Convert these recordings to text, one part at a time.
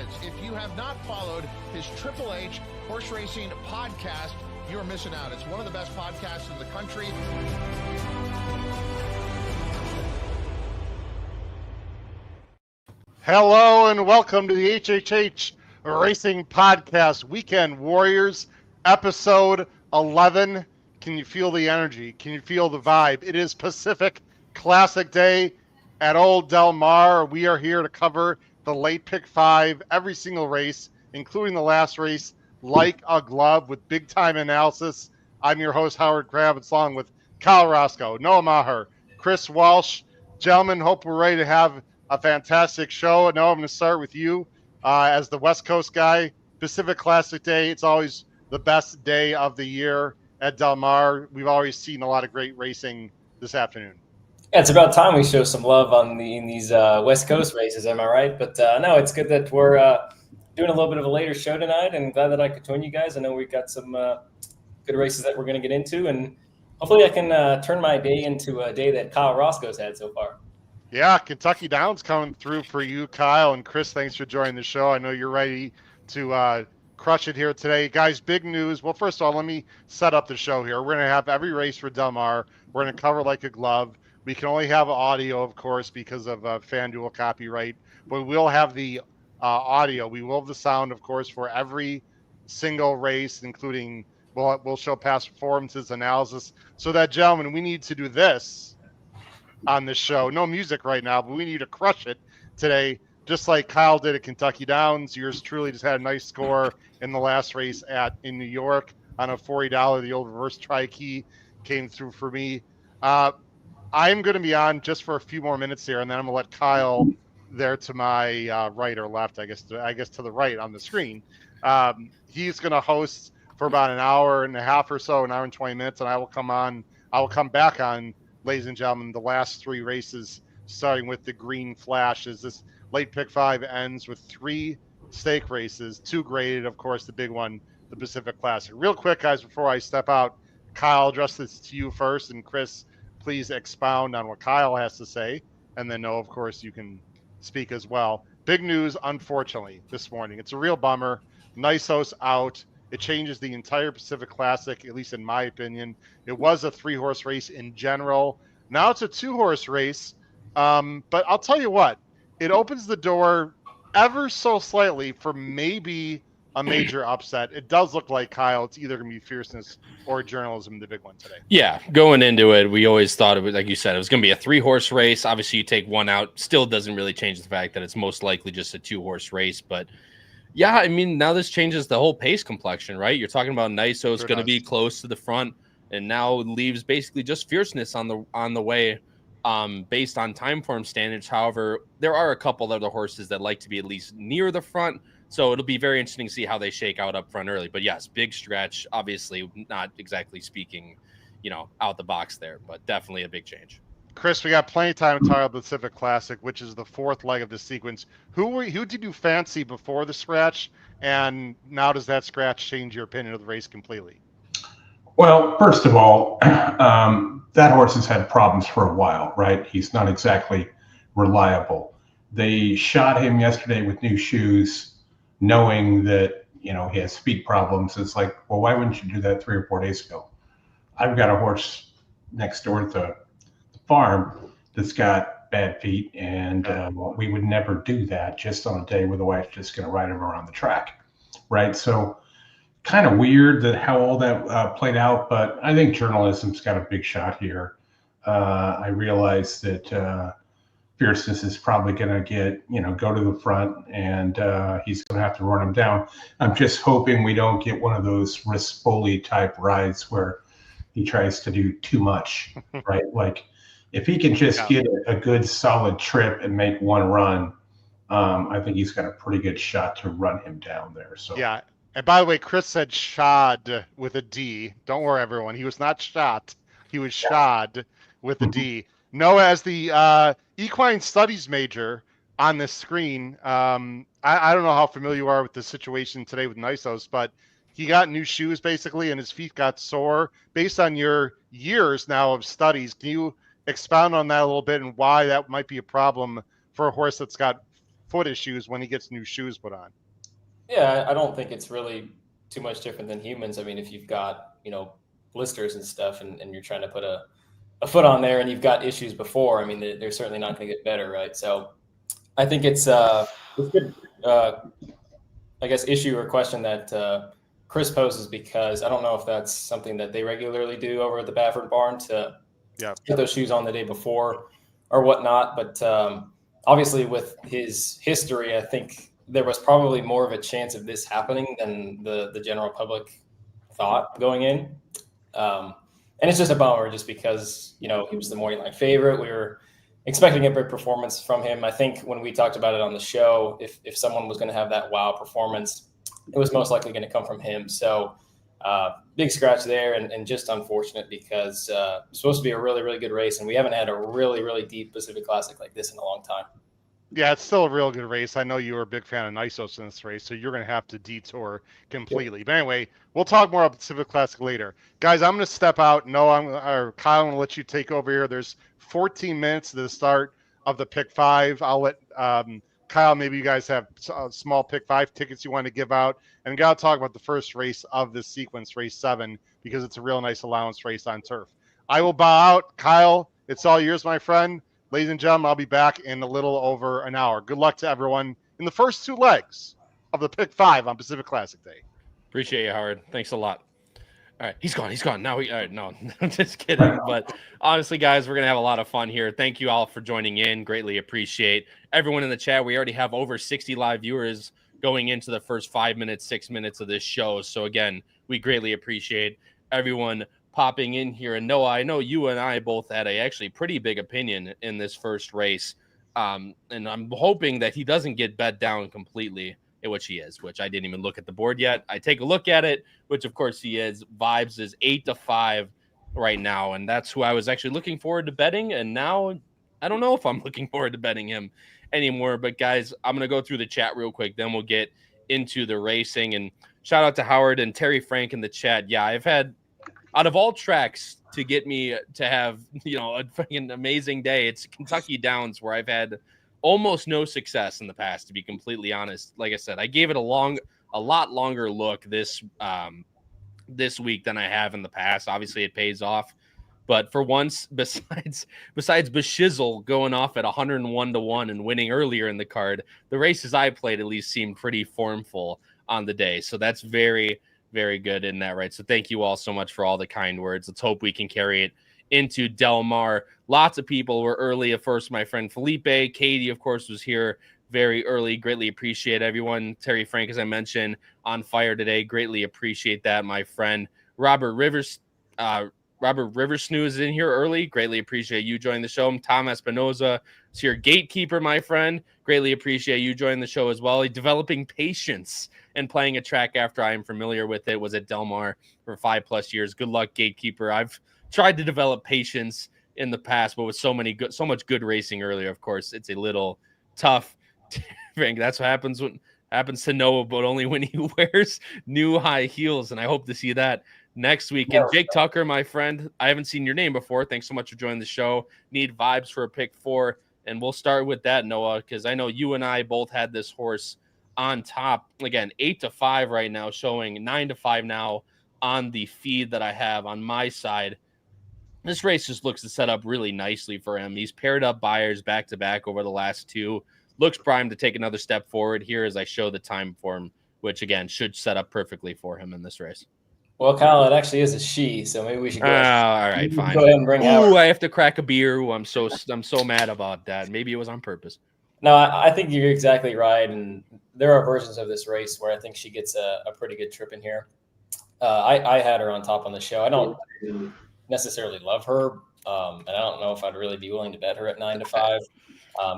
minutes. If you have not followed his Triple H horse racing podcast, you're missing out. It's one of the best podcasts in the country. Hello and welcome to the HHH Racing Podcast Weekend Warriors, episode 11. Can you feel the energy? Can you feel the vibe? It is Pacific Classic Day at Old Del Mar. We are here to cover the late pick 5, every single race, including the last race, like a glove with big-time analysis. I'm your host, Howard Kravitz, along with Kyle Roscoe, Noah Maher, Chris Walsh. Gentlemen, hope we're ready to have a fantastic show. Noah, I'm going to start with you as the West Coast guy. Pacific Classic Day, it's always the best day of the year at Del Mar. We've always seen a lot of great racing this afternoon. Yeah, it's about time we show some love in these West Coast races, am I right? But no, it's good that we're doing a little bit of a later show tonight, and glad that I could join you guys. I know we've got some good races that we're going to get into, and hopefully I can turn my day into a day that Kyle Roscoe's had so far. Yeah, Kentucky Downs coming through for you, Kyle, and Chris, thanks for joining the show. I know you're ready to crush it here today. Guys, big news. Well, first of all, let me set up the show here. We're going to have every race for Del Mar. We're going to cover like a glove. We can only have audio, of course, because of FanDuel copyright, but we'll have the audio. We will have the sound, of course, for every single race, including we'll show past performances, analysis. So that, gentlemen, we need to do this on this show. No music right now, but we need to crush it today, just like Kyle did at Kentucky Downs. Yours truly just had a nice score in the last race in New York on a $40. The old reverse tri-key came through for me. I'm going to be on just for a few more minutes here, and then I'm going to let Kyle there to my right or left, I guess to the right on the screen. He's going to host for about an hour and a half or so, an hour and 20 minutes, and I will come back on, ladies and gentlemen, the last three races, starting with the green flash, as this late pick 5 ends with 3 stake races, 2 graded, of course, the big one, the Pacific Classic. Real quick, guys, before I step out, Kyle, I'll address this to you first, and Chris, please expound on what Kyle has to say, and then Noah, of course, you can speak as well. Big news, unfortunately, this morning. It's a real bummer. Nisos out. It changes the entire Pacific Classic, at least in my opinion. It was a 3-horse race in general. Now it's a 2-horse race. But I'll tell you what, it opens the door ever so slightly for maybe a major upset. It does look like, Kyle, it's either going to be fierceness or journalism, the big one today. Yeah, going into it, we always thought it was, like you said, it was going to be a 3-horse race. Obviously, you take one out, still doesn't really change the fact that it's most likely just a 2-horse race. But yeah, I mean, now this changes the whole pace complexion, right? You're talking about Niso's going to be close to the front, and now leaves basically just fierceness on the way, based on time form standards. However, there are a couple other horses that like to be at least near the front. So it'll be very interesting to see how they shake out up front early. But yes, big stretch, obviously not exactly speaking, out the box there, but definitely a big change. Chris, we got plenty of time to talk about the Pacific Classic, which is the 4th leg of the sequence. Who did you fancy before the scratch, and now does that scratch change your opinion of the race completely? Well, first of all, that horse has had problems for a while, right? He's not exactly reliable. They shot him yesterday with new shoes, knowing that, he has speed problems. It's like, well, why wouldn't you do that 3 or 4 days ago? I've got a horse next door at the farm that's got bad feet, and we would never do that just on a day where the wife's just going to ride him around the track, right? So kind of weird that how all that played out, but I think journalism's got a big shot here. I realize that fierceness is probably going to go to the front, and he's going to have to run him down. I'm just hoping we don't get one of those Rispoli type rides where he tries to do too much, right? Like if he can just get a good solid trip and make one run, I think he's got a pretty good shot to run him down there. So yeah. And by the way, Chris said shod with a D. Don't worry, everyone. He was not shot. He was shod with a D. Noah, as the equine studies major on this screen, I don't know how familiar you are with the situation today with Nisos, but he got new shoes basically, and his feet got sore. Based on your years now of studies, can you expound on that a little bit and why that might be a problem for a horse that's got foot issues when he gets new shoes put on. Yeah, I don't think it's really too much different than humans. I mean, if you've got, blisters and stuff and you're trying to put a foot on there and you've got issues before, I mean, they're certainly not going to get better, right? So I think it's good, I guess, issue or question that Chris poses, because I don't know if that's something that they regularly do over at the Baffert barn to get those shoes on the day before or whatnot. But obviously with his history, I think there was probably more of a chance of this happening than the general public thought going in. And it's just a bummer just because, he was the morning line favorite. We were expecting a big performance from him. I think when we talked about it on the show, if someone was going to have that wow performance, it was most likely going to come from him. So big scratch there, and just unfortunate because it's supposed to be a really, really good race, and we haven't had a really, really deep Pacific Classic like this in a long time. Yeah, it's still a real good race. I know you were a big fan of Nisos in this race, so you're going to have to detour completely. But anyway, we'll talk more about Pacific Classic later. Guys, I'm going to step out. No, Kyle, I'm going to let you take over here. There's 14 minutes to the start of the Pick 5. I'll let Kyle, maybe you guys have small Pick 5 tickets you want to give out. And we got to talk about the first race of this sequence, race 7, because it's a real nice allowance race on turf. I will bow out. Kyle, it's all yours, my friend. Ladies and gentlemen, I'll be back in a little over an hour. Good luck to everyone in the first 2 legs of the Pick 5 on Pacific Classic Day. Appreciate you, Howard. Thanks a lot. All right, he's gone. Now all right, no, I'm just kidding. But honestly, guys, we're going to have a lot of fun here. Thank you all for joining in. Greatly appreciate everyone in the chat. We already have over 60 live viewers going into the first 5 minutes, 6 minutes of this show. So again, we greatly appreciate everyone popping in here. And Noah, I know you and I both had a actually pretty big opinion in this first race. And I'm hoping that he doesn't get bet down completely, which he is, which I didn't even look at the board yet. I take a look at it, which of course he is. Vibes is 8-5 right now. And that's who I was actually looking forward to betting. And now I don't know if I'm looking forward to betting him anymore. But guys, I'm going to go through the chat real quick. Then we'll get into the racing. And shout out to Howard and Terry Frank in the chat. Yeah, I've had, out of all tracks to get me to have, a fucking amazing day, it's Kentucky Downs, where I've had almost no success in the past, to be completely honest. Like I said, I gave it a lot longer look this week than I have in the past. Obviously, it pays off. But for once, besides Beshizzle going off at 101-1 and winning earlier in the card, the races I played at least seemed pretty formful on the day. So that's very, very good in that, right? So thank you all so much for all the kind words. Let's hope we can carry it into Del Mar. Lots of people were early. Of course, my friend Felipe, Katie, of course, was here very early. Greatly appreciate everyone. Terry Frank, as I mentioned, on fire today. Greatly appreciate that, my friend. Robert Riversnoo is in here early. Greatly appreciate you joining the show. Tom Espinoza is here. Gatekeeper, my friend. Greatly appreciate you joining the show as well. Developing patience and playing a track after I am familiar with it. Was at Del Mar for 5+ years. Good luck, Gatekeeper. I've tried to develop patience in the past, but with so much good racing earlier, of course, it's a little tough. That's what happens to Noah, but only when he wears new high heels. And I hope to see that next week. And Jake Tucker, my friend, I haven't seen your name before. Thanks so much for joining the show. Need vibes for a Pick 4. And we'll start with that, Noah, because I know you and I both had this horse on top. Again, 8-5 right now, showing 9-5 now on the feed that I have on my side. This race just looks to set up really nicely for him. He's paired up buyers back-to-back over the last 2. Looks primed to take another step forward here as I show the time for him, which, again, should set up perfectly for him in this race. Well, Kyle, it actually is a she, so maybe we should go. All right, fine. Go ahead and bring Howard. I have to crack a beer. Ooh, I'm so mad about that. Maybe it was on purpose. No, I think you're exactly right, and there are versions of this race where I think she gets a pretty good trip in here. I had her on top on the show. I don't necessarily love her, and I don't know if I'd really be willing to bet her at 9-5.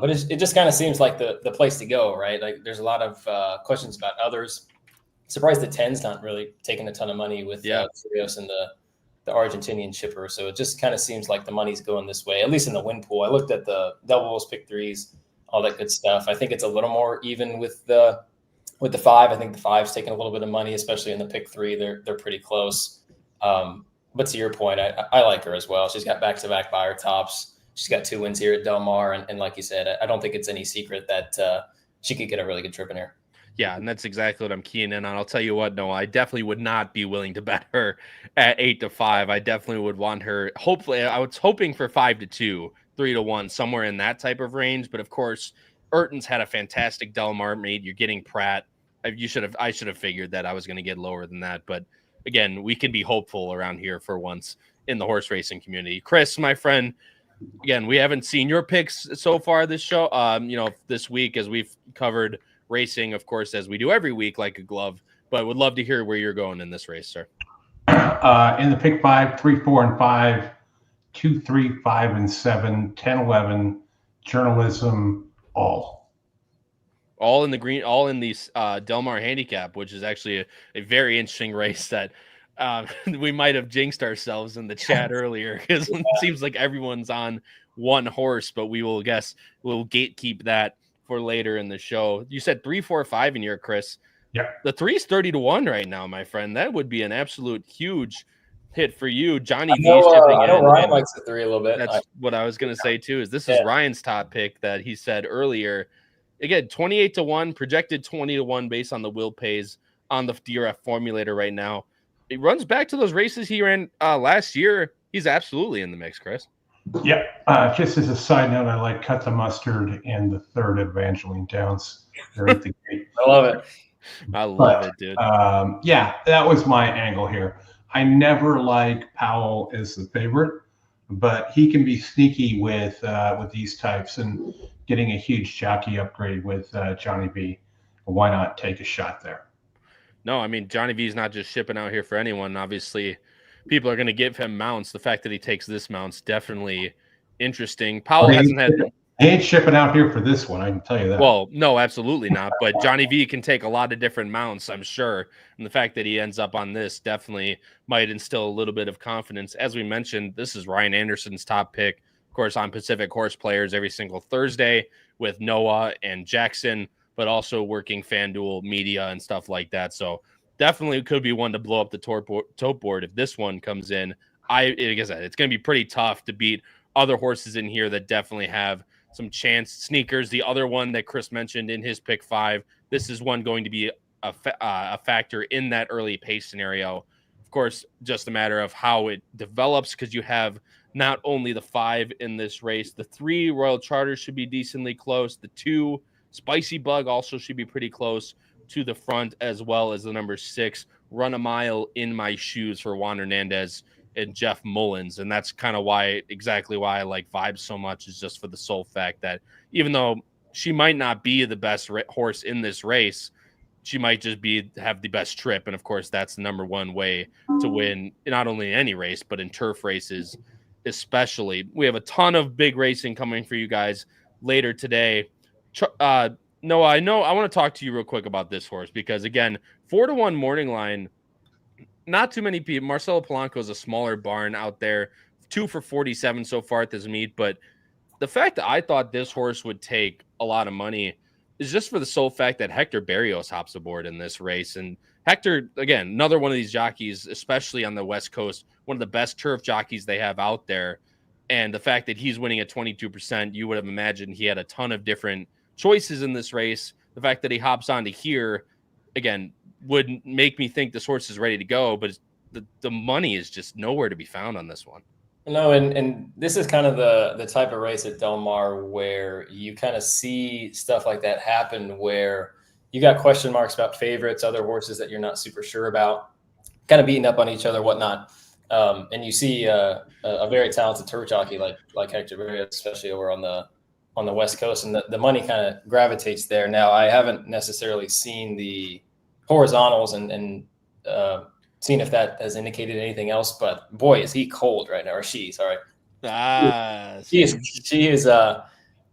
But it just kind of seems like the place to go, right? Like there's a lot of questions about others. Surprised the 10's not really taking a ton of money with Sirius and the Argentinian shipper. So it just kind of seems like the money's going this way, at least in the win pool. I looked at the doubles, pick 3s, all that good stuff. I think it's a little more even with the 5. I think the 5's taking a little bit of money, especially in the pick 3. They're pretty close. But to your point, I like her as well. She's got back-to-back buyer tops. She's got 2 wins here at Del Mar. And like you said, I don't think it's any secret that she could get a really good trip in here. Yeah, and that's exactly what I'm keying in on. I'll tell you what, Noah, I definitely would not be willing to bet her at 8-5. I definitely would want her. Hopefully, I was hoping for 5-2, 3-1, somewhere in that type of range. But of course, Urton's had a fantastic Delmar made. You're getting Pratt. I should have figured that I was going to get lower than that. But again, we can be hopeful around here for once in the horse racing community. Chris, my friend, again, we haven't seen your picks so far this show. This week as we've covered racing, of course, as we do every week, like a glove, but would love to hear where you're going in this race, sir. In the pick 5, 3, 4, and 5, 2, 3, 5, and 7, 10, 11, journalism, all in the green, all in the Delmar Handicap, which is actually a very interesting race that we might have jinxed ourselves in the chat earlier, because it seems like everyone's on one horse, but we'll gatekeep that for later in the show. You said 3, 4, 5 in here, Chris. Yeah. The 3 is 30-1 right now, my friend. That would be an absolute huge hit for you. Johnny V shipping in. Ryan likes the 3 a little bit. That's what I was going to say too. This is Ryan's top pick that he said earlier. Again, 28-1, projected 20-1 based on the will pays on the DRF formulator right now. It runs back to those races he ran last year. He's absolutely in the mix, Chris. Yep. Just as a side note, I like Cut the Mustard and the 3rd Evangeline Downs. They're at the gate. I love it. I love it, dude. That was my angle here. I never like Powell as the favorite, but he can be sneaky with these types, and getting a huge jockey upgrade with Johnny V. Why not take a shot there? No, I mean, Johnny V is not just shipping out here for anyone. Obviously, people are going to give him mounts. The fact that he takes this mount's definitely interesting. Powell hasn't had. He ain't shipping out here for this one, I can tell you that. Well, no, absolutely not. But Johnny V can take a lot of different mounts, I'm sure. And the fact that he ends up on this definitely might instill a little bit of confidence. As we mentioned, this is Ryan Anderson's top pick, of course, on Pacific Horse Players every single Thursday with Noah and Jackson, but also working FanDuel media and stuff like that. So definitely could be one to blow up the tote board if this one comes in. Like I said, it's going to be pretty tough to beat other horses in here that definitely have some chance. Sneakers, the other one that Chris mentioned in his pick 5, this is one going to be a factor in that early pace scenario. Of course, just a matter of how it develops, because you have not only the 5 in this race, the 3 Royal Charter should be decently close. The 2 Spicy Bug also should be pretty close to the front, as well as the number 6 Run a Mile in My Shoes for Juan Hernandez and Jeff Mullins. And that's kind of exactly why I like Vibes so much, is just for the sole fact that even though she might not be the best horse in this race, she might just have the best trip. And of course, that's the number one way to win, not only in any race, but in turf races especially. We have a ton of big racing coming for you guys later today. Noah, I want to talk to you real quick about this horse, because again, 4-1 morning line, not too many people. Marcelo Polanco is a smaller barn out there, 2 for 47 so far at this meet. But the fact that I thought this horse would take a lot of money is just for the sole fact that Hector Berrios hops aboard in this race. And Hector, again, another one of these jockeys, especially on the West Coast, one of the best turf jockeys they have out there. And the fact that he's winning at 22%, you would have imagined he had a ton of different choices in this race. The fact that he hops onto here, again, would make me think this horse is ready to go, but the money is just nowhere to be found on this one. No, and this is kind of the type of race at Del Mar where you kind of see stuff like that happen, where you got question marks about favorites, other horses that you're not super sure about, kind of beating up on each other, whatnot. And you see a very talented turf jockey like Hector Berrios, especially over on the West Coast, and the money kind of gravitates there. Now, I haven't necessarily seen the horizontals and seen if that has indicated anything else, but boy, is he cold right now, or she, sorry. She is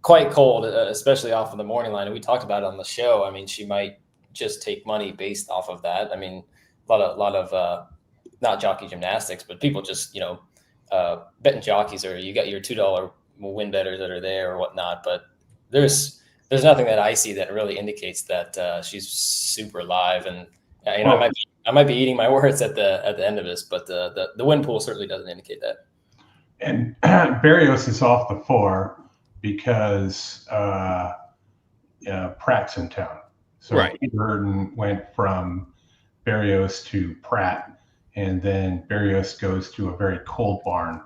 quite cold, especially off of the morning line. And we talked about it on the show. I mean, she might just take money based off of that. I mean, a lot of not jockey gymnastics, but people just, betting jockeys, or you got your $2 win bettors that are there or whatnot. But there's nothing that I see that really indicates that she's super live. And I might be eating my words at the end of this, but the win pool certainly doesn't indicate that. And Berrios is off the 4 because Pratt's in town. So Right. Peter Urton went from Barrios to Pratt, and then Barrios goes to a very cold barn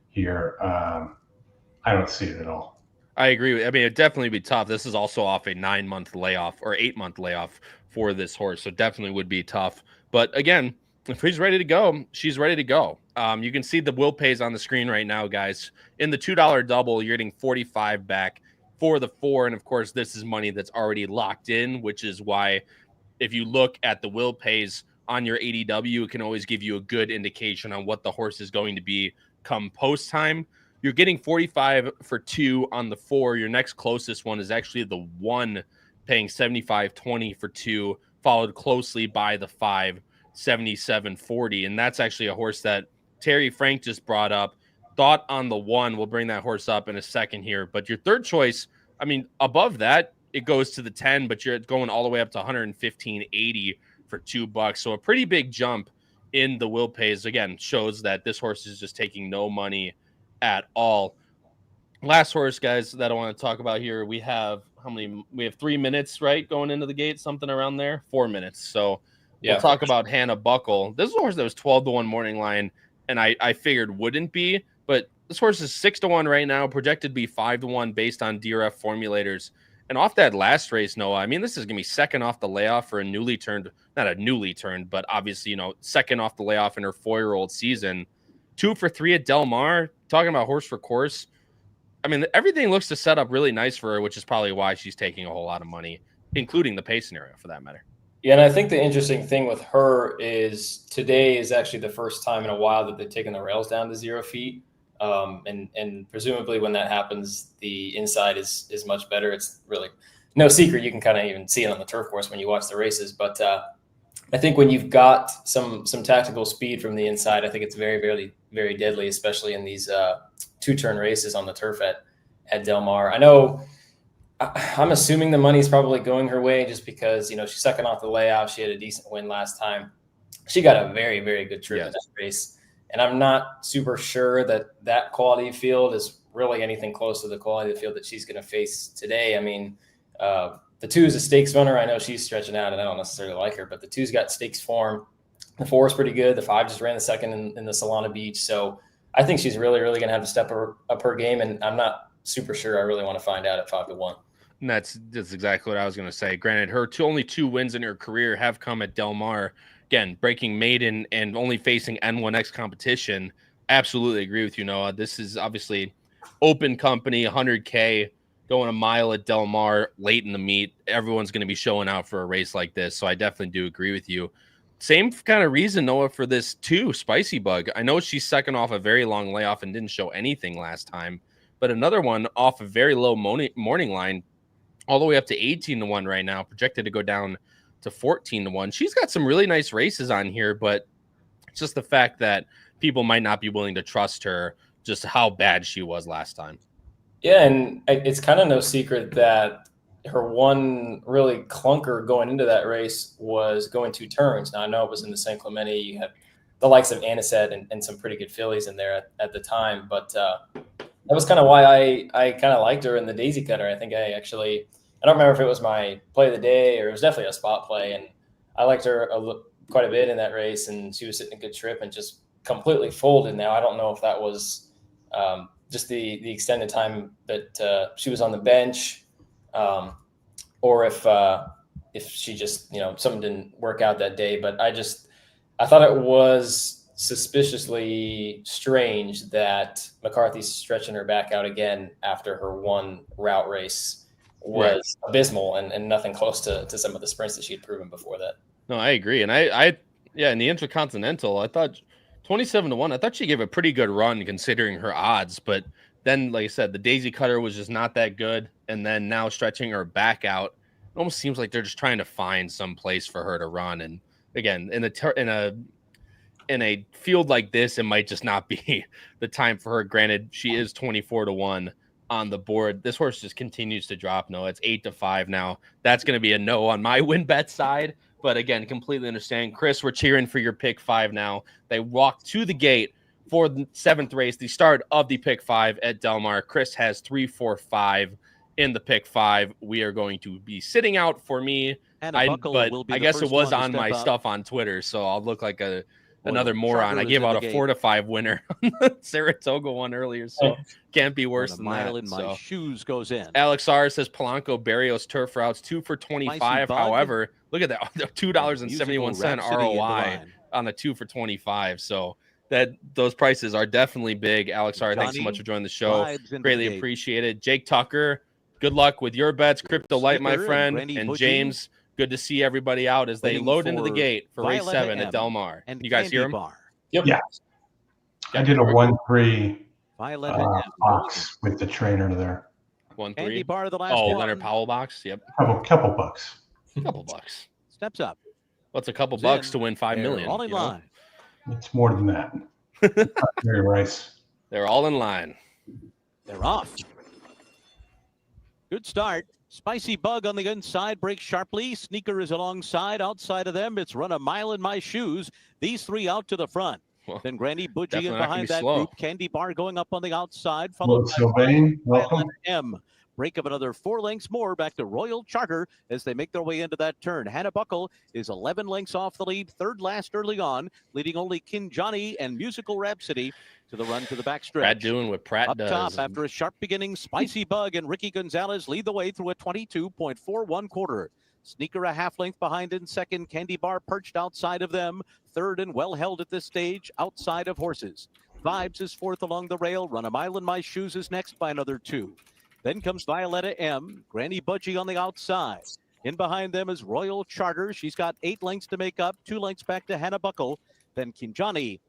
here. I don't see it at all. I agree. I mean, it'd definitely be tough. This is also off a 9-month layoff or 8-month layoff for this horse. So definitely would be tough. But again, if he's ready to go, she's ready to go. You can see the will pays on the screen right now, guys. In the $2 double, you're getting 45 back for the 4. And of course, this is money that's already locked in, which is why if you look at the will pays on your ADW, it can always give you a good indication on what the horse is going to be come post time. You're getting 45 for 2 on the 4. Your next closest one is actually the 1, paying 75.20 for 2, followed closely by the 5, 77.40. And that's actually a horse that Terry Frank just brought up. Thought on the 1. We'll bring that horse up in a second here. But your third choice, I mean, above that, it goes to the 10, but you're going all the way up to 115.80 for $2. So a pretty big jump in the will pays. Again, shows that this horse is just taking no money at all. Last horse, guys, that I want to talk about here. We have how many? We have 3 minutes, right? Going into the gate, something around there. 4 minutes. So we'll talk about Hannah Buckle. This is a horse that was 12-1 morning line, and I figured wouldn't be, but this horse is 6-1 right now, projected to be 5-1 based on DRF formulators. And off that last race, Noah, I mean, this is going to be second off the layoff for a newly turned, not a newly turned, but obviously, second off the layoff in her 4-year-old season. 2 for 3 at Del Mar. Talking about horse for course. I mean, everything looks to set up really nice for her, which is probably why she's taking a whole lot of money, including the pay scenario for that matter. Yeah, and I think the interesting thing with her is today is actually the first time in a while that they've taken the rails down to 0 feet. And presumably when that happens, the inside is much better. It's really no secret. You can kind of even see it on the turf course when you watch the races. But I think when you've got some tactical speed from the inside, I think it's very, very, very deadly, especially in these 2-turn races on the turf at Del Mar. I know I'm assuming the money's probably going her way just because, she's second off the layoff. She had a decent win last time. She got a very, very good trip in that race. And I'm not super sure that quality of field is really anything close to the quality of the field that she's going to face today. I mean, the 2 is a stakes runner. I know she's stretching out, and I don't necessarily like her, but the 2's got stakes form. The 4 is pretty good. The 5 just ran the second in the Solana Beach. So I think she's really, really going to have to step up her game, and I'm not super sure I really want to find out at 5-1. And that's exactly what I was going to say. Granted, her only 2 wins in her career have come at Del Mar. Again, breaking maiden and only facing N1X competition. Absolutely agree with you, Noah. This is obviously open company, 100K, going a mile at Del Mar late in the meet. Everyone's going to be showing out for a race like this, so I definitely do agree with you. Same kind of reason, Noah, for this too, Spicy Bug. I know she's second off a very long layoff and didn't show anything last time, but another one off a very low morning line, all the way up to 18-1 right now, projected to go down to 14-1. She's got some really nice races on here, but it's just the fact that people might not be willing to trust her, just how bad she was last time. Yeah, and it's kind of no secret that her one really clunker going into that race was going 2 turns. Now, I know it was in the San Clemente. You had the likes of Anisette and some pretty good fillies in there at the time, but that was kind of why I kind of liked her in the Daisy Cutter. I think I don't remember if it was my play of the day or it was definitely a spot play. And I liked her quite a bit in that race, and she was sitting a good trip and just completely folded. Now, I don't know if that was just the extended time that she was on the bench or if she just, something didn't work out that day. But I thought it was suspiciously strange that McCarthy's stretching her back out again after her 1 route race was abysmal and nothing close to some of the sprints that she had proven before that. No, I agree. And I in the Intercontinental, I thought 27-1, I thought she gave a pretty good run considering her odds, but then, like I said, the Daisy Cutter was just not that good. And then now stretching her back out, it almost seems like they're just trying to find some place for her to run. And again, in a field like this, it might just not be the time for her. Granted, she is 24-1 on the board. This horse just continues to drop. No, it's 8-5 now. That's going to be a no on my win bet side. But again, completely understand. Chris, we're cheering for your pick 5 now. They walk to the gate for the 7th race, the start of the pick 5 at Del Mar. Chris has 3, 4, 5 in the pick 5. We are going to be sitting out for me. But I guess it was on my stuff on Twitter, so I'll look like another moron. I gave out a 4 to 5 winner on the Saratoga one earlier, so can't be worse than that. My shoes goes in. Alex R says Polanco Barrios turf routes 2 for 25. However, look at that, $2.71 ROI on the 2 for 25. So those prices are definitely big. Alex R, thanks so much for joining the show. Greatly appreciated. Jake Tucker, good luck with your bets. Crypto Light, my friend, and James. Good to see everybody out as they load into the gate for race 7 at Del Mar. You guys hear him? Yep. Yeah. I did a 1-3 box with the trainer there. 1-3. Bar the last Leonard Powell box. Yep. Couple bucks. Couple bucks. Steps up. What's a couple bucks to win $5 million? All in line. It's more than that. Very nice. They're all in line. They're off. Good start. Spicy Bug on the inside breaks sharply. Sneaker is alongside. Outside of them, it's Run a Mile in My Shoes. These 3 out to the front. Well, then Granny Budgie in behind that group. Candy Bar going up on the outside. Followed Sylvain, welcome. M. Break of another 4 lengths more back to Royal Charter as they make their way into that turn. Hannah Buckle is 11 lengths off the lead, third last early on, leading only Kinjani and Musical Rhapsody to the run to the backstretch. Pratt doing what Pratt up does. Top after a sharp beginning, Spicy Bug and Ricky Gonzalez lead the way through a 22.41 quarter. Sneaker a half length behind in second. Candy Bar perched outside of them. Third and well held at this stage outside of Horses. Vibes is fourth along the rail. Run a Mile in My Shoes is next by another 2. Then comes Violetta M. Granny Budgie on the outside. In behind them is Royal Charter. She's got 8 lengths to make up. 2 lengths back to Hannah Buckle. Then Kinjani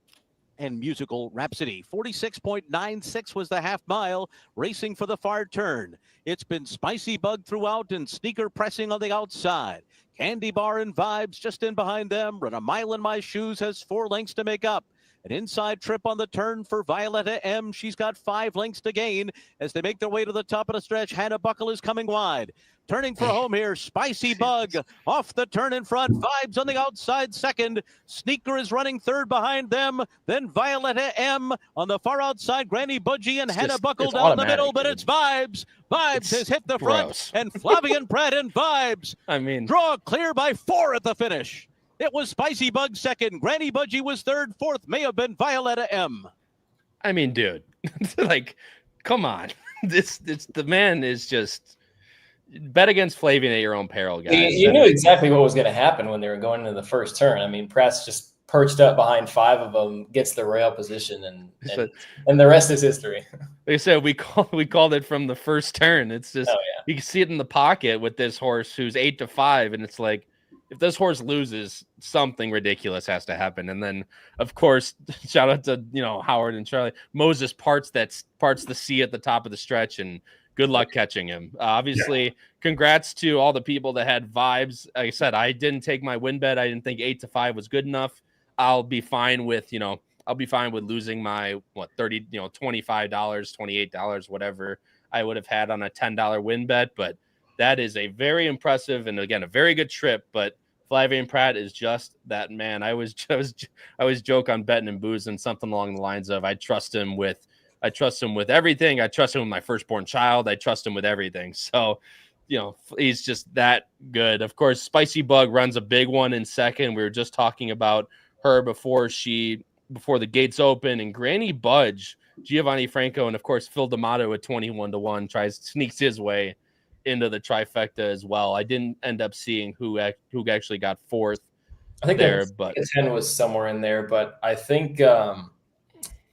and Musical Rhapsody. 46.96 was the half mile, racing for the far turn. It's been Spicy Bug throughout and Sneaker pressing on the outside. Candy Bar and Vibes just in behind them. Run a Mile in My Shoes has 4 lengths to make up. An inside trip on the turn for Violetta M. She's got 5 lengths to gain as they make their way to the top of the stretch. Hannah Buckle is coming wide. Turning for home here, Spicy Bug off the turn in front. Vibes on the outside second. Sneaker is running third behind them. Then Violetta M on the far outside. Granny Budgie and Hannah Buckle down the middle, but it's Vibes. Vibes has hit the front. And Flavian Pratt and Vibes draw clear by 4 at the finish. It was Spicy Bug second. Granny Budgie was third. Fourth may have been Violetta M. I mean, dude, like, come on. The man is just bet against Flavian at your own peril, guys. You knew exactly what was going to happen when they were going into the first turn. I mean, Pratt's just perched up behind 5 of them, gets the rail position, and the rest is history. Like I said, we called it from the first turn. It's just you can see it in the pocket with this horse who's 8 to 5, and it's like, if this horse loses, something ridiculous has to happen. And then, of course, shout out to Howard and Charlie. Moses parts the C at the top of the stretch, and good luck catching him. Obviously, congrats to all the people that had Vibes. Like I said, I didn't take my win bet. I didn't think 8 to 5 was good enough. I'll be fine with losing my $30, $25, $28, whatever I would have had on a $10 win bet, but that is a very impressive and, again, a very good trip. But Flavian Pratt is just that man. I always joke on betting and boozing, something along the lines of I trust him with everything. I trust him with my firstborn child. I trust him with everything. So, he's just that good. Of course, Spicy Bug runs a big one in second. We were just talking about her before the gates open, and Granny Budge, Giovanni Franco, and of course Phil D'Amato at 21-1 sneaks his way into the trifecta as well. I didn't end up seeing who actually got fourth. I think there, but 10 was somewhere in there. But I think I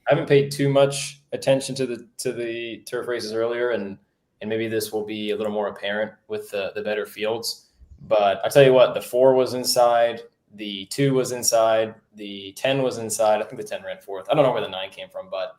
haven't paid too much attention to the turf races earlier, and maybe this will be a little more apparent with the better fields. But I tell you what, the 4 was inside, the 2 was inside, the 10 was inside. I think the 10 ran fourth. I don't know where the 9 came from, but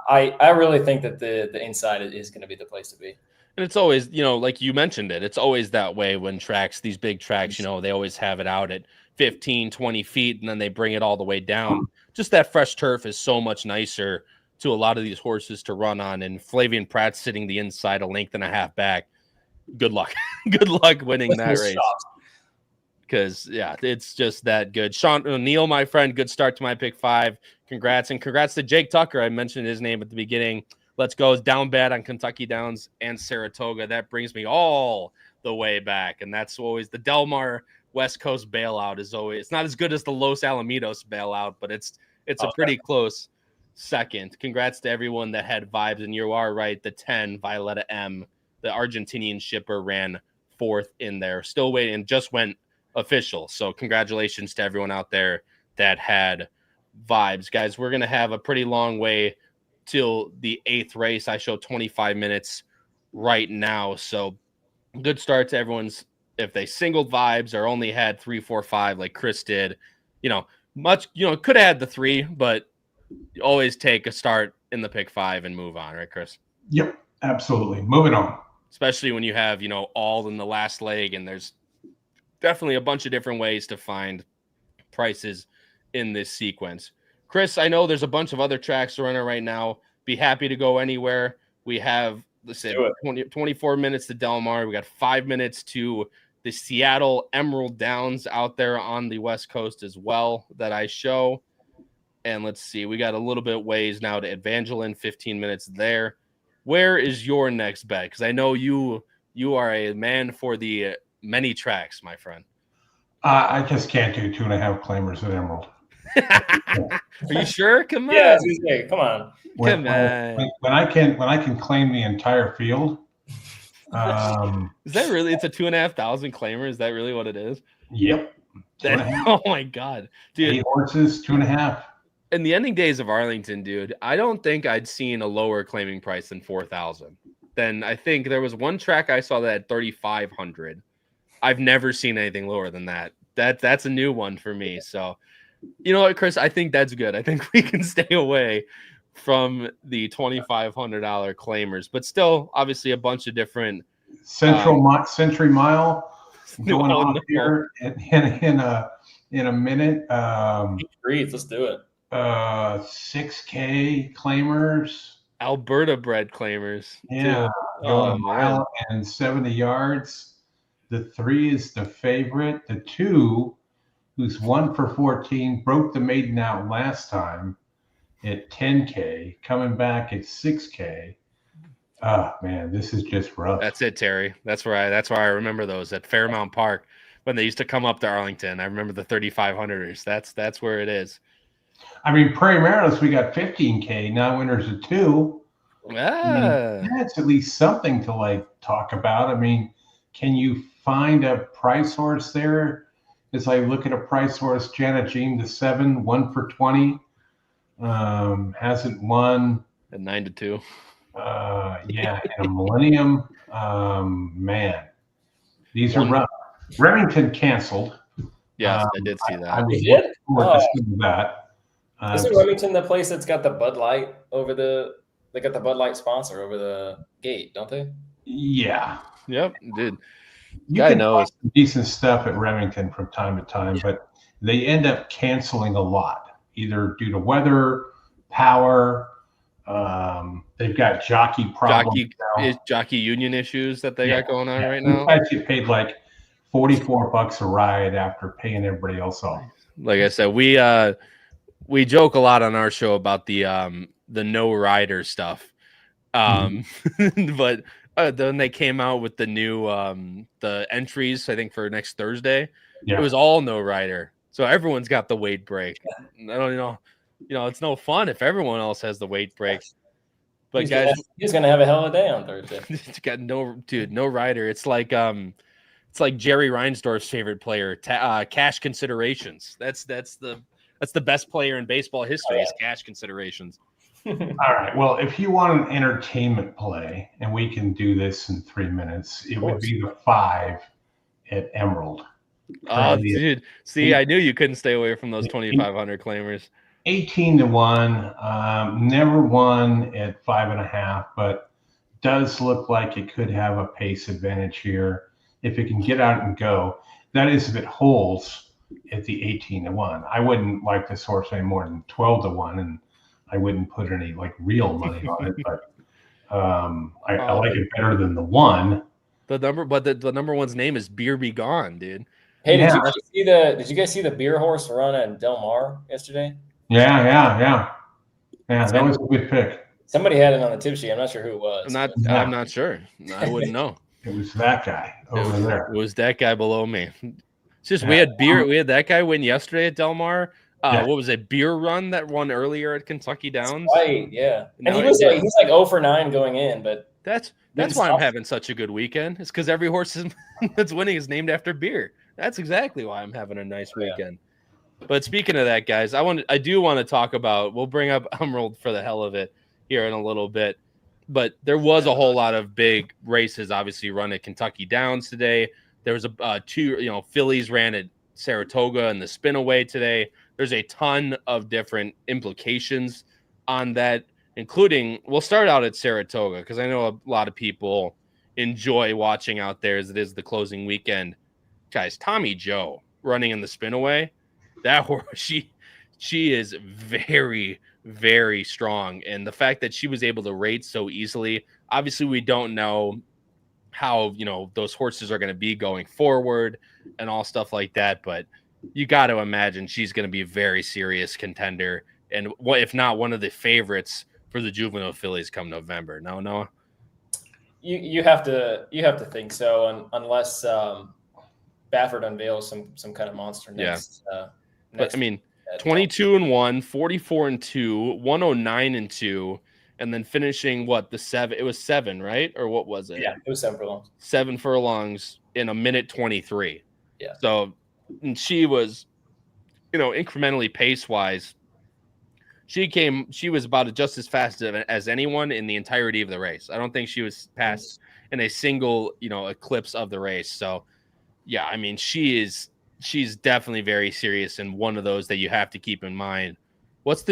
I really think that the inside is going to be the place to be. And it's always, like you mentioned it's always that way when these big tracks, they always have it out at 15, 20 feet, and then they bring it all the way down. Just that fresh turf is so much nicer to a lot of these horses to run on. And Flavian Pratt sitting the inside a length and a half back. Good luck. Good luck winning that race. Because, it's just that good. Sean O'Neill, my friend, good start to my pick 5. Congrats. And congrats to Jake Tucker. I mentioned his name at the beginning. Let's go. It's down bad on Kentucky Downs and Saratoga. That brings me all the way back. And that's always the Delmar West Coast bailout is always, it's not as good as the Los Alamitos bailout, but it's a pretty close second. Congrats to everyone that had vibes. And you are right. The 10 Violetta M, the Argentinian shipper, ran fourth in there. Still waiting and just went official. So congratulations to everyone out there that had vibes. Guys, we're going to have a pretty long way till the 8th race. I show 25 minutes right now. So good start to everyone's. If they singled vibes or only had 3, 4, 5 like Chris did, could have had the 3, but you always take a start in the pick 5 and move on, right, Chris? Yep, absolutely. Moving on. Especially when you have, all in the last leg, and there's definitely a bunch of different ways to find prices in this sequence. Chris, I know there's a bunch of other tracks running right now. Be happy to go anywhere. We have, let's say, 24 minutes to Delmar. We got 5 minutes to the Seattle Emerald Downs out there on the West Coast as well that I show. And let's see, we got a little bit ways now to Evangeline, 15 minutes there. Where is your next bet? Because I know you are a man for the many tracks, my friend. I just can't do 2.5 claimers at Emerald. Are you sure? Come on. Yeah, come on. When I can claim the entire field. Is that really? It's a 2,500 claimer. Is that really what it is? Yep. Oh my god, dude! 8 horses, 2.5. In the ending days of Arlington, dude, I don't think I'd seen a lower claiming price than 4,000. Then I think there was one track I saw that had 3,500. I've never seen anything lower than that. That's a new one for me. So, you know what, Chris? I think that's good. I think we can stay away from the $2,500 claimers, but still, obviously, a bunch of different Century Mile going on here in a minute. Let's do it. 6K claimers. Alberta bred claimers. Yeah, going a mile and 70 yards. The 3 is the favorite. The 2, who's 1 for 14, broke the maiden out last time at 10K, coming back at 6K. Oh man, this is just rough. That's it, Terry. That's where I remember those at Fairmount Park when they used to come up to Arlington. I remember the 3,500ers. That's where it is. I mean, Prairie Maryland, we got 15K now. Winners of 2. That's at least something to talk about. I mean, can you find a price horse there? As I look at a price horse, Janet Jean, the 7, 1 for 20. Hasn't won at 9-2. Yeah, and a Millennium. Man, these are rough. Remington canceled. Yes, I did see that. I was looking forward to seeing that. Isn't Remington the place that's got the Bud Light they got the Bud Light sponsor over the gate, don't they? Yeah. Yep, dude. You can find some decent stuff at Remington from time to time, but they end up canceling a lot, either due to weather, power. They've got jockey problems. Jockey union issues that they got going on right now. I get paid like $44 a ride after paying everybody else off. Like I said, we joke a lot on our show about the no rider stuff. But then they came out with the new the entries, I think, for next Thursday. It was all no rider. So everyone's got the weight break. I don't know. It's no fun if everyone else has the weight break. But he's gonna have a hell of a day on Thursday. It's got no rider. It's like Jerry Reinsdorf's favorite player, cash considerations. That's the best player in baseball history is cash considerations. All right. Well, if you want an entertainment play, and we can do this in 3 minutes, it would be the 5 at Emerald. Oh, dude. See, I knew you couldn't stay away from those 2,500 claimers. 18-1. Never won at 5.5, but does look like it could have a pace advantage here if it can get out and go. That is if it holds at the 18-1. I wouldn't like this horse any more than 12-1, and I wouldn't put any real money on it, but I like it better than the 1. The number one's name is Beer Be Gone, dude. Hey, did you guys see the beer horse run at Del Mar yesterday? Yeah. That was a good pick. Somebody had it on the tip sheet. I'm not sure who it was. I'm not sure. I wouldn't know. It was that guy over there. It was that guy below me. It's just we had that guy win yesterday at Delmar. What was it? Beer run that won earlier at Kentucky Downs. Right, yeah. And he's like 0 for 9 going in, but that's why I'm having such a good weekend. It's because every horse that's winning is named after beer. That's exactly why I'm having a nice weekend. But speaking of that, guys, I do want to talk about. We'll bring up Emerald for the hell of it here in a little bit. But there was a whole lot of big races, obviously, run at Kentucky Downs today. There was fillies ran at Saratoga and the Spinaway today. There's a ton of different implications on that, including we'll start out at Saratoga because I know a lot of people enjoy watching out there as it is the closing weekend. Guys, Tommy Joe running in the Spinaway, that horse, she is very, very strong. And the fact that she was able to rate so easily, obviously we don't know how, those horses are going to be going forward and all stuff like that. But you got to imagine she's going to be a very serious contender. And if not one of the favorites for the juvenile fillies come November. No, Noah? You have to think so, unless Baffert unveils some kind of monster next. Yeah. But I mean, 22-1, 44-2, 109-2, and then finishing the 7? It was 7, right? Or what was it? Yeah, it was 7 furlongs. 7 furlongs in a minute 23. Yeah. So, and she was, incrementally pace wise, she was about just as fast as anyone in the entirety of the race. I don't think she was passed in a single, eclipse of the race. So, yeah, I mean, she's definitely very serious and one of those that you have to keep in mind. What's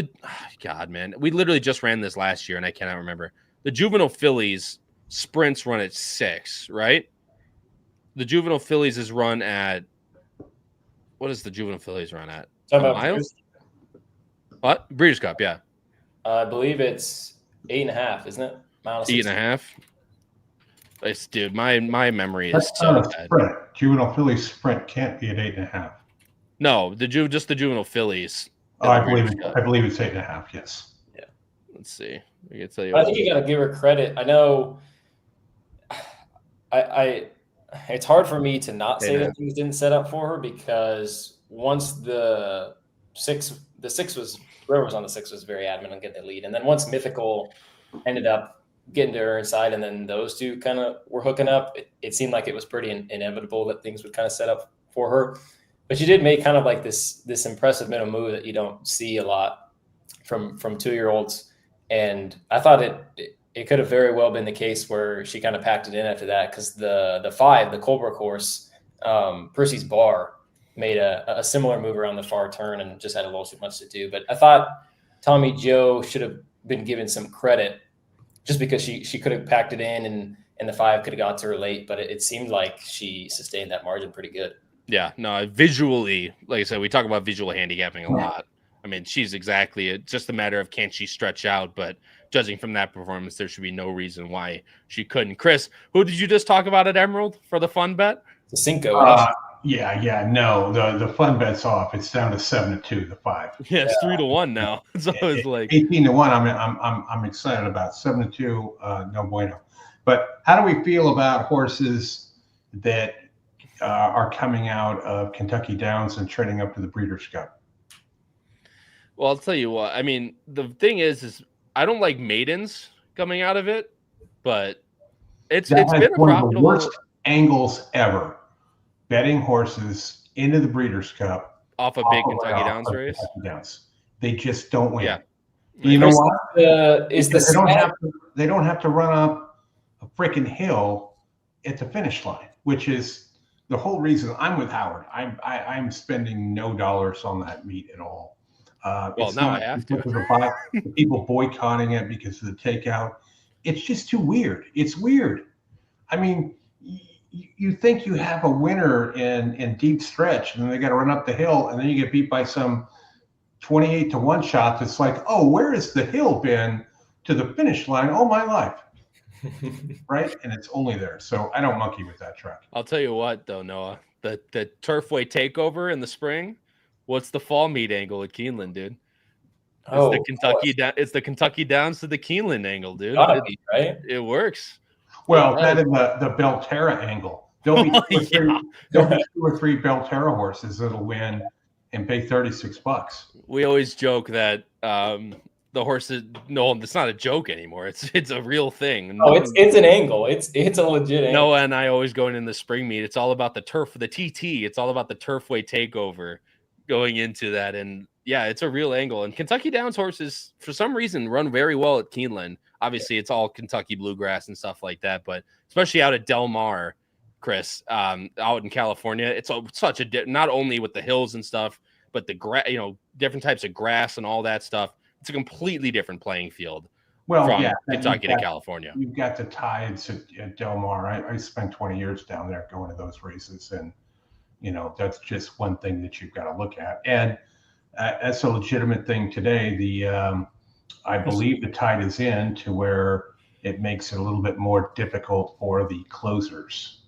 God, man? We literally just ran this last year and I cannot remember. The juvenile fillies sprints run at 6, right? The juvenile fillies is run at, what does the juvenile fillies run at? Miles? What? Breeders' Cup, yeah. I believe it's 8.5, isn't it? 8.5. Dude, my memory is so bad. Sprint. Juvenile fillies sprint can't be at 8.5. No, just the juvenile fillies. I believe it's 8.5. Yes. Yeah. Let's see. I can tell you. I think you got to give her credit. I know. It's hard for me to not say that things didn't set up for her because once the 6 was whoever was on the 6 was very adamant on getting the lead, and then once Mythical ended up getting to her inside, and then those two kind of were hooking up, it seemed like it was pretty inevitable that things would kind of set up for her. But she did make kind of like this impressive middle move that you don't see a lot from 2-year-olds, and I thought it could have very well been the case where she kind of packed it in after that because the 5, the Colebrook horse, Percy's Bar, made a similar move around the far turn and just had a little too much to do. But I thought Tommy Joe should have been given some credit just because she could have packed it in and the 5 could have got to her late, but it seemed like she sustained that margin pretty good. Yeah, no, visually, like I said, we talk about visual handicapping a lot. I mean, she's it's just a matter of can she stretch out, but judging from that performance, there should be no reason why she couldn't. Chris, who did you just talk about at Emerald for the fun bet? The Cinco. No, the fun bet's off. It's down to 7-2, the 5. Yeah, it's 3-1 now. So it's like 18-1. I'm excited about 7-2. No bueno. But how do we feel about horses that are coming out of Kentucky Downs and training up to the Breeders' Cup? Well, I'll tell you what. I mean, the thing is I don't like maidens coming out of it, but it's been a one profitable. of the worst angles ever. Betting horses into the Breeders' Cup off a big Kentucky Downs race. They just don't win. Yeah. You know what? They don't have to run up a freaking hill at the finish line, which is the whole reason I'm with Howard. I'm spending no dollars on that meet at all. Well, now I have to. The people boycotting it because of the takeout. It's just too weird. It's weird. I mean, you think you have a winner in deep stretch, and then they got to run up the hill, and then you get beat by some 28-1 shot. That's like, oh, where has the hill been to the finish line all my life? Right? And it's only there. So I don't monkey with that track. I'll tell you what, though, Noah, the Turfway takeover in the spring. What's the fall meet angle at Keeneland, dude? It's the Kentucky Downs to the Keeneland angle, dude. Right? It works. Well, that is the Belterra angle. There'll be there'll be 2 or 3 Belterra horses that'll win and pay $36. We always joke that the horses. No, it's not a joke anymore. It's a real thing. Oh, it's an angle. It's a legit angle. Noah and I always going in the spring meet. It's all about the turf, the TT. It's all about the Turfway takeover going into that. And yeah, it's a real angle. And Kentucky Downs horses, for some reason, run very well at Keeneland. Obviously, it's all Kentucky bluegrass and stuff like that. But especially out at Del Mar, Chris, out in California, it's such a not only with the hills and stuff, but the different types of grass and all that stuff. It's a completely different playing field. Well, from Kentucky to California. You've got the tides at Del Mar. I spent 20 years down there going to those races, and that's just one thing that you've got to look at. And that's a legitimate thing today. I believe the tide is in to where it makes it a little bit more difficult for the closers.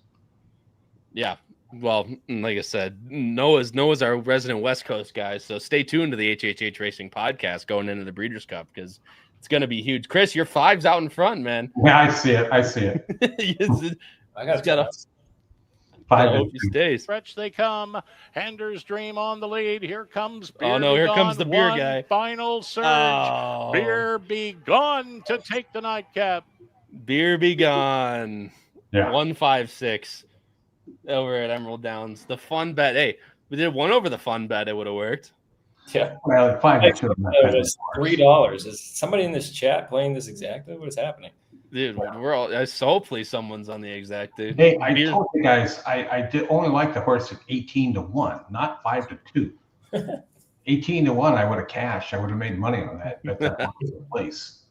Yeah. Well, like I said, Noah's our resident West Coast guy, so stay tuned to the HHH Racing podcast going into the Breeders' Cup because it's going to be huge. Chris, your 5's out in front, man. Yeah, I see it. I got to 5 hope he stays. Stretch they come. Hender's Dream on the lead. Here comes Beer Oh no, here Begone. comes the beer One guy. Final surge. Oh. Beer Begone to take the nightcap. Beer Be Gone. Yeah. 156 over at Emerald Downs. The fun bet. Hey, we did one over the fun bet. It would have worked. Yeah. Well, 5 It was $3. Is somebody in this chat playing this exactly? What is happening? Dude, we're all. Hopefully, someone's on the exact dude. Hey, I told you guys I did only like the horse at 18-1, not 5-2. 18-1, I would have cashed. I would have made money on that. That's a place.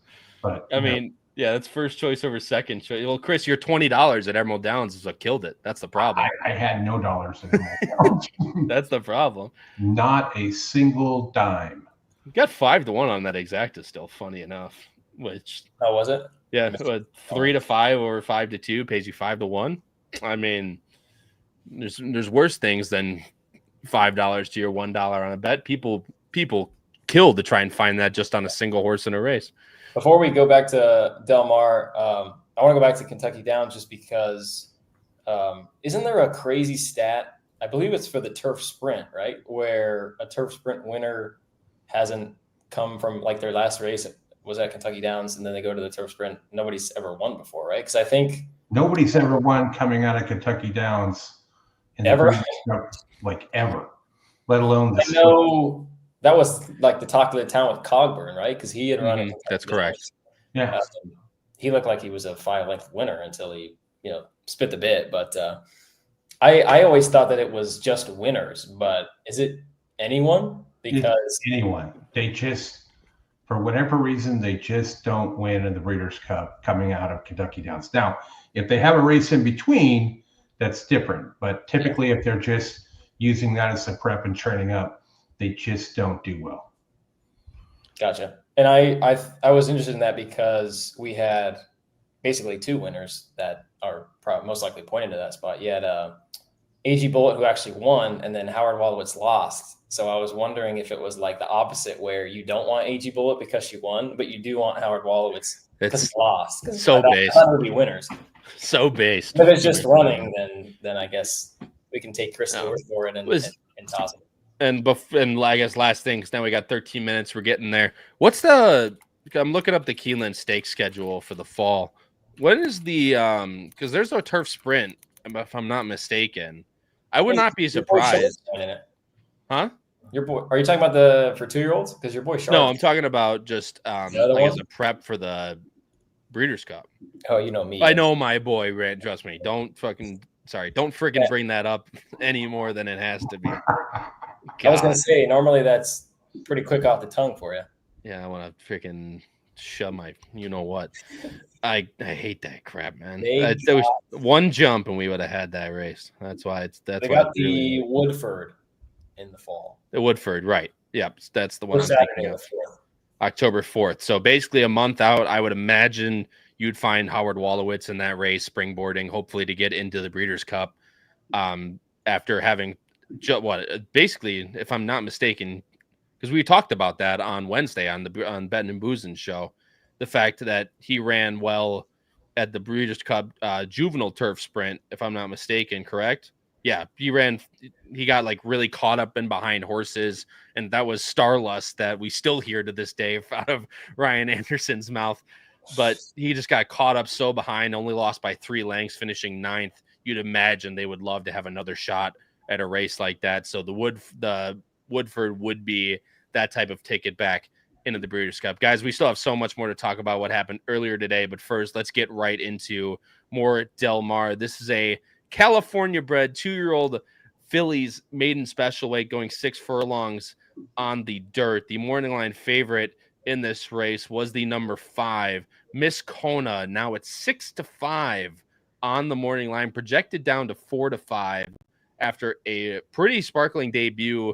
But I mean, yeah, that's first choice over second choice. Well, Chris, your $20 at Emerald Downs is what killed it. That's the problem. I had no dollars in Emerald Downs. That's the problem. Not a single dime. You got 5-1 on that exacta still, funny enough. Which was it? Yeah, 3-5 or 5-2 pays you 5-1. I mean, there's worse things than $5 to your $1 on a bet. People kill to try and find that just on a single horse in a race. Before we go back to Del Mar, I want to go back to Kentucky Downs just because isn't there a crazy stat? I believe it's for the turf sprint, right? Where a turf sprint winner hasn't come from like their last race was at Kentucky Downs, and then they go to the turf sprint. Nobody's ever won before, right? Because I think nobody's ever won coming out of Kentucky Downs ever, ever, let alone the. I know that was like the talk of the town with Cogburn, right? Because he had run. Mm-hmm. That's correct. Yeah, he looked like he was a 5-length winner until he, spit the bit. But I always thought that it was just winners. But is it anyone? Because it's anyone, they just. For whatever reason, they just don't win in the Breeders' Cup coming out of Kentucky Downs. Now, if they have a race in between, that's different. But typically, if they're just using that as a prep and training up, they just don't do well. Gotcha. And I was interested in that because we had basically 2 winners that are probably most likely pointing to that spot. You had A.G. Bullitt, who actually won, and then Howard Wallowitz lost. So I was wondering if it was like the opposite, where you don't want A.G. Bullitt because she won, but you do want Howard Wallowitz because he lost. So based. That would be winners. So based. If it's just running, then I guess we can take Chris Stewart for it and toss it. And I guess last thing, because now we got 13 minutes. We're getting there. I'm looking up the Keeneland Stakes schedule for the fall. When is the because there's no turf sprint, if I'm not mistaken. I would not be surprised. Huh? Your boy? Are you talking about for 2-year-olds? Because your boy Sharp. No, I'm talking about just as a prep for the Breeders' Cup. Oh, you know me. I know my boy Rand. Trust me. Don't freaking bring that up any more than it has to be. God. I was gonna say normally that's pretty quick off the tongue for you. Yeah, I want to freaking shove my what. I hate that crap, man. There was one jump and we would have had that race. That's why they got the Woodford in the fall. The Woodford, right? Yep, that's the one. I'm thinking of. October 4th. So basically a month out. I would imagine you'd find Howard Wallowitz in that race, springboarding, hopefully to get into the Breeders' Cup. After having basically, if I'm not mistaken, because we talked about that on Wednesday on Ben and Boozin's show, the fact that he ran well at the Breeders' Cup juvenile turf sprint, if I'm not mistaken, correct? Yeah, he got like really caught up in behind horses, and that was Starlust that we still hear to this day out of Ryan Anderson's mouth. But he just got caught up so behind, only lost by 3 lengths, finishing 9th. You'd imagine they would love to have another shot at a race like that. So the Woodford would be that type of ticket back into the Breeders' Cup. Guys, we still have so much more to talk about what happened earlier today, but first, let's get right into more Del Mar. This is a California-bred 2-year-old fillies maiden special weight going 6 furlongs on the dirt. The morning line favorite in this race was the number 5, Miss Kona. Now it's 6-5 on the morning line, projected down to 4-5 after a pretty sparkling debut.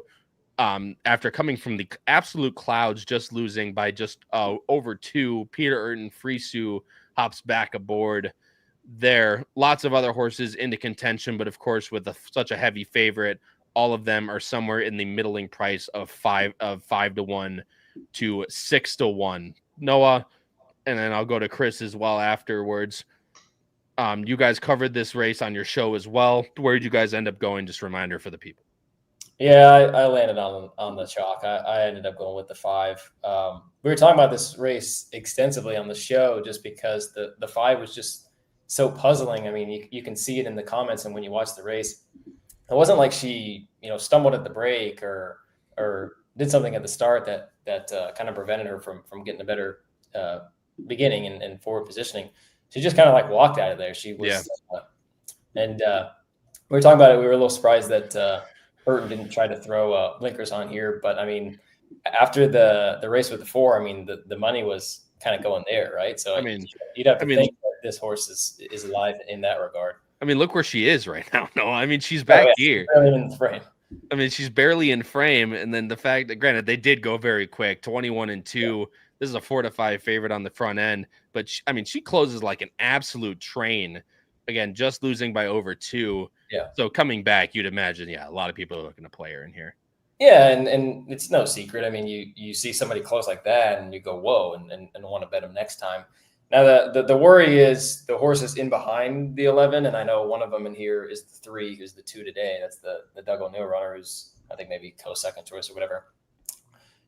After coming from the absolute clouds, just losing by just over 2, Peter Urton Frisu hops back aboard there. Lots of other horses into contention, but of course, with such a heavy favorite, all of them are somewhere in the middling price of 5-1 to 6-1. Noah, and then I'll go to Chris as well afterwards. You guys covered this race on your show as well. Where did you guys end up going? Just a reminder for the people. Yeah, I landed on the chalk. I ended up going with the 5. We were talking about this race extensively on the show just because the 5 was just so puzzling. I mean, you can see it in the comments, and when you watch the race, it wasn't like she stumbled at the break or did something at the start that kind of prevented her from getting a better beginning and forward positioning. She just kind of like walked out of there. She was, and we were talking about it. We were a little surprised that Burton didn't try to throw blinkers on here, but I mean, after the race with the 4, I mean, the money was kind of going there, right? So I mean, you'd have to think that this horse is alive in that regard. I mean, look where she is right now. No, I mean, she's back here. She's barely in the frame. I mean, she's barely in frame, and then the fact that, granted, they did go very quick, 21-2. Yeah. This is a 4-5 favorite on the front end, but she closes like an absolute train. Again, just losing by over 2. Yeah. So coming back, you'd imagine, a lot of people are looking to play her in here. Yeah, and it's no secret. I mean, you see somebody close like that, and you go, whoa, and want to bet them next time. Now, the worry is the horses in behind the 11, and I know one of them in here is the 3, who's the 2 today. That's the Doug O'Neill runner, who's I think maybe co-second choice or whatever.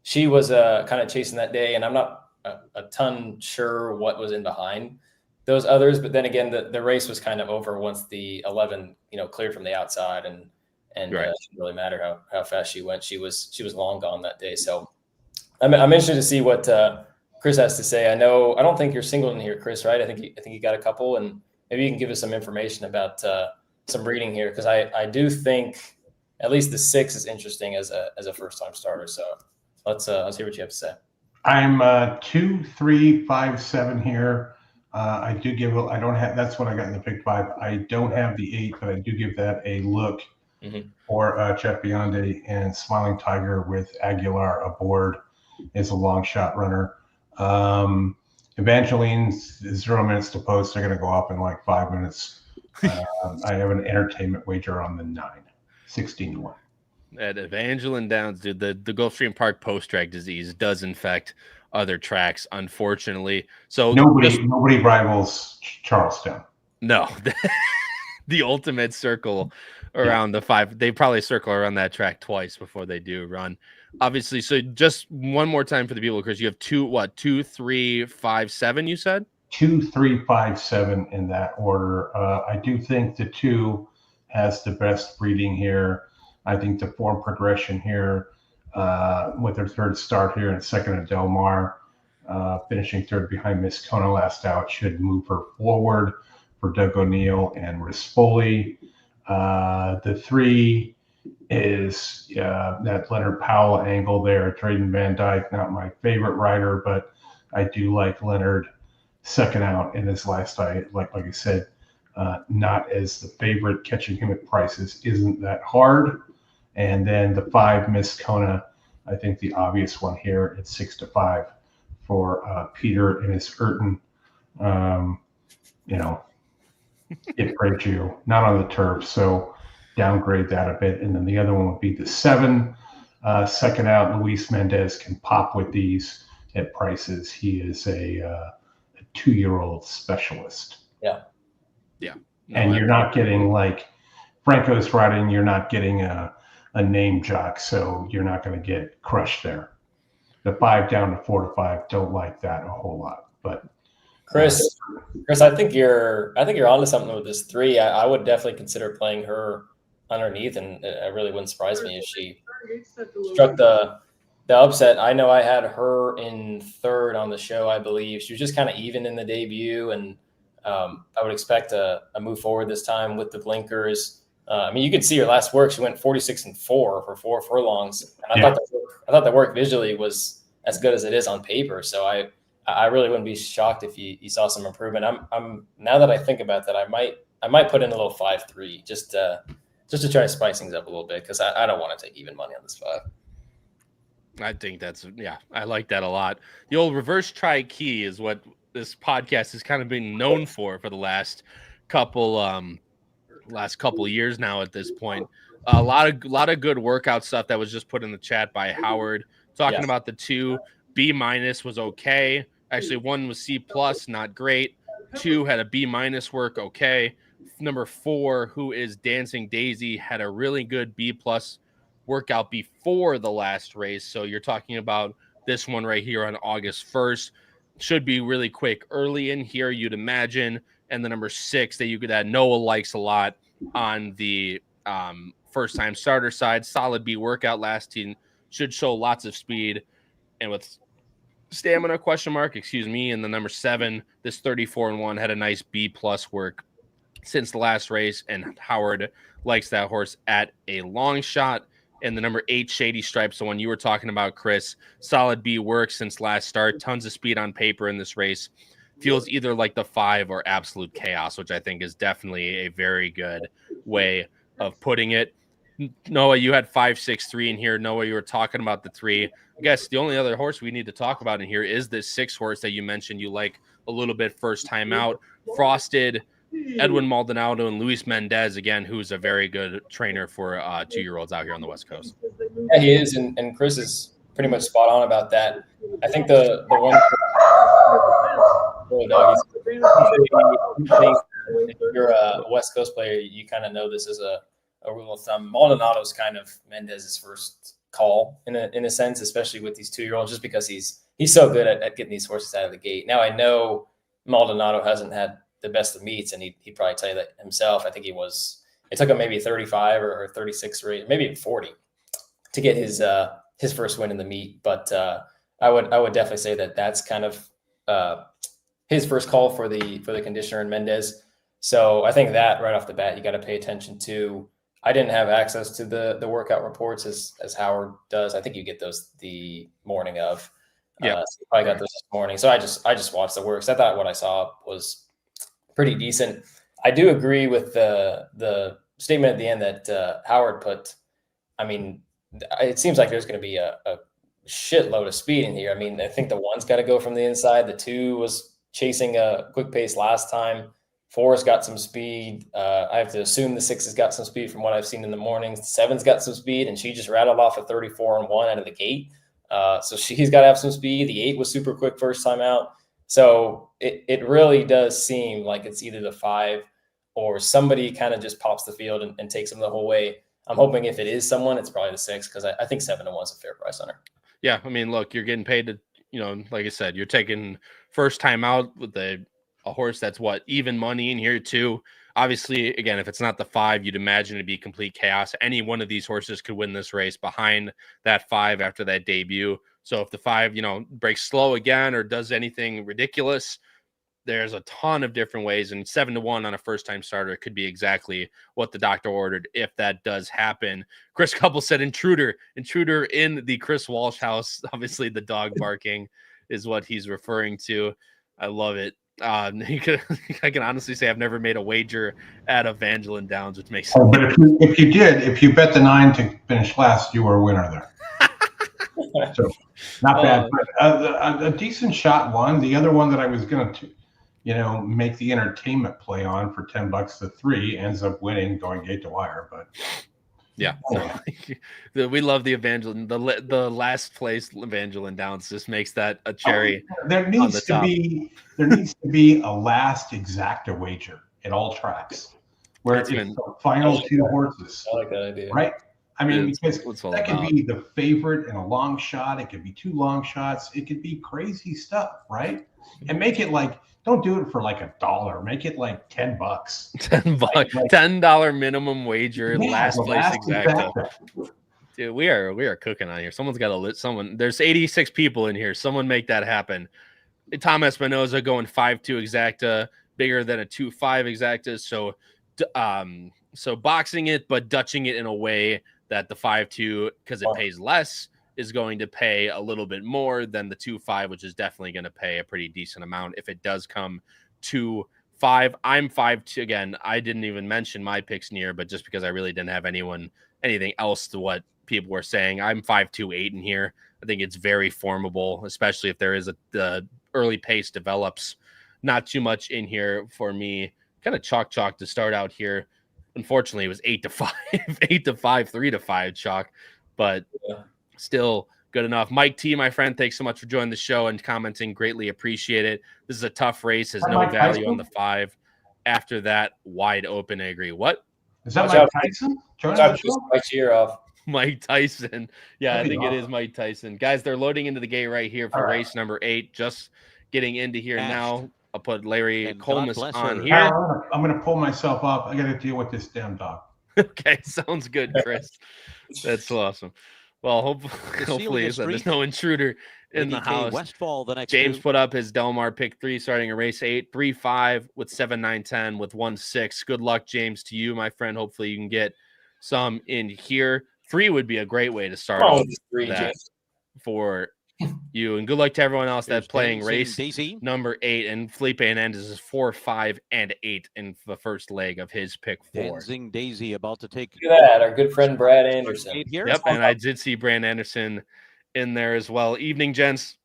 She was kind of chasing that day, and I'm not a ton sure what was in behind those others, but then again, the race was kind of over once the 11 cleared from the outside, and right. It didn't really matter how fast she went. She was long gone that day. So I'm interested to see what Chris has to say. I don't think you're single in here, Chris, right? I think you got a couple, and maybe you can give us some information about some breeding here, because I do think at least the 6 is interesting as a first time starter. So let's hear what you have to say. I'm 2, 3, 5, 7 here. I do give. I don't have. That's what I got in the pick 5. I don't have the 8, but I do give that a look for Jeff Biondi and Smiling Tiger with Aguilar aboard is a long shot runner. Evangeline's 0 minutes to post. They're going to go up in like 5 minutes. I have an entertainment wager on the 9, 16-1. At Evangeline Downs, dude, the Gulfstream Park post-track disease does infect other tracks, unfortunately. So nobody rivals Charlestown. No, the ultimate circle around the 5. They probably circle around that track twice before they do run. Obviously, so just one more time for the people, Chris. You have 2, 3, 5, 7. You said 2, 3, 5, 7 in that order. I do think the 2 has the best breeding here. I think the form progression here, with their 3rd start here and 2nd at Del Mar, finishing 3rd behind Miss Kona last out, should move her forward for Doug O'Neill and Rispoli. The 3 is that Leonard Powell angle there. Drayden Van Dyke, not my favorite rider, but I do like Leonard 2nd out in his last start. Like I said, not as the favorite. Catching him at prices isn't that hard. And then the 5, Miss Kona, I think the obvious one here at 6-5 for Peter and his Urton. It breaks you, not on the turf, so downgrade that a bit. And then the other one would be the 7, Second out, Luis Mendez can pop with these at prices. He is a 2-year-old specialist. Yeah. No, And you're not getting, like Franco's riding, you're not getting a name jock, so you're not going to get crushed there. The 5 down to 4 to 5, don't like that a whole lot. But Chris, I think you're onto something with this 3. I would definitely consider playing her underneath, and it really wouldn't surprise me if she struck the upset. I know I had her in 3rd on the show, I believe. She was just kind of even in the debut, and I would expect a move forward this time with the blinkers. I mean, you could see her last work. She went 46-4 for 4 furlongs. And I thought the work visually was as good as it is on paper. So I really wouldn't be shocked if you saw some improvement. I'm now that I think about that, I might put in a little 5-3 just to try to spice things up a little bit, because I don't want to take even money on this 5. I think I like that a lot. The old reverse try key is what this podcast has kind of been known for the last couple years now at this point. A lot of good workout stuff that was just put in the chat by Howard, talking about the 2. B- was okay. Actually, 1 was C+, not great. 2 had a B- work, okay. Number 4, who is Dancing Daisy, had a really good B+ workout before the last race. So you're talking about this one right here on August 1st. Should be really quick early in here, you'd imagine. And the number 6 that Noah likes a lot on the first-time starter side. Solid B workout last team. Should show lots of speed. And with stamina and the number 7, this 34-1 had a nice B+ work since the last race, and Howard likes that horse at a long shot. And the number 8, Shady Stripes, the one you were talking about, Chris, solid B work since last start, tons of speed on paper in this race. Feels either like the 5 or absolute chaos, which I think is definitely a very good way of putting it. Noah, you had 5, 6, 3 in here. Noah, you were talking about the 3. I guess the only other horse we need to talk about in here is this 6 horse that you mentioned you like a little bit first time out. Frosted, Edwin Maldonado, and Luis Mendez, again, who's a very good trainer for 2-year-olds out here on the West Coast. Yeah, he is, and Chris is pretty much spot on about that. I think the one if you're a West Coast player, you kind of know this is a rule of thumb. Maldonado's kind of Mendez's first call in a sense, especially with these 2-year-olds, just because he's so good at getting these horses out of the gate. Now, I know Maldonado hasn't had the best of meets, and he'd probably tell you that himself. I think it took him maybe 35 or 36 race, maybe even 40 to get his first win in the meet. But I would definitely say that that's kind of his first call for the conditioner in Mendez. So I think that right off the bat, you got to pay attention to. I didn't have access to the workout reports as Howard does. I think you get those the morning of. So I got those this morning. So I just watched the works. I thought what I saw was pretty decent. I do agree with the statement at the end that Howard put. I mean, it seems like there's going to be a shitload of speed in here. I mean, I think the 1's got to go from the inside. The 2 was chasing a quick pace last time. 4's got some speed. I have to assume the 6 has got some speed from what I've seen in the mornings. The 7's got some speed, and she just rattled off a 34-1 out of the gate. So he's got to have some speed. The 8 was super quick first time out. So it really does seem like it's either the 5 or somebody kind of just pops the field and takes them the whole way. I'm hoping if it is someone, it's probably the 6, because I think 7-1 is a fair price on her. Yeah, I mean, look, you're getting paid to, like I said, you're taking first time out with a horse that's even money in here too. Obviously, again, if it's not the 5, you'd imagine it'd be complete chaos. Any one of these horses could win this race behind that 5 after that debut. So if the 5, breaks slow again or does anything ridiculous, there's a ton of different ways. And 7-1 on a first-time starter could be exactly what the doctor ordered if that does happen. Chris Couple said intruder in the Chris Walsh house. Obviously, the dog barking is what he's referring to. I love it. I can honestly say I've never made a wager at Evangeline Downs, which makes sense. But if you bet the 9 to finish last, you were a winner there. So not bad, but a decent shot one. The other one that I was going to, make the entertainment play on for $10 to 3 ends up winning going gate to wire. But Yeah, no. We love the Evangeline. The last place Evangeline Downs just makes that a cherry. There needs to be a last exacta wager at all tracks where it's the final two horses. I like that idea. Right? I mean, because that could be the favorite in a long shot. It could be 2 long shots. It could be crazy stuff, right? And make it like, don't do it for like $1. Make it like $10. $10, like, $10 minimum wager, last place exacta. Dude, we are cooking on here. Someone's got to lit. There's 86 people in here. Someone make that happen. Tom Espinoza going 5-2 exacta, bigger than a 2-5 exacta. So boxing it, but Dutching it in a way that the 5-2, because it pays less, is going to pay a little bit more than the 2-5, which is definitely going to pay a pretty decent amount if it does come to 5. I'm 5-2 again. I didn't even mention my picks near, but just because I really didn't have anything else to what people were saying, I'm 5-2-8 in here. I think it's very formable, especially if there is the early pace develops. Not too much in here for me. Kind of chalk to start out here. Unfortunately, it was 8-5, 8-5, 3-5 chalk, but still good enough. Mike T, my friend, thanks so much for joining the show and commenting. Greatly appreciate it. This is a tough race. Has no value on the 5. After that, wide open. I agree. What? Is that Mike Tyson? Mike's ear off. Mike Tyson. Yeah, I think it is Mike Tyson. Guys, they're loading into the gate right here for race number 8. Just getting into here now. I'll put Larry Colmus on here. I'm going to pull myself up. I got to deal with this damn dog. Okay, sounds good, Chris. That's awesome. Well, hopefully there's no intruder in the house. Westfall, the next James put up his Delmar pick 3 starting a race 8, 3-5 with 7, 9, 10 with 1-6. Good luck, James, to you, my friend. Hopefully you can get some in here. 3 would be a great way to start for you, and good luck to everyone else that's playing race number 8. And Felipe Hernandez is 4, 5, and 8 in the first leg of his pick 4. Dancing Daisy about to take. Look at that, our good friend Brad Anderson. Yep, and I did see Brad Anderson in there as well. Evening, gents.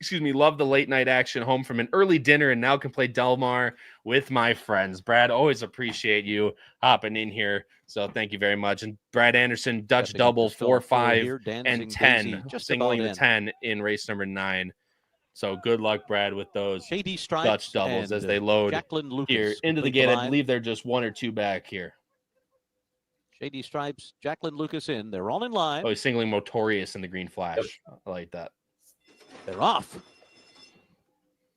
Excuse me. Love the late night action. Home from an early dinner and now can play Delmar with my friends. Brad, always appreciate you hopping in here. So thank you very much. And Brad Anderson, Dutch double 4, 5, and 10, singling the 10 in race number 9. So good luck, Brad, with those Dutch doubles as they load here into the gate. I believe they're just 1 or 2 back here. Shady Stripes, Jacqueline Lucas in. They're all in line. Oh, he's singling Motorious in the green flash. Yep. I like that. They're off.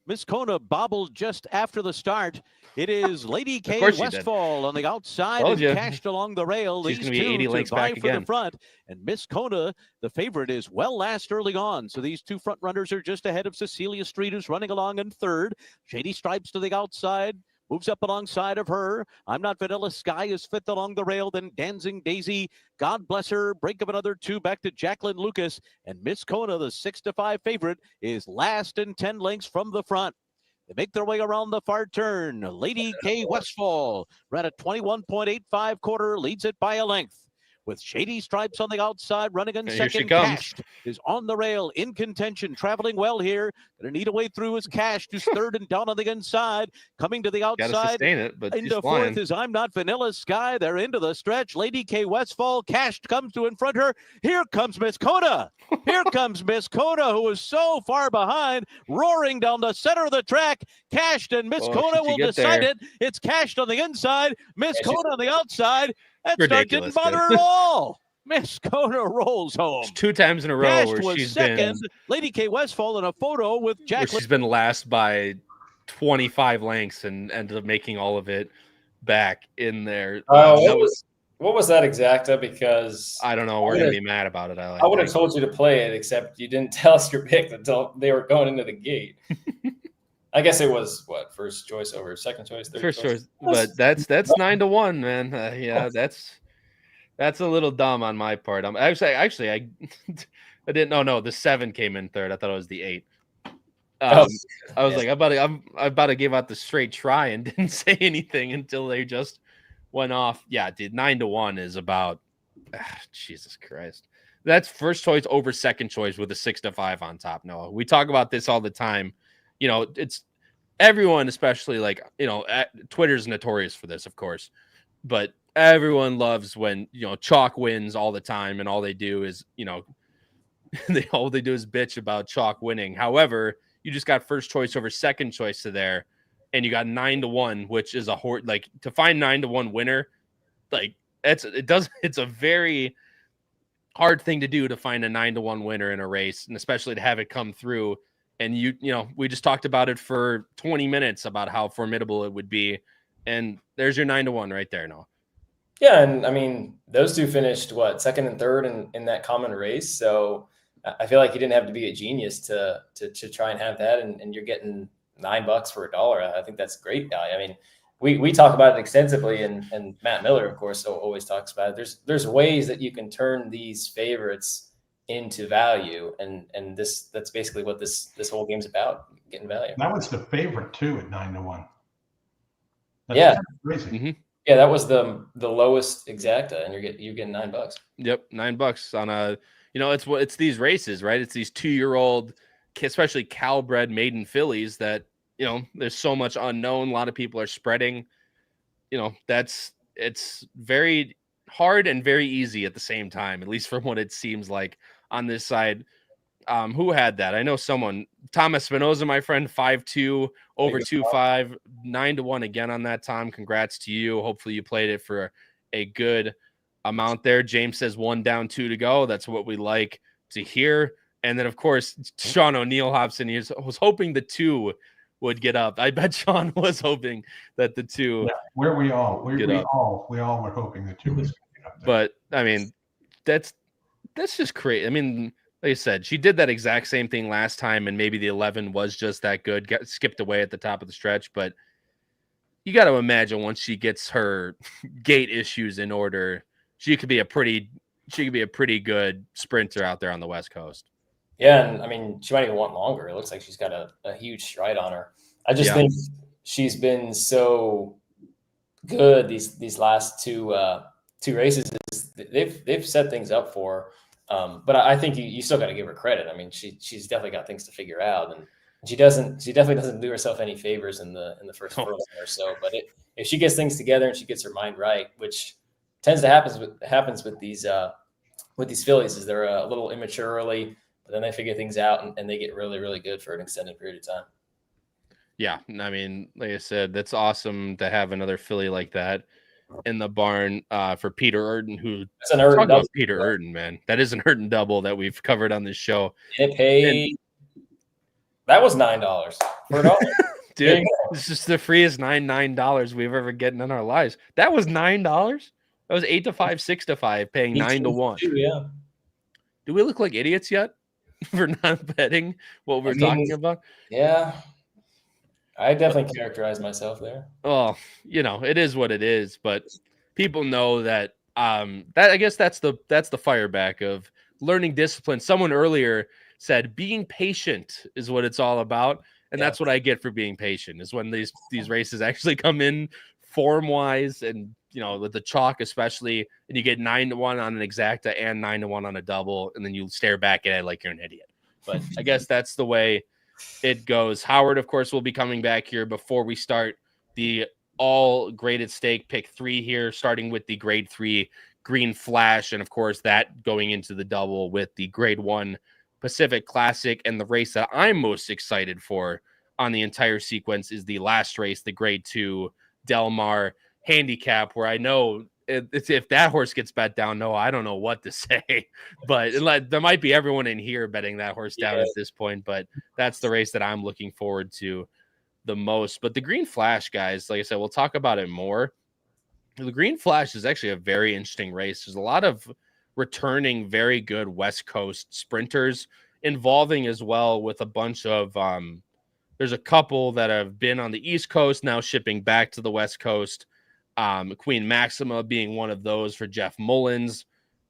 Miss Kona bobbled just after the start. It is Lady K Westfall on the outside and cashed along the rail. She's going to be 80 lengths back for again. The front. And Miss Kona, the favorite, is well last early on. So these 2 front runners are just ahead of Cecilia Street, who's running along in 3rd. Shady Stripes to the outside. Moves up alongside of her. I'm Not Vanilla Sky is 5th along the rail. Then Dancing Daisy, God Bless Her, break of another 2 back to Jacqueline Lucas. And Miss Kona, the 6-5 favorite, is last in 10 lengths from the front. They make their way around the far turn. Lady K Westfall ran a 21.85 quarter, leads it by a length. With Shady Stripes on the outside, running in second. Cashed is on the rail, in contention, traveling well here. Gonna need a way through his Cashed, who's 3rd and down on the inside. Coming to the outside. Gotta sustain it, but into 4th is I'm Not Vanilla Sky. They're into the stretch. Lady K Westfall, Cashed comes to in front of her. Here comes Miss Kona. Here comes Miss Kona, who is so far behind, roaring down the center of the track. Cashed, and Miss Kona will decide it. It's Cashed on the inside. Miss Kona on the outside. That start didn't bother her at all. Miss Kona rolls home. It's 2 times in a row Cashed where she's second. been Lady K Westfall in a photo with Jacqueline. She's been last by 25 lengths and ended up making all of it back in there. What was that exacta? Because I don't know. We're going to be mad about it. I would have told you to play it, except you didn't tell us your pick until they were going into the gate. I guess it was first choice over second choice, third choice. But that's 9-1, man. Yeah, that's a little dumb on my part. I didn't know. No, the 7 came in 3rd. I thought it was the 8. I was like, I'm about to give out the straight try and didn't say anything until they just went off. Yeah, dude, 9-1 is about Jesus Christ. That's first choice over second choice with a 6-5 on top. Noah, we talk about this all the time. You know, it's everyone, especially Twitter's notorious for this, of course. But everyone loves when, chalk wins all the time and all they do is, all they do is bitch about chalk winning. However, you just got first choice over second choice to there, and you got 9-1, which is like to find 9-1 winner. Like it's a very hard thing to do to find a 9-1 winner in a race, and especially to have it come through. And we just talked about it for 20 minutes about how formidable it would be. And there's your 9-1 right there. No. Yeah. And I mean, those two finished second and third in that common race. So I feel like you didn't have to be a genius to try and have that. And you're getting $9 for $1. I think that's great value. I mean, we talk about it extensively, and Matt Miller, of course, always talks about it. There's ways that you can turn these favorites into value, and that's basically what this whole game's about, getting value. That was the favorite too at 9-1. That's yeah, crazy. Mm-hmm. Yeah, that was the lowest exacta, and you're getting $9. Yep, $9 on a. It's these races, right? It's these 2-year-old, especially Cal-bred maiden fillies that. There's so much unknown. A lot of people are spreading. It's very hard and very easy at the same time, at least from what it seems like on this side. Who had that? I know someone, Thomas Spinoza, my friend, 5-2, over 2-5, 9-1 again on that, Tom. Congrats to you. Hopefully you played it for a good amount there. James says 1 down, 2 to go. That's what we like to hear. And then, of course, Sean O'Neill Hobson, was hoping the 2 would get up. I bet Sean was hoping that the 2. Yeah, we all were hoping the 2 was going to get up there. But I mean, that's just crazy. I mean, like I said, she did that exact same thing last time, and maybe the 11 was just that good. Got skipped away at the top of the stretch, but you got to imagine once she gets her gait issues in order, she could be a pretty good sprinter out there on the West Coast. Yeah, and I mean, she might even want longer. It looks like she's got a huge stride on her. I just think she's been so good these last two races. They've set things up for her. But I think you still got to give her credit. I mean, she's definitely got things to figure out, and she definitely doesn't do herself any favors in the first furlong or so. But if she gets things together and she gets her mind right, which tends to happens with these fillies, is they're a little immature early. Then they figure things out and they get really, really good for an extended period of time. Yeah. I mean, like I said, that's awesome to have another filly like that in the barn for Peter Urton, that's an Urton double. Peter Urton, man. That is an Urton double that we've covered on this show. It paid. That was $9 for $1. Dude, it's just the freest $9 we've ever gotten in our lives. That was $9. That was 8-5, 6-5, paying 9-1. Yeah. Do we look like idiots yet for not betting what we're talking about? Yeah. I definitely characterize myself there. Oh, it is what it is, but people know that I guess that's the fireback of learning discipline. Someone earlier said being patient is what it's all about, and that's what I get for being patient, is when these races actually come in form-wise, and with the chalk especially, and you get 9-1 on an exacta and 9-1 on a double, and then you stare back at it like you're an idiot. But I guess that's the way it goes. Howard, of course, will be coming back here before we start the all graded stake pick 3 here, starting with the grade 3 Green Flash, and of course that going into the double with the grade 1 Pacific Classic. And the race that I'm most excited for on the entire sequence is the last race, the grade 2 Delmar Handicap, where I know if that horse gets bet down, no, I don't know what to say. But there might be everyone in here betting that horse down at this point. But that's the race that I'm looking forward to the most. But the Green Flash, guys, like I said, we'll talk about it more. The Green Flash is actually a very interesting race. There's a lot of returning very good West Coast sprinters involving as well, with a bunch of there's a couple that have been on the East Coast now shipping back to the West Coast. Queen Maxima being one of those for Jeff Mullins.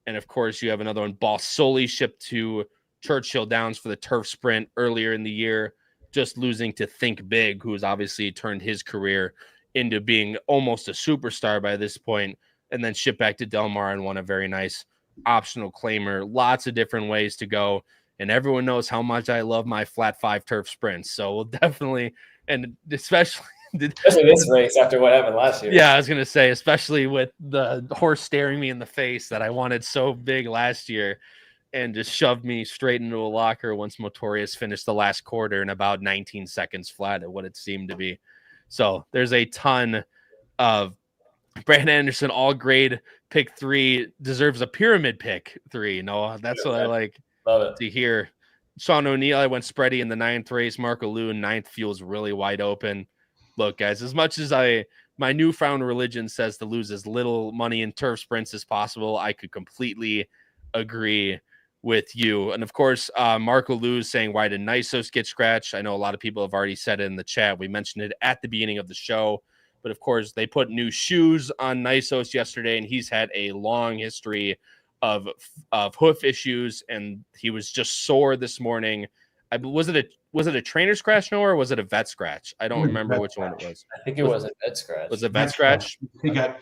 And of course, you have another one, Boss Sully, shipped to Churchill Downs for the turf sprint earlier in the year, just losing to Think Big, who's obviously turned his career into being almost a superstar by this point, and then shipped back to Delmar and won a very nice optional claimer. Lots of different ways to go. And everyone knows how much I love my flat 5 turf sprints. So we'll definitely, and especially Especially this race after what happened last year. Yeah, I was gonna say, especially with the horse staring me in the face that I wanted so big last year, and just shoved me straight into a locker once Motorius finished the last quarter in about 19 seconds flat at what it seemed to be. So there's a ton of Brandon Anderson, all grade pick 3, deserves a pyramid pick 3. No, that's what I like to hear. Sean O'Neill, I went spready in the 9th race. Marco Liu in 9th feels really wide open. Look, guys, as much as my newfound religion says to lose as little money in turf sprints as possible, I could completely agree with you. And of course, Marco Liu saying, why did Nisos get scratched? I know a lot of people have already said it in the chat. We mentioned it at the beginning of the show. But of course, they put new shoes on Nisos yesterday, and he's had a long history of hoof issues, and he was just sore this morning. Was it a trainer scratch, Noah, or was it a vet scratch? I don't remember which one it was. I think it was a vet scratch. Was it a vet scratch? He got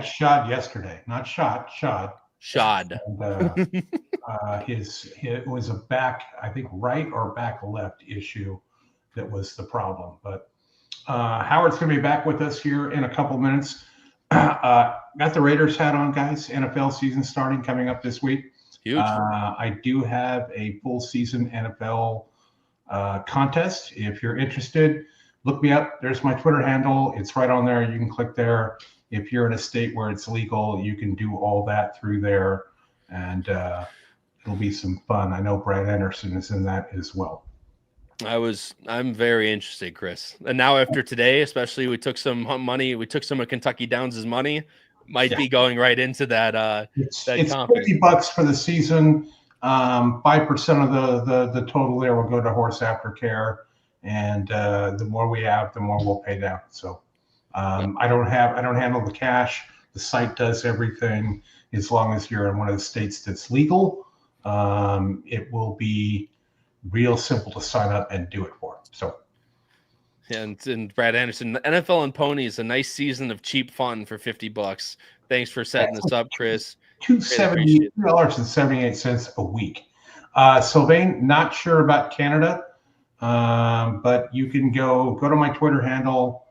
shod yesterday, not shot, shod. Shod. And, it was a back, I think, right or back left issue that was the problem, but. Howard's going to be back with us here in a couple minutes. Got the Raiders hat on, guys. NFL season starting coming up this week. Huge. I do have a full season NFL contest. If you're interested, look me up. There's my Twitter handle. It's right on there. You can click there. If you're in a state where it's legal, you can do all that through there, and it'll be some fun. I know Brad Anderson is in that as well. I'm very interested, Chris. And now after today, especially we took some money, we took some of Kentucky Downs' money, might be going right into that. It's $50 for the season. 5% of the total there will go to horse aftercare, and the more we have, the more we'll pay down. So I don't handle the cash. The site does everything. As long as you're in one of the states that's legal, it will be real simple to sign up and do it for. So, and Brad Anderson, the NFL and Ponies, a nice season of cheap fun for $50. Thanks for setting this up, Chris. $2.78 a week. Sylvain, not sure about Canada, but you can go to my Twitter handle,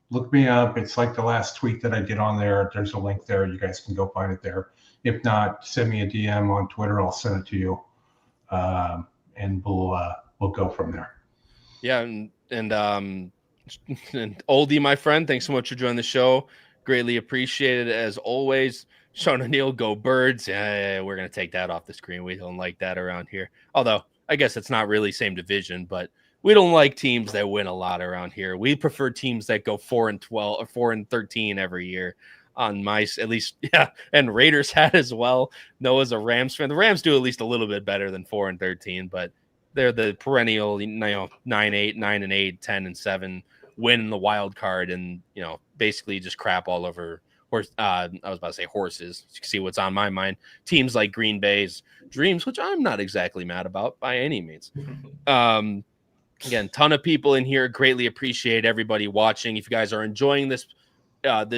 look me up. It's like the last tweet that I did on there. There's a link there. You guys can go find it there. If not, send me a DM on Twitter. I'll send it to you. And we'll go from there. Yeah, and Oldie, my friend, thanks so much for joining the show. Greatly appreciated as always. Sean O'Neill, go Birds. Yeah, we're gonna take that off the screen. We don't like that around here. Although I guess it's not really same division, but we don't like teams that win a lot around here. We prefer teams that go 4-12 or 4-13 every year. On my, at least, yeah, and Raiders hat as well. Noah's a Rams fan. The Rams do at least a little bit better than 4-13, but they're the perennial, 9-8, 9-8, 10-7, win in the wild card, and basically just crap all over horse. I was about to say horses. You can see what's on my mind. Teams like Green Bay's Dreams, which I'm not exactly mad about by any means. Again, ton of people in here. Greatly appreciate everybody watching. If you guys are enjoying this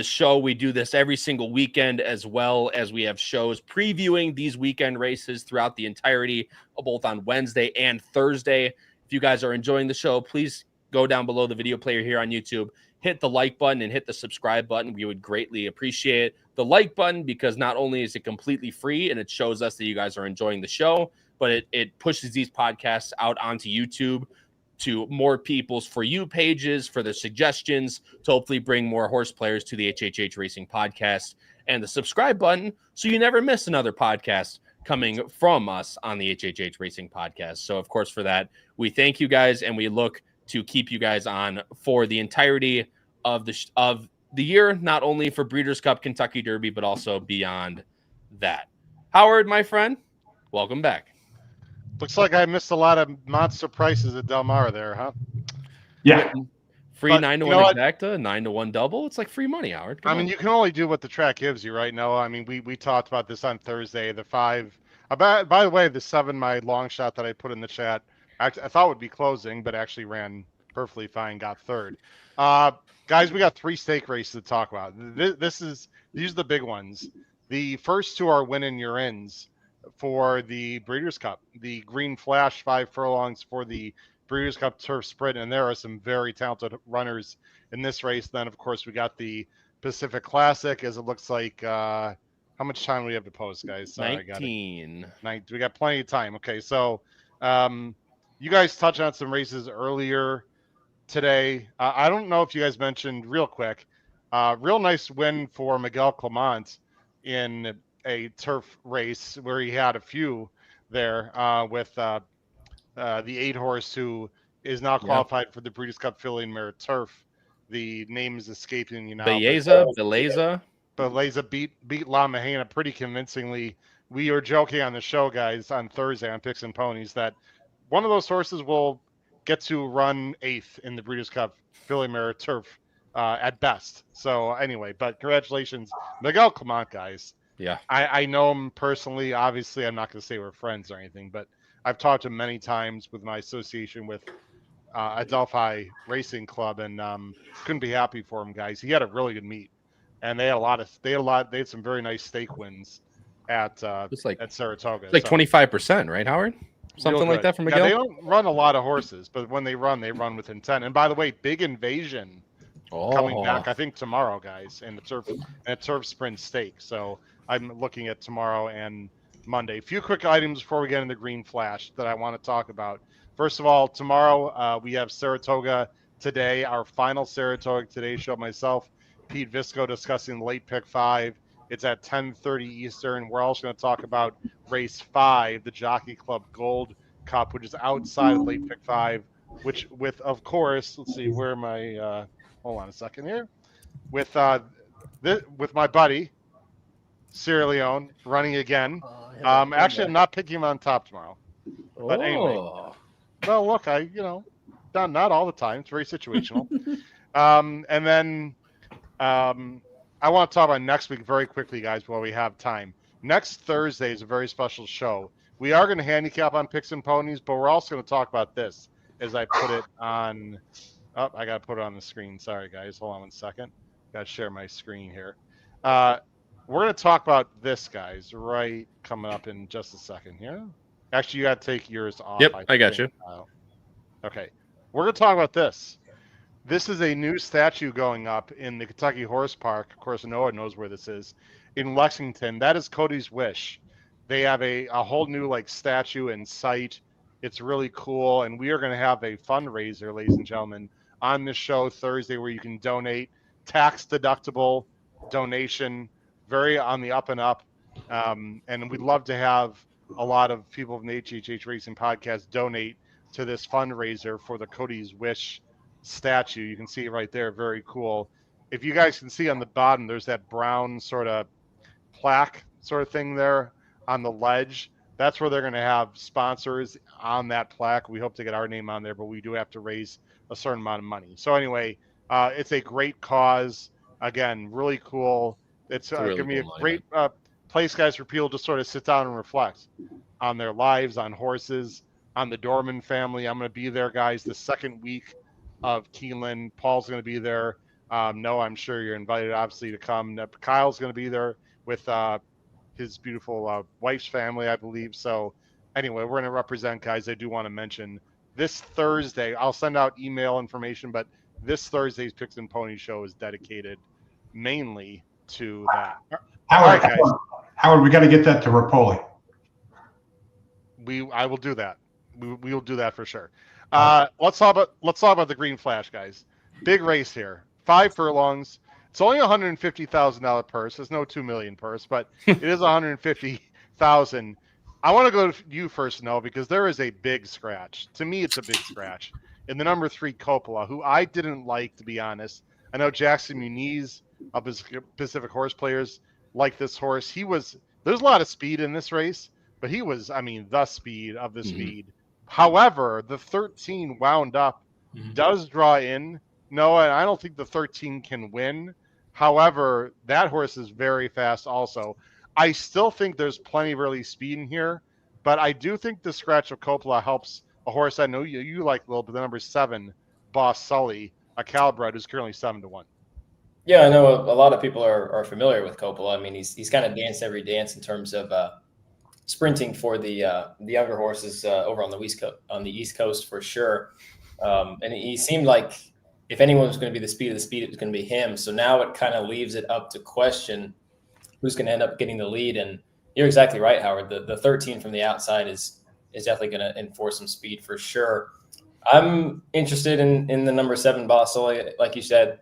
show, we do this every single weekend, as well as we have shows previewing these weekend races throughout the entirety, both on Wednesday and Thursday. If you guys are enjoying the show, please go down below the video player here on YouTube, hit the like button and hit the subscribe button. We would greatly appreciate the like button, because not only is it completely free and it shows us that you guys are enjoying the show, but it pushes these podcasts out onto YouTube to more people's For You pages for the suggestions to hopefully bring more horse players to the HHH Racing podcast, and the subscribe button so you never miss another podcast coming from us on the HHH Racing podcast. So, of course, for that, we thank you guys, and we look to keep you guys on for the entirety of the year, not only for Breeders' Cup, Kentucky Derby, but also beyond that. Howard, my friend, welcome back. Looks like I missed a lot of monster prices at Del Mar there, huh? Yeah. Free 9-1 exacta, 9-1 double. It's like free money, Howard. I mean, you can only do what the track gives you, right? No, I mean, we talked about this on Thursday. The 5. By the way, the 7, my long shot that I put in the chat, I thought would be closing, but actually ran perfectly fine, got third. Guys, we got 3 stake races to talk about. These are the big ones. The first 2 are winning your ins for the Breeders' Cup. The Green Flash 5 furlongs for the Breeders' Cup Turf Sprint, and there are some very talented runners in this race. Then, of course, we got the Pacific Classic, as it looks like. How much time do we have to post, guys? Sorry, 19. We got plenty of time. Okay, so you guys touched on some races earlier today. I don't know if you guys mentioned real quick. Real nice win for Miguel Clement in a turf race where he had a few there with the 8-horse who is now qualified for the Breeders' Cup Filly Mare Turf. The name is escaping you now. Beleza. Beleza beat La Mahena pretty convincingly. We were joking on the show, guys, on Thursday on Picks and Ponies that one of those horses will get to run 8th in the Breeders' Cup Filly Mare Turf at best. So anyway, but congratulations, Miguel Clement, guys. Yeah. I know him personally. Obviously, I'm not going to say we're friends or anything, but I've talked to him many times with my association with Adelphi Racing Club, and couldn't be happy for him, guys. He had a really good meet, and they had some very nice stake wins at Saratoga. It's like 25%, right, Howard? Something like that from Miguel. Yeah, they don't run a lot of horses, but when they run with intent. And by the way, Big Invasion coming back, I think tomorrow, guys, in the turf sprint stake. So I'm looking at tomorrow and Monday. A few quick items before we get into Green Flash that I want to talk about. First of all, tomorrow we have Saratoga Today, our final Saratoga Today show. Myself, Pete Visco, discussing late pick 5. It's at 10:30 Eastern. We're also going to talk about race 5, the Jockey Club Gold Cup, which is outside of late pick 5, which with, of course, let's see, where my, hold on a second here, with my buddy, Sierra Leone, running again. Actually, I'm not picking him on top tomorrow. But anyway, well, look, not all the time. It's very situational. And then I want to talk about next week very quickly, guys, while we have time. Next Thursday is a very special show. We are going to handicap on Picks and Ponies, but we're also going to talk about this as I put it on. Oh, I got to put it on the screen. Sorry, guys. Hold on 1 second. Got to share my screen here. We're going to talk about this, guys, right coming up in just a second here. Actually, you got to take yours off. Yep, I got you. Okay. We're going to talk about this. This is a new statue going up in the Kentucky Horse Park. Of course, Noah knows where this is. In Lexington. That is Cody's Wish. They have a whole new statue and site. It's really cool. And we are going to have a fundraiser, ladies and gentlemen, on this show Thursday where you can donate. Tax-deductible donation. Very on the up and up. And we'd love to have a lot of people from the HHH Racing Podcast donate to this fundraiser for the Cody's Wish statue. You can see it right there. Very cool. If you guys can see on the bottom, there's that brown sort of plaque sort of thing there on the ledge. That's where they're going to have sponsors on that plaque. We hope to get our name on there, but we do have to raise a certain amount of money. So anyway, it's a great cause. Again, really cool. It's going to be a great place, guys, for people to sort of sit down and reflect on their lives, on horses, on the Dorman family. I'm going to be there, guys, the second week of Keeneland. Paul's going to be there. No, I'm sure you're invited, obviously, to come. Kyle's going to be there with his beautiful wife's family, I believe. So anyway, we're going to represent, guys. I do want to mention this Thursday. I'll send out email information, but this Thursday's Picks and Pony show is dedicated mainly to that. Howard, All right, guys. Howard, we got to get that to Rapoli. I will do that. We will do that for sure. Let's talk about the Green Flash, guys. Big race here. 5 furlongs. It's only $150,000 purse. It's no $2 million purse, but it is $150,000. I want to go to you first, Noah, because there is a big scratch. To me, it's a big scratch in the number 3 Coppola, who I didn't like, to be honest. I know Jackson Muniz of his Pacific Horse Players like this horse. There's a lot of speed in this race, but he was, the speed of the speed. However, the 13 wound up, does draw in. Noah, and I don't think the 13 can win. However, that horse is very fast also. I still think there's plenty of early speed in here, but I do think the scratch of Coppola helps a horse I know you like a little bit, the number 7, Boss Sully, a Calbred, who's currently 7-1. Yeah, I know a lot of people are familiar with Coppola. He's kind of danced every dance in terms of sprinting for the younger horses over on the East Coast for sure. And he seemed like if anyone was going to be the speed of the speed, it was going to be him. So now it kind of leaves it up to question who's going to end up getting the lead. And you're exactly right, Howard. The 13 from the outside is definitely going to enforce some speed for sure. I'm interested in the number 7 Bossoli, like you said.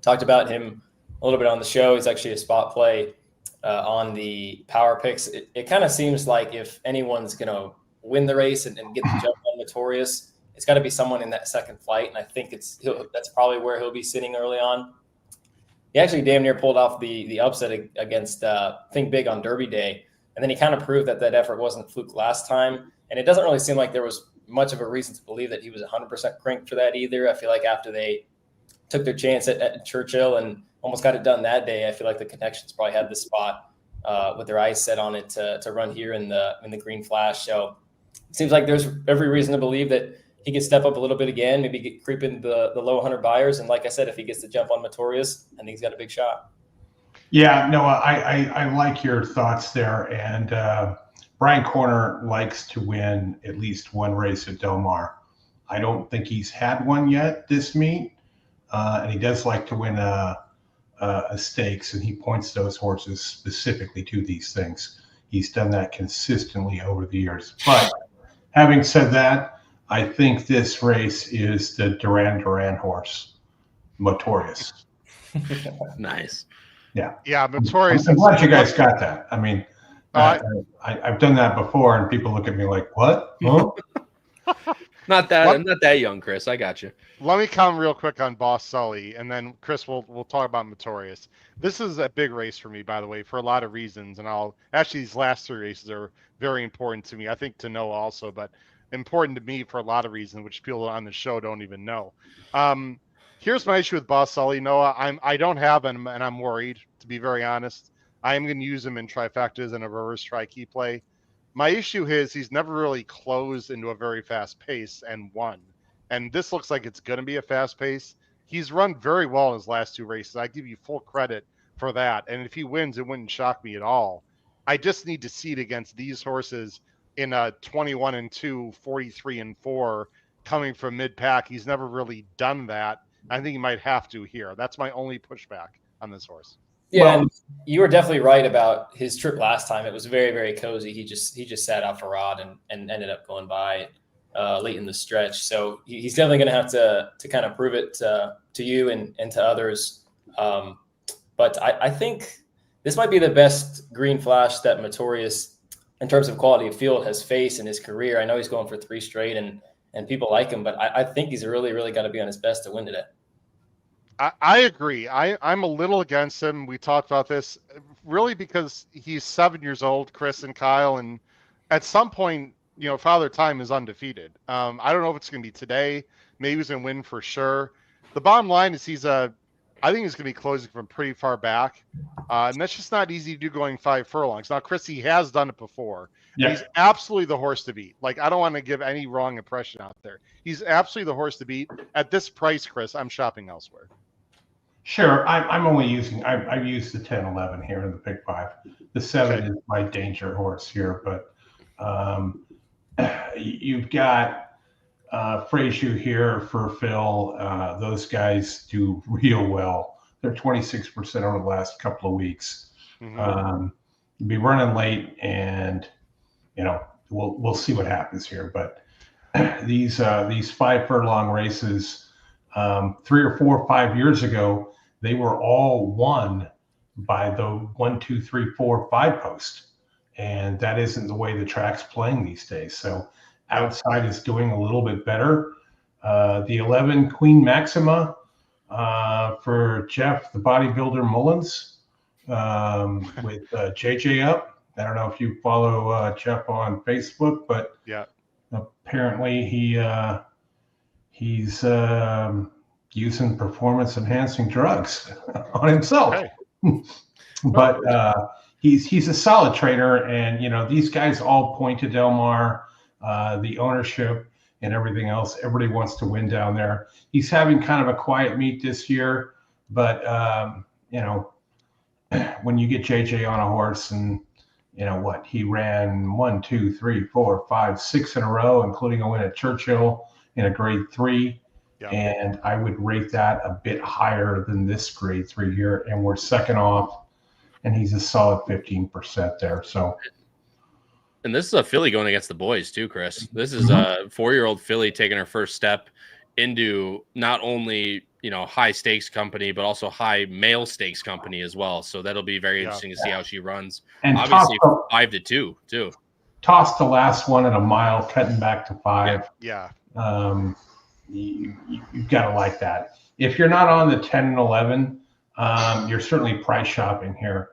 Talked about him a little bit on the show. He's actually a spot play on the power picks. It kind of seems like if anyone's going to win the race and get the jump on Notorious, it's got to be someone in that second flight. And I think that's probably where he'll be sitting early on. He actually damn near pulled off the upset against Think Big on Derby Day. And then he kind of proved that effort wasn't fluke last time. And it doesn't really seem like there was much of a reason to believe that he was 100% cranked for that either. I feel like after they took their chance at Churchill and almost got it done that day, I feel like the Connections probably had the spot with their eyes set on it to run here in the Green Flash. So it seems like there's every reason to believe that he could step up a little bit again, maybe creep into the low 100 buyers. And like I said, if he gets the jump on Notorious, I think he's got a big shot. Yeah, no, I like your thoughts there. And Brian Corner likes to win at least one race at Del Mar. I don't think he's had one yet this meet. And he does like to win a stakes, and he points those horses specifically to these things. He's done that consistently over the years. But having said that, I think this race is the Duran Duran horse, Notorious. Nice. Yeah. Yeah, Notorious. I'm glad you guys got that. I mean, I've done that before, and people look at me like, "What? Huh?" Not that young, Chris. I got you. Let me comment real quick on Boss Sully, and then Chris, we'll talk about Notorious. This is a big race for me, by the way, for a lot of reasons. And these last 3 races are very important to me. I think to know also, but important to me for a lot of reasons, which people on the show don't even know. Here's my issue with Boss Sully, Noah. I don't have him, and I'm worried, to be very honest. I am going to use him in trifectas and a reverse tri-key play. My issue is he's never really closed into a very fast pace and won. And this looks like it's going to be a fast pace. He's run very well in his last 2 races. I give you full credit for that. And if he wins, it wouldn't shock me at all. I just need to see it against these horses in a 21-2, 43-4 coming from mid-pack. He's never really done that. I think he might have to here. That's my only pushback on this horse. Yeah, and you were definitely right about his trip last time. It was very, very cozy. He just sat off a rod and ended up going by late in the stretch. So he's definitely going to have to kind of prove it to you and to others. But I think this might be the best Green Flash that Notorious, in terms of quality of field, has faced in his career. I know he's going for 3 straight and people like him, but I think he's really, really got to be on his best to win today. I agree. I'm a little against him. We talked about this really because he's 7 years old, Chris and Kyle, and at some point, Father Time is undefeated. I don't know if it's going to be today. Maybe he's going to win for sure. The bottom line is I think he's going to be closing from pretty far back, and that's just not easy to do going 5 furlongs. Now, Chris, he has done it before. Yeah. He's absolutely the horse to beat. Like, I don't want to give any wrong impression out there. He's absolutely the horse to beat. At this price, Chris, I'm shopping elsewhere. Sure. I'm only using, I've used the 10-11 here in the pick 5. The 7 is my danger horse here, but you've got Frazier here for Phil. Those guys do real well. They're 26% over the last couple of weeks. Mm-hmm. Be running late, and we'll see what happens here. But these 5 furlong races, 3 or 4 or 5 years ago, they were all won by the 1, 2, 3, 4, 5 post, and that isn't the way the track's playing these days. So outside is doing a little bit better. The 11 Queen Maxima for Jeff the Bodybuilder Mullins with JJ up. I don't know if you follow Jeff on Facebook, but yeah, apparently he's using performance-enhancing drugs on himself. Okay. But he's a solid trainer, and these guys all point to Del Mar, the ownership and everything else. Everybody wants to win down there. He's having kind of a quiet meet this year, but when you get JJ on a horse and he ran 1, 2, 3, 4, 5, 6 in a row, including a win at Churchill in a grade 3. Yeah. And I would rate that a bit higher than this grade 3 here. And we're second off, and he's a solid 15% there. So. And this is a filly going against the boys too, Chris. This is a 4-year-old filly taking her first step into not only high stakes company, but also high male stakes company as well. So that'll be very interesting to see how she runs. And obviously 5-2 too. Tossed the last one at a mile, cutting back to 5. Yeah. You've got to like that. If you're not on the 10 and 11, you're certainly price shopping here.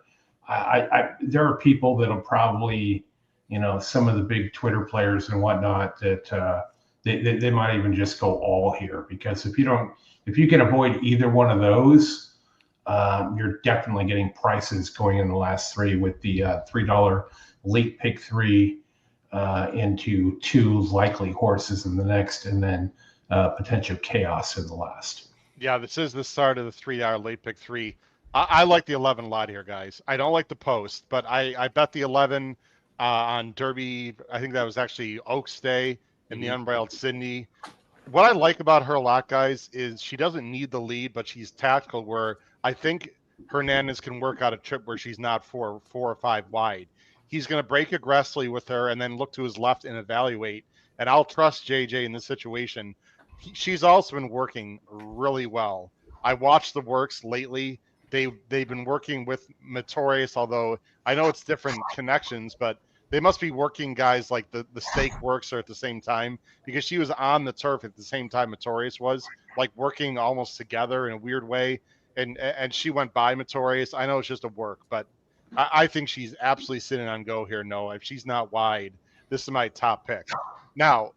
There are people that'll probably, some of the big Twitter players and whatnot that they might even just go all here, because if you can avoid either one of those, you're definitely getting prices going in the last 3 with the $3 late pick 3 into 2 likely horses in the next, and then potential chaos in the last. Yeah, this is the start of the $3 late pick 3. I like the 11 a lot here, guys. I don't like the post, but I bet the 11 on Derby. I think that was actually Oaks Day in the Unbridled Sydney. What I like about her a lot, guys, is she doesn't need the lead, but she's tactical, where I think Hernandez can work out a trip where she's not 4 or 5 wide. He's going to break aggressively with her and then look to his left and evaluate. And I'll trust JJ in this situation. She's also been working really well. I watched the works lately. They've been working with Notorious, although I know it's different connections, but they must be working guys like the stake works are at the same time, because she was on the turf at the same time Notorious was, like working almost together in a weird way. And she went by Notorious. I know it's just a work, but I think she's absolutely sitting on go here. No, if she's not wide, this is my top pick. Now,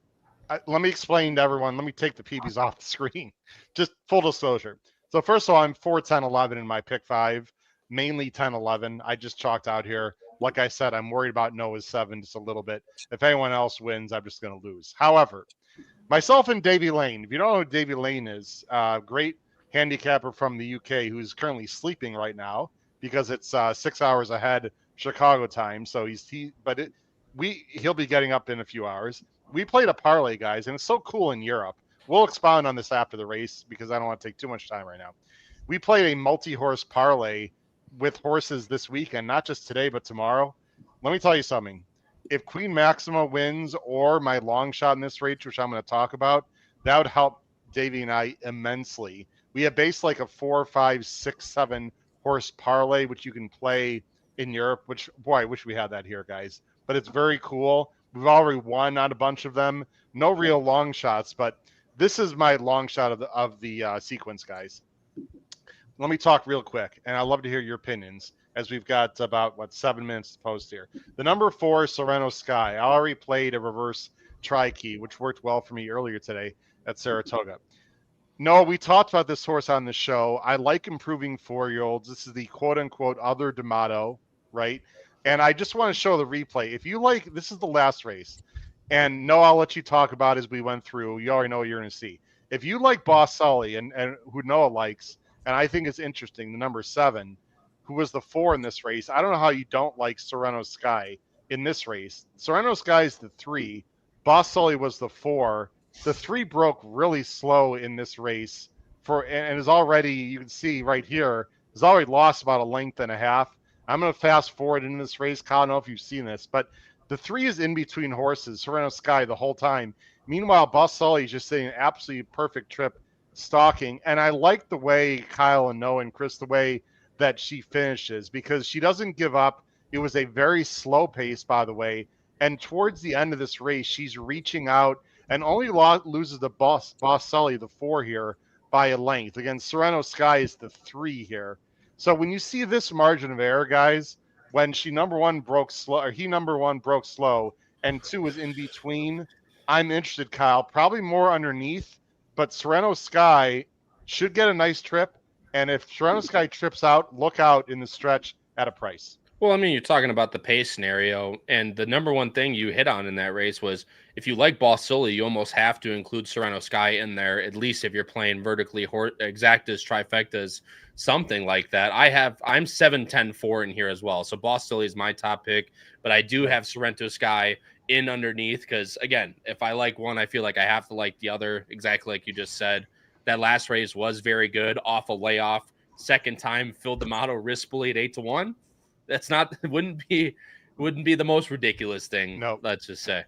let me explain to everyone. Let me take the PBs off the screen. Just full disclosure. So first of all, I'm 4, 10, 11 in my pick 5, mainly 10, 11. I just chalked out here. Like I said, I'm worried about Noah's 7 just a little bit. If anyone else wins, I'm just going to lose. However, myself and Davey Lane. If you don't know who Davey Lane is, great handicapper from the UK who's currently sleeping right now because it's 6 hours ahead Chicago time. So he'll be getting up in a few hours. We played a parlay, guys, and it's so cool in Europe. We'll expound on this after the race because I don't want to take too much time right now. We played a multi-horse parlay with horses this weekend, not just today, but tomorrow. Let me tell you something. If Queen Maxima wins or my long shot in this race, which I'm going to talk about, that would help Davey and I immensely. We have based like a 4, 5, 6, 7 horse parlay, which you can play in Europe, which, boy, I wish we had that here, guys. But it's very cool. We've already won on a bunch of them. No real long shots, but this is my long shot of the sequence, guys. Let me talk real quick, and I'd love to hear your opinions, as we've got about, 7 minutes to post here. The number 4, Sereno Sky. I already played a reverse tri-key, which worked well for me earlier today at Saratoga. No, we talked about this horse on the show. I like improving 4-year-olds. This is the quote-unquote other D'Amato, right? And I just want to show the replay. If you like, this is the last race. And no, I'll let you talk about as we went through. You already know what you're going to see. If you like Boss Sully and who Noah likes, and I think it's interesting, the number 7, who was the 4 in this race. I don't know how you don't like Sereno Sky in this race. Sereno Sky is the 3. Boss Sully was the 4. The 3 broke really slow in this race and is already, you can see right here, has already lost about a length and a half. I'm going to fast forward into this race. Kyle, I don't know if you've seen this, but the 3 is in between horses, Sereno Sky, the whole time. Meanwhile, Boss Sully is just sitting an absolutely perfect trip stalking. And I like the way Kyle and Noah and Chris, the way that she finishes, because she doesn't give up. It was a very slow pace, by the way. And towards the end of this race, she's reaching out and only loses the Boss Sully, the 4 here, by a length. Again, Sereno Sky is the 3 here. So when you see this margin of error, guys, when he number 1 broke slow, and 2 was in between, I'm interested, Kyle. Probably more underneath, but Sereno Sky should get a nice trip. And if Sereno Sky trips out, look out in the stretch at a price. Well, I mean, you're talking about the pace scenario, and the number one thing you hit on in that race was if you like Boss Sully, you almost have to include Serrano Sky in there, at least if you're playing vertically exactas, trifectas, something like that. I'm 7-10-4 in here as well. So Boss Sully is my top pick, but I do have Sorrento Sky in underneath because, again, if I like one, I feel like I have to like the other, exactly like you just said. That last race was very good, off a layoff. Second time, filled the motto, risk bully at 8-1. That's not, wouldn't be the most ridiculous thing. No. Let's just say.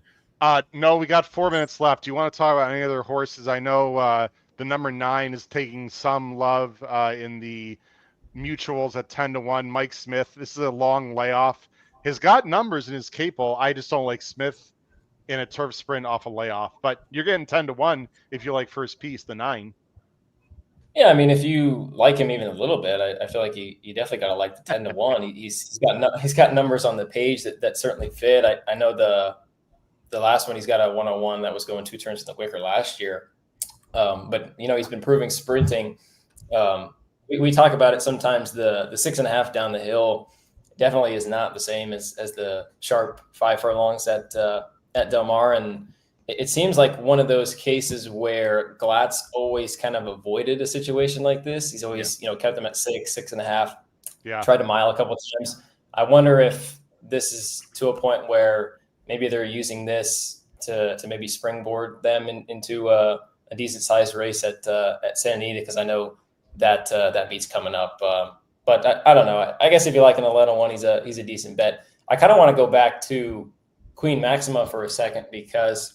No, we got 4 minutes left. Do you want to talk about any other horses? I know the number 9 is taking some love in the mutuals at 10-1. Mike Smith. This is a long layoff. He's got numbers in his capel. I just don't like Smith in a turf sprint off a layoff. But you're getting 10-1 if you like first piece, the 9. Yeah, I mean, if you like him even a little bit, I feel like you definitely got to like the 10-1. He's got numbers on the page that certainly fit. I know the last one he's got a 101 that was going 2 turns in the wicker last year, but he's been proving sprinting. We talk about it sometimes. The 6.5 down the hill definitely is not the same as the sharp 5 furlongs at Del Mar, and it seems like one of those cases where Glatz always kind of avoided a situation like this. He's always, kept them at 6.5. Yeah. Tried to mile a couple of times. I wonder if this is to a point where maybe they're using this to maybe springboard them into a decent sized race at Santa Anita, because I know that that beat's coming up. But I don't know. I guess if you like an 11-1, he's a decent bet. I kind of want to go back to Queen Maxima for a second, because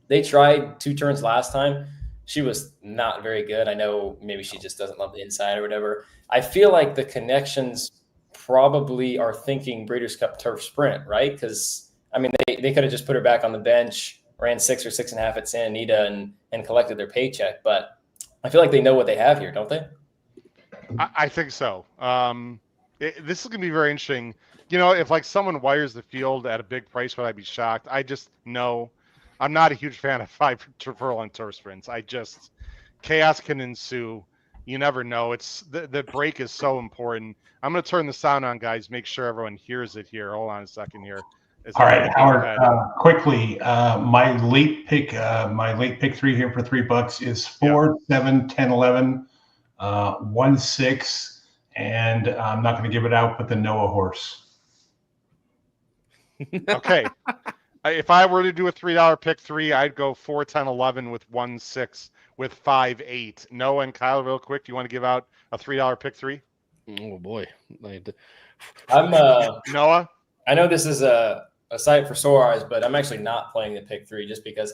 they tried 2 turns last time. She was not very good. I know maybe she just doesn't love the inside or whatever. I feel like the connections probably are thinking Breeders' Cup Turf Sprint, right? Because, I mean, they could have just put her back on the bench, ran 6 or 6.5 at Santa Anita and collected their paycheck. But I feel like they know what they have here, don't they? I think so. This is going to be very interesting. If like someone wires the field at a big price, would I be shocked? I just know. I'm not a huge fan of 5 furlong turf sprints. Chaos can ensue. You never know. The break is so important. I'm going to turn the sound on, guys. Make sure everyone hears it here. Hold on a second here. All right, Howard. Quickly, my late pick 3 here for $3 is 4, 7, 10, 11, 1, 6, and I'm not going to give it out, but the Noah horse. Okay. If I were to do a $3 pick 3, I'd go 4, 10, 11 with 1, 6 with 5, 8. Noah and Kyle, real quick, do you want to give out a $3 pick 3? Oh boy, I'm Noah. I know this is a sight for sore eyes, but I'm actually not playing the pick 3 just because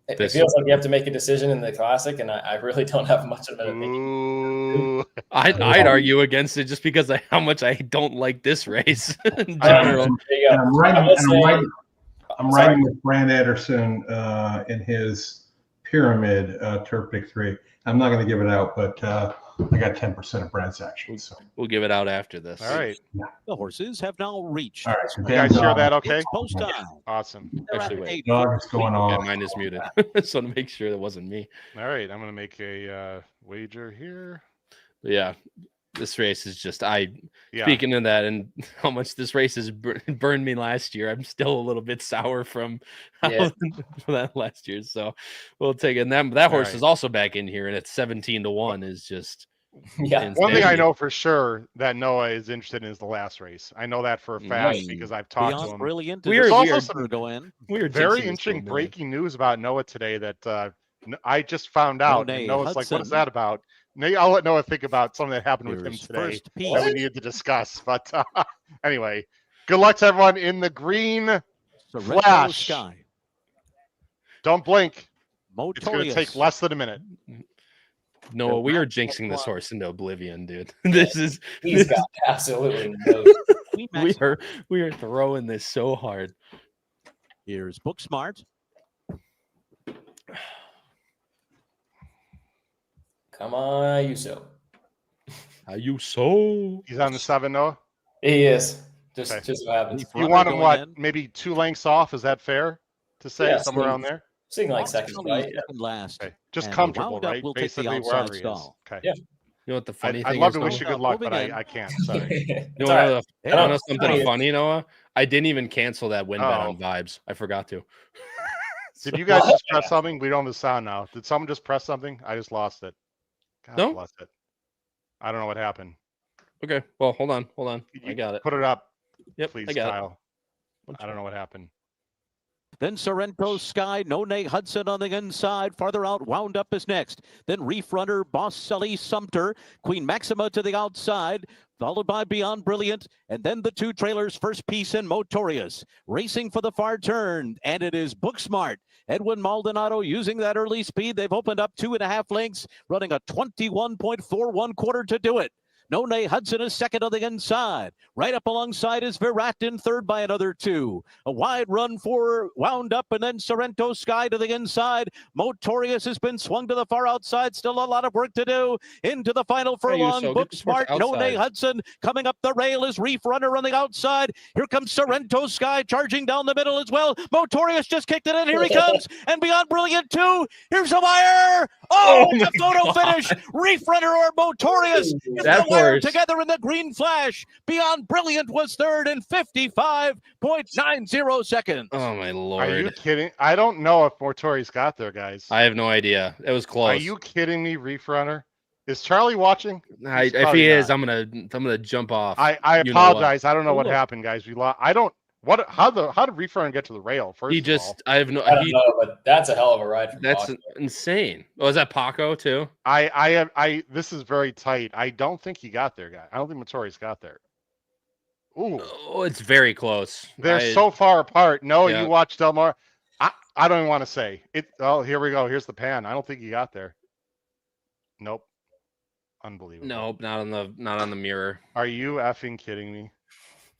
it feels like you have to make a decision in the Classic, and I really don't have much of an opinion. I'd argue against it just because of how much I don't like this race in general. I'm Sorry. riding with Brand Ederson in his pyramid turf pick 3. I'm not going to give it out, but I got 10% of Brand's action. So we'll give it out after this. All right. The horses have now reached. All right. So you guys hear that? Okay. It's post time. Awesome. Actually, wait. Dog is going on. Yeah, mine is muted, so to make sure that wasn't me. All right. I'm going to make a wager here. But yeah. This race is just speaking of that and how much this race has burned me last year. I'm still a little bit sour from that last year. So we'll take it. And that horse is also back in here, and it's 17-1 is just yeah. One thing I know for sure that Noah is interested in is the last race. I know that for a fact because I've talked to him. Brilliant. There's also some weird very interesting breaking news about Noah today that I just found out. And Noah's like, what is that about? Maybe I'll let Noah think about something that happened with him today that we needed to discuss. But anyway, good luck to everyone in the green flash. Sky. Don't blink. Motorious. It's going to take less than a minute. Noah, we are jinxing this horse into oblivion, dude. He's got absolutely no. we are throwing this so hard. Here's Booksmart. Come on, Ayuso. Ayuso. He's on the 7, Noah? He is. Just what happens. You want him, what, maybe 2 lengths off? Is that fair to say? Yeah, somewhere around there? Seeing like second flight. Last. Okay. Just comfortable, right? We'll basically take the wherever he is. stall. Okay. Yeah. You know what the funny I'd thing love is? to wish Noah? you good luck, but Moving in. I can't. Sorry. You It's all right. want Hey, to know it's something funny. funny, Noah? I didn't even cancel that win bet Oh. on Vibes. I forgot to. Did you guys What? just press something? We don't have the sound now. Did someone just press something? I just lost it. God No? bless it. I don't know what happened. Okay. Well, hold on. I got it. Put it up, Yep. please, I got Kyle. it. I don't know what happened. Then Sorrento Sky, Nene Hudson on the inside. Farther out, Wound Up is next. Then Reef Runner, Boss Sully Sumter, Queen Maxima to the outside, followed by Beyond Brilliant, and then the two trailers, First Piece and Motorious. Racing for the far turn, and it is Booksmart. Edwin Maldonado using that early speed. They've opened up 2.5 lengths, running a 21.41 quarter to do it. Nene Hudson is second on the inside. Right up alongside is Virat in third by another 2. A wide run for Wound Up, and then Sorrento Sky to the inside. Motorious has been swung to the far outside. Still a lot of work to do. Into the final furlong. so get the Booksmart, sports outside. Nene Hudson coming up the rail is Reef Runner on the outside. Here comes Sorrento Sky charging down the middle as well. Motorious just kicked it in. Here he comes. And Beyond Brilliant too. Here's a wire. Oh, it's a photo finish. Reef Runner or Motorious. It's That the wire horse. together in the green flash. Beyond Brilliant was third in 55.90 seconds. Oh my lord! Are you kidding? I don't know if Mortori's got there, guys. I have no idea. It was close. Are you kidding me, Reef Runner? Is Charlie watching? He's if probably he is, not. I'm gonna jump off. I You know what? apologize. I don't know Oh, what look. happened, guys. We lost. I don't. What? How did Reef Runner get to the rail? First, He of just. all, I have no. I don't He, know, but that's a hell of a ride. From that's Boston. insane. Oh, is that Paco too? I this is very tight. I don't think he got there, guy. I don't think Mortori's got there. Ooh, Oh, it's very close. they're so far apart. No, Yeah. you watch Delmar. I don't even want to say it. Oh, here we go. Here's the pan. I don't think he got there. Nope. Unbelievable. Nope, not on the mirror, Are you effing kidding me?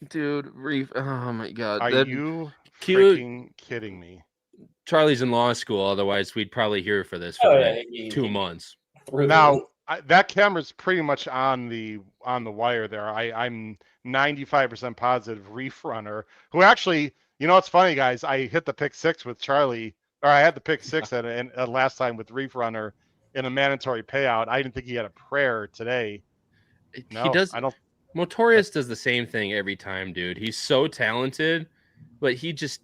dude. Reef. Oh my god. Are That you cute. freaking kidding me? Charlie's in law school. Otherwise, we'd probably hear for this for Oh, the yeah, next 2 months. Through Now that camera's pretty much on the wire there. I'm 95% positive Reef Runner, who actually, you know, it's funny, guys. I hit the pick 6 with Charlie, or I had the pick 6 at last time with Reef Runner in a mandatory payout. I didn't think he had a prayer today. No, He does. I don't. Motorious does the same thing every time, dude. He's so talented, but he just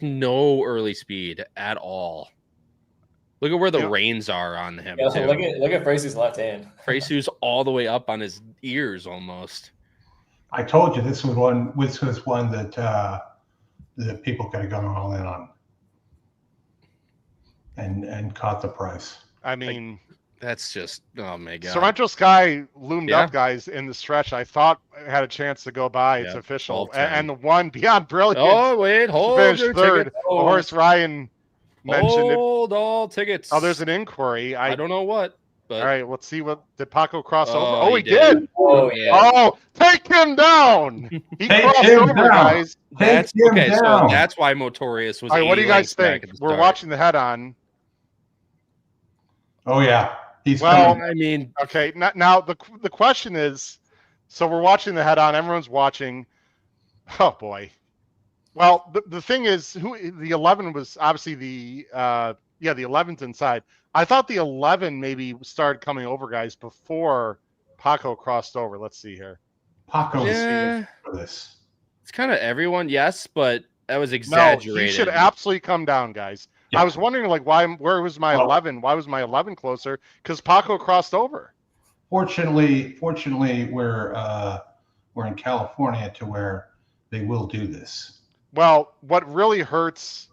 no early speed at all. Look at where the reins are on him. Yeah, too. look at Fracey's left hand. Freysu's all the way up on his ears almost. I told you this was one that that people could have gone all in on and caught the price. I mean, That's just, oh my god. Sorrento Sky loomed Yeah. up, guys, in the stretch. I thought had a chance to go by. It's Yeah, official. 12-10. And the one Beyond Brilliant Oh wait, hold finished your third. ticket. The horse Ryan mentioned it. Hold all tickets. Oh, there's an inquiry. I don't know what, but All right, let's see what did Paco cross over. Oh, Oh, he he did. Oh yeah. Oh, take him down. He Take crossed him over, down. guys. that's Take him okay. So down. that's why Motorious was. All right, what do 80 you guys lengths back think? at the We're start. watching the head on. Oh yeah, he's Well, coming. I mean, Okay, now the question is, so we're watching the head on. Everyone's watching. Oh boy. Well, the thing is, the 11 was obviously the 11's inside. I thought the 11 maybe started coming over, guys, before Paco crossed over. Let's see here. Paco is yeah, for this. it's kind of everyone, yes, but that was No, exaggerated. he should absolutely come down, guys. Yeah. I was wondering, like, where was my Well- 11? Why was my 11 closer? Because Paco crossed over. Fortunately, we're in California to where they will do this. Well, what really hurts.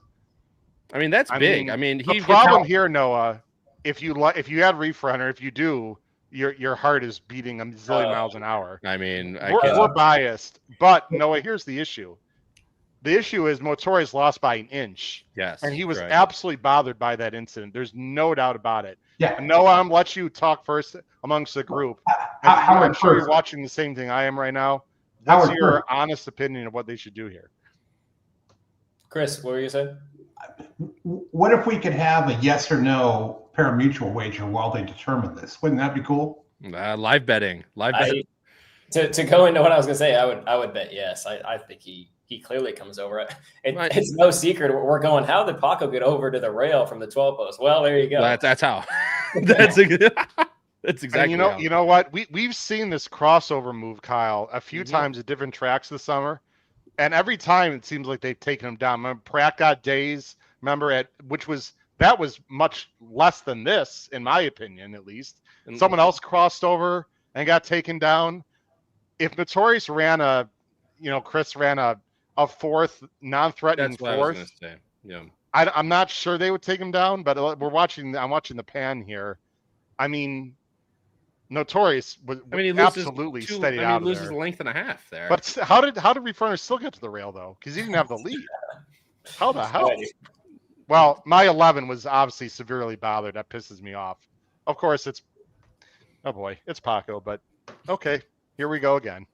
I mean, that's big. mean, I mean, The he problem here, Noah, if you had Reef Runner, if you do, your heart is beating a zillion miles an hour. I mean, We're biased, but Noah, here's the issue. The issue is Motori's lost by an inch, yes, and he was correct. absolutely bothered by that incident. There's no doubt about it. Yeah. Noah, I'm gonna let you talk first amongst the group. Howard I'm sure you're first. watching the same thing I am right now. What's Howard your first. honest opinion of what they should do here? Chris, what were you saying? What if we could have a yes or no pari-mutuel wager while they determine this? Wouldn't that be cool? Live betting. To go into what I was gonna say, I would bet yes. I think he clearly comes over. Right. It's no secret. We're going. How did Paco get over to the rail from the 12 post? Well, there you go. That's how. That's That's exactly. And you know what? We've seen this crossover move, Kyle, a few times at different tracks this summer, and every time it seems like they've taken him down. Remember, Pratt got days. Remember, that was much less than this, in my opinion, at least. And Someone else crossed over and got taken down. If Notorious ran Chris ran a fourth, non-threatening that's what I was fourth, going to say. Yeah. I'm not sure they would take him down, but I'm watching the pan here. I mean, Notorious was absolutely steadied out of there. He loses a length and a half there. But how did Refrunner still get to the rail though? Because he didn't have the lead. How the hell? Well, my 11 was obviously severely bothered. That pisses me off. Of course, it's Paco. But okay, here we go again.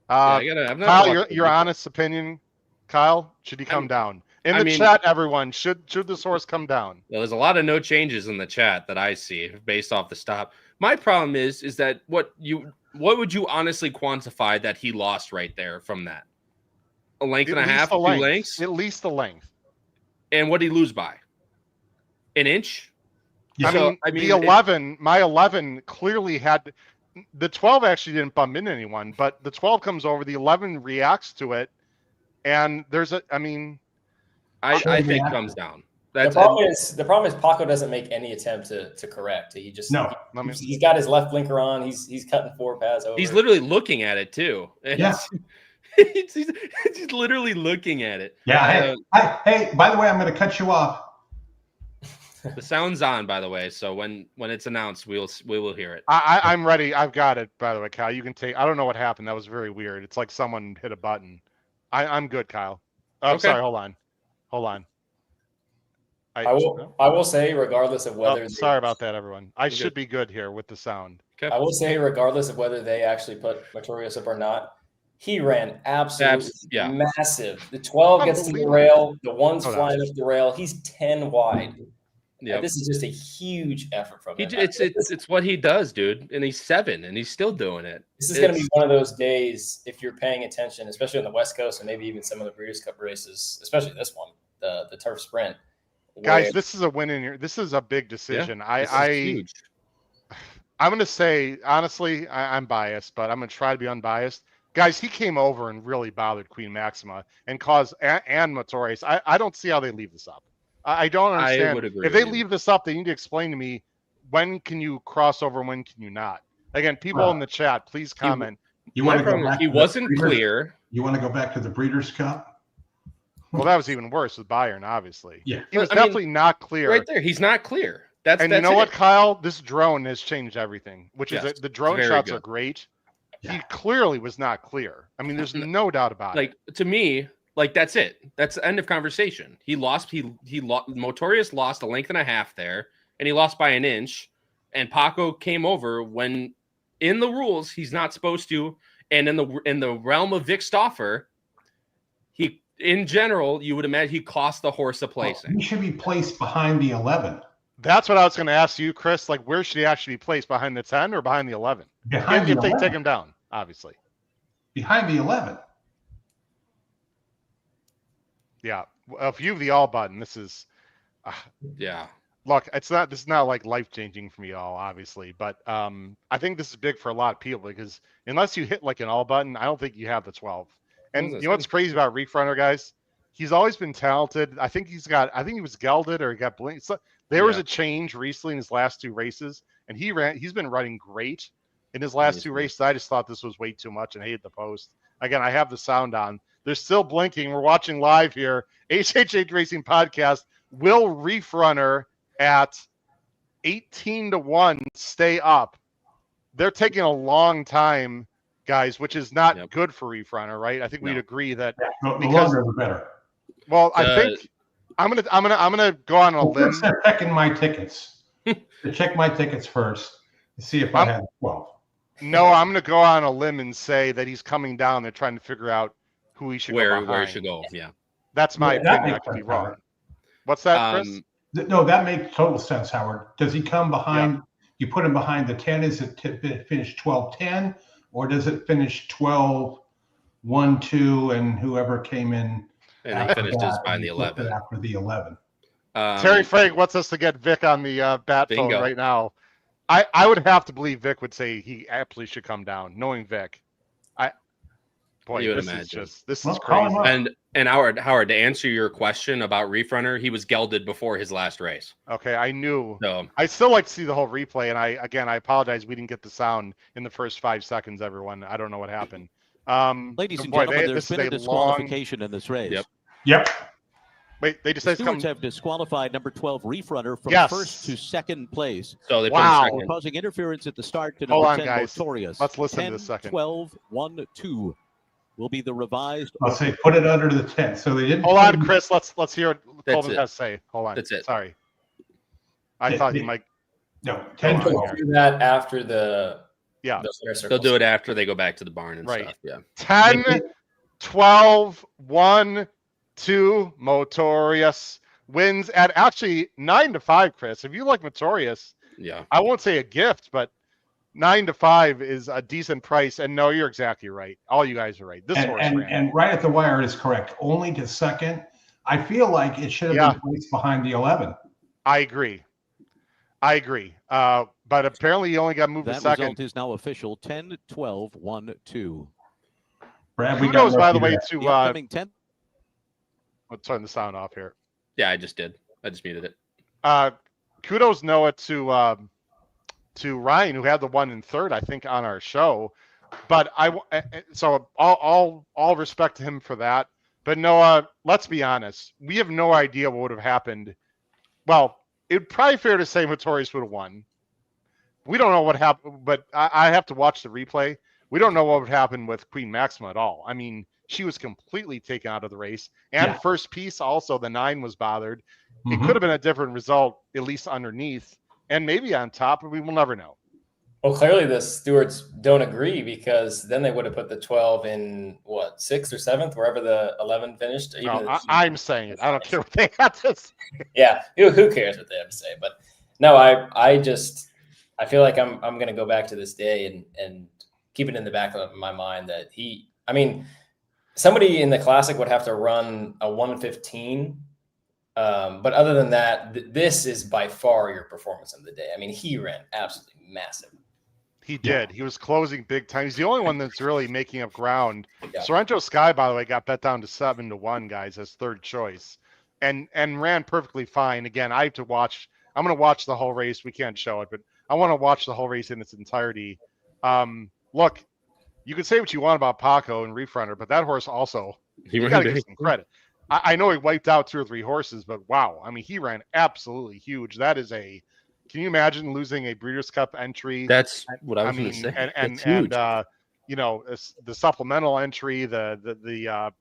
Kyle, your honest opinion, Kyle, should he come down? In the chat, everyone, should this horse come down? There's a lot of no changes in the chat that I see based off the stop. My problem is that what would you honestly quantify that he lost right there from that? A length and a half, 2 lengths? At least the length. And what did he lose by? An inch? Yeah. I mean, my 11 clearly had the 12 actually didn't bump into anyone, but the 12 comes over, the 11 reacts to it, and I think comes down. The problem is Paco doesn't make any attempt to correct. He just he's got his left blinker on. He's cutting 4 paths over. He's literally looking at it too. Yeah. He's literally looking at it. Yeah. Hey, by the way, I'm going to cut you off. The sound's on, by the way. So when it's announced, we will hear it. I'm ready. I've got it, by the way, Kyle. You can take. I don't know what happened. That was very weird. It's like someone hit a button. I'm good, Kyle. Oh, okay. Sorry. Hold on. I will say, regardless of whether. Sorry about that, everyone. I should be good here with the sound. Okay. I will say, regardless of whether they actually put Notorious up or not, he ran absolutely massive. The 12 gets to the rail. The 1's flying up the rail. He's 10 wide. Yeah, this is just a huge effort from him. It's what he does, dude. And he's 7, and he's still doing it. This is going to be one of those days, if you're paying attention, especially on the West Coast and maybe even some of the Breeders' Cup races, especially this one, the turf sprint. Guys, this is a win in here. This is a big decision. Huge. I'm going to say, honestly, I'm biased, but I'm going to try to be unbiased. Guys, he came over and really bothered Queen Maxima and caused and Notorious. I don't see how they leave this up. I don't understand. I would agree if they leave this up, they need to explain to me when can you cross over and when can you not. Again, people in the chat, please comment. He wasn't clear. You want to go back to the Breeders' Cup? Well, that was even worse with Bayern, obviously. Yeah. He was definitely not clear. Right there. He's not clear. You know what, Kyle? This drone has changed everything, which is the drone shots are great. Yeah. He clearly was not clear. I mean, there's no doubt about it. To me, that's it. That's the end of conversation. He lost. He lost. Notorious lost a length and a half there, and he lost by an inch. And Paco came over when, in the rules, he's not supposed to. And in the realm of Vic Stauffer, in general, you would imagine he cost the horse a placing. He should be placed behind the 11. That's what I was going to ask you, Chris. Where should he actually be placed? Behind the 10 or behind the 11? Behind if they take him down, obviously. Behind the 11. Yeah. If you have the all button, this is. Look, this is not life-changing for me all, obviously, but I think this is big for a lot of people because unless you hit an all button, I don't think you have the 12. And you know what's crazy about Refrunner, guys? He's always been talented. I think he was gelded or he got blinked. So there was a change recently in his last 2 races, and he's been running great in his last 2 races. I just thought this was way too much and hated the post. Again, I have the sound on. They're still blinking. We're watching live here. HHH Racing Podcast. Will Refrunner at 18-1 stay up? They're taking a long time, guys, which is not good for Refrunner, right? I think we'd agree that the longer the better. Well, I think I'm gonna go on a limb. They're checking my tickets. To check my tickets first to see if I have 12. No, I'm gonna go on a limb and say that he's coming down. They're trying to figure out who he should go behind. Where he should go. Yeah, that's my opinion. I could be wrong. What's that, Chris? No, that makes total sense, Howard. Does he come behind? Yeah. You put him behind the 10. Is it finish 12-10, or does it finish 12-1-2 and whoever came in? And he finished his behind the 11. After the 11. Terry Frank wants us to get Vic on the bat phone right now. I would have to believe Vic would say he absolutely should come down, knowing Vic. You would this imagine. is just Well, call him crazy. up. And Howard, to answer your question about Reef Runner, he was gelded before his last race. Okay, I knew. So I still like to see the whole replay, and I apologize we didn't get the sound in the first 5 seconds. Everyone, I don't know what happened. Ladies and gentlemen, there's this been is a disqualification in this race. Yep. Wait, they just The said stewards have disqualified number 12 Reef Runner from Yes. first to second place. So they Wow. put him second. Causing interference at the start to Hold number on, 10 guys. Motorious. Let's listen to 10, this second. 12, 1, 2 will be the revised. I'll say put it under the tent. So they didn't. Hold on, Chris. Let's hear what That's Colvin it. has to say. Hold on. That's it. Sorry. I thought you might. No, 10, Go on. 12. Do that after the Yeah. the center circles. They'll do it after they go back to the barn and Right. stuff. Yeah. 10, 12, 1, 2, Motorious wins at actually 9-5, Chris. If you like Motorious, Yeah. I won't say a gift, but 9-5 is a decent price. And no, you're exactly right. All you guys are right. This horse ran. And right at the wire is correct. Only to second. I feel like it should have been placed behind the 11. I agree. But apparently you only got moved to That second. result is now official. 10, 12, 1, 2. Brad, we Kudos, got by the way, lucky to The upcoming 10. let's turn the sound off here. Yeah, I just did. I just muted it. Kudos, Noah, to Ryan, who had the 1 and 3rd, I think, on our show. But so all respect to him for that. But Noah, let's be honest, we have no idea what would have happened. Well, it'd probably fair to say Motorious would have won. We don't know what happened, but I have to watch the replay. We don't know what would happen with Queen Maxima at all. I mean, she was completely taken out of the race. And first piece, also, the 9 was bothered. It could have been a different result, at least underneath, and maybe on top, but we will never know. Well, clearly the stewards don't agree, because then they would have put the 12 in what, 6th or 7th, wherever the 11 finished. No, I'm saying it. I don't care what they have to say. Yeah, who cares what they have to say? But no, I feel like I'm going to go back to this day and keep it in the back of my mind that somebody in the Classic would have to run a 1:15. But other than that, this is by far your performance of the day. I mean, he ran absolutely massive. He did. He was closing big time. He's the only one that's really making up ground. Yeah. Sorrento Sky, by the way, got bet down to 7-1, guys, as 3rd choice, and ran perfectly fine. Again, I have to watch. I'm going to watch the whole race. We can't show it, but I want to watch the whole race in its entirety. Look, you can say what you want about Paco and Reef Runner, but that horse also, you got to give some credit. I know he wiped out 2 or 3 horses, but wow. I mean, he ran absolutely huge. That is can you imagine losing a Breeders' Cup entry? That's what I was going to say. And the supplemental entry, the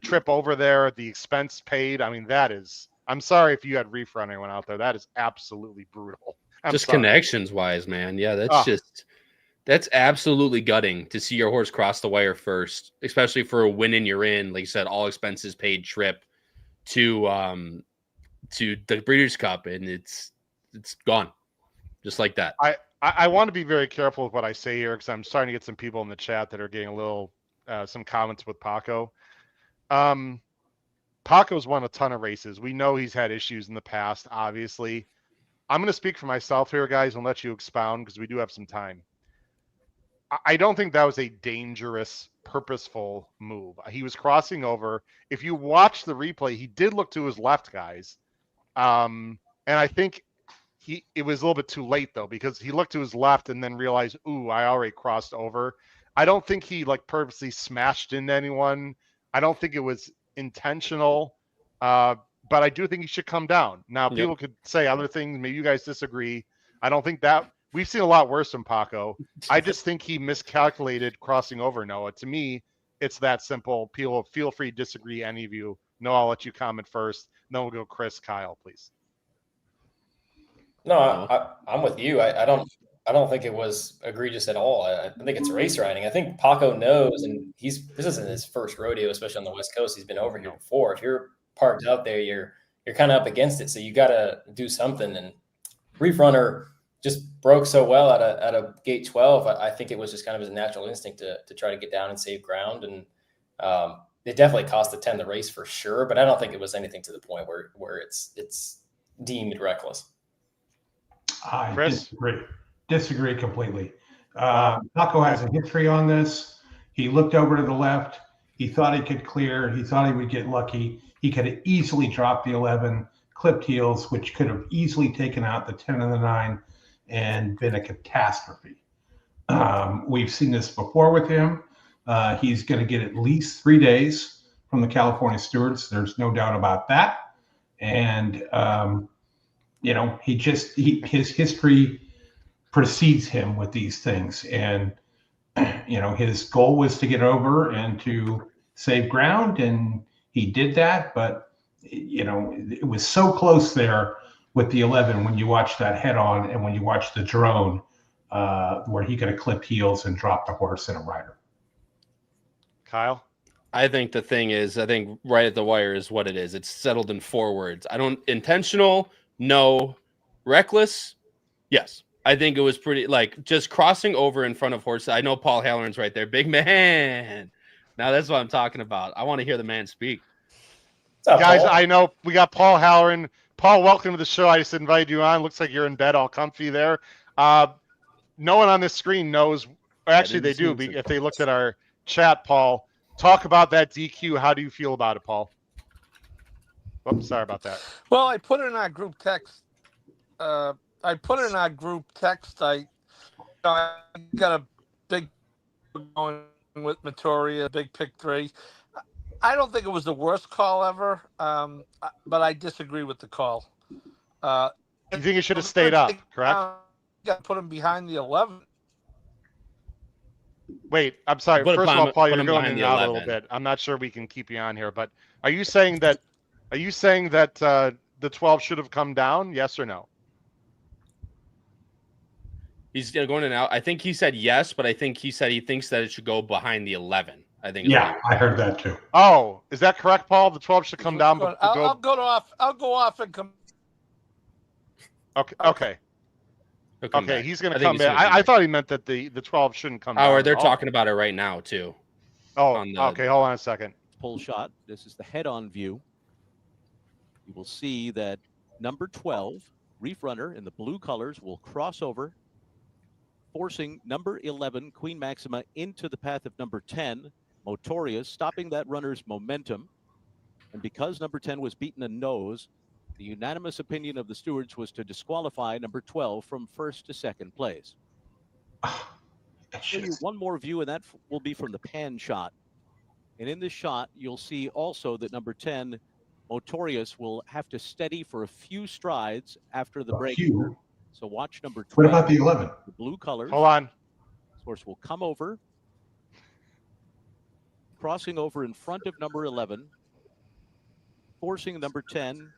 trip over there, the expense paid. I mean, that is, I'm sorry if you had Reef Runner anyone out there. That is absolutely brutal. I'm sorry. Connections wise, man. Yeah, that's absolutely gutting to see your horse cross the wire first, especially for a win in you're in, like you said, all expenses paid trip to the Breeders' Cup, and it's gone just like that. I want to be very careful with what I say here, because I'm starting to get some people in the chat that are getting a little some comments with Paco. Paco's won a ton of races. We know he's had issues in the past, obviously. I'm going to speak for myself here, guys, and let you expound, because we do have some time. I don't think that was a dangerous, purposeful move. He was crossing over. If you watch the replay, he did look to his left, guys. And I think it was a little bit too late, though, because he looked to his left and then realized, ooh, I already crossed over. I don't think he purposely smashed into anyone. I don't think it was intentional. But I do think he should come down. Now, people could say other things. Maybe you guys disagree. I don't think that. We've seen a lot worse from Paco. I just think he miscalculated crossing over, Noah. To me, it's that simple. People, feel free to disagree, any of you. Noah, I'll let you comment first. Then we'll go Chris, Kyle, please. No, I'm with you. I don't think it was egregious at all. I think it's race riding. I think Paco knows, and this isn't his first rodeo, especially on the West Coast. He's been over here before. If you're parked out there, you're kind of up against it, so you got to do something. And Reef Runner just broke so well at a gate 12. I think it was just kind of his natural instinct to try to get down and save ground. And it definitely cost the 10 the race for sure, but I don't think it was anything to the point where it's deemed reckless. I Chris? disagree completely. Taco has a history on this. He looked over to the left. He thought he could clear. He thought he would get lucky. He could have easily dropped the 11, clipped heels, which could have easily taken out the 10 and the 9 and been a catastrophe. We've seen this before with him. He's going to get at least 3 days from the California stewards. There's no doubt about that. And, his history precedes him with these things. And, his goal was to get over and to save ground. And he did that. But, it was so close there with the 11 when you watch that head on and when you watch the drone where he could have clipped heels and dropped a horse and a rider. Kyle? I think the thing is, right at the wire is what it is. It's settled in 4 words. Intentional, no. Reckless, yes. I think it was pretty, just crossing over in front of horses. I know Paul Halloran's right there. Big man. Now that's what I'm talking about. I want to hear the man speak. What's up, Guys, Paul? I know we got Paul Halloran. Paul, welcome to the show. I just invited you on. Looks like you're in bed all comfy there. No one on this screen knows. Actually, they do. If they looked at our chat, Paul, talk about that DQ. How do you feel about it, Paul? Oops, sorry about that. Well, I put it in our group text. I got a big going with Matoria, big pick 3. I don't think it was the worst call ever, but I disagree with the call. You think it should have stayed up, correct? Got to put him behind the 11. Wait, I'm sorry. Put First of all, Paul, you're going in and out a 11. little bit. I'm not sure we can keep you on here, but are you saying that the 12 should have come down? Yes or no? He's going in and out. I think he said yes, but I think he said he thinks that it should go behind the 11. I think. Yeah, I heard that too. Oh, is that correct, Paul? The 12 should come down. I'll go off and come. Okay. He's going to come in. I thought he meant that the 12 shouldn't come down. Or they're talking about it right now too. Okay. Hold on a second. Pull shot. This is the head-on view. You will see that number 12, Reef Runner in the blue colors, will cross over, forcing number 11, Queen Maxima, into the path of number 10, Motorius, stopping that runner's momentum. And because number 10 was beaten a nose, the unanimous opinion of the stewards was to disqualify number 12 from first to second place. One more view, and that will be from the pan shot. And in this shot, you'll see also that number 10, Motorius, will have to steady for a few strides after the break. So watch number 12. What about the 11? The blue colors. Hold on. This horse will come over, crossing over in front of number 11, forcing number 10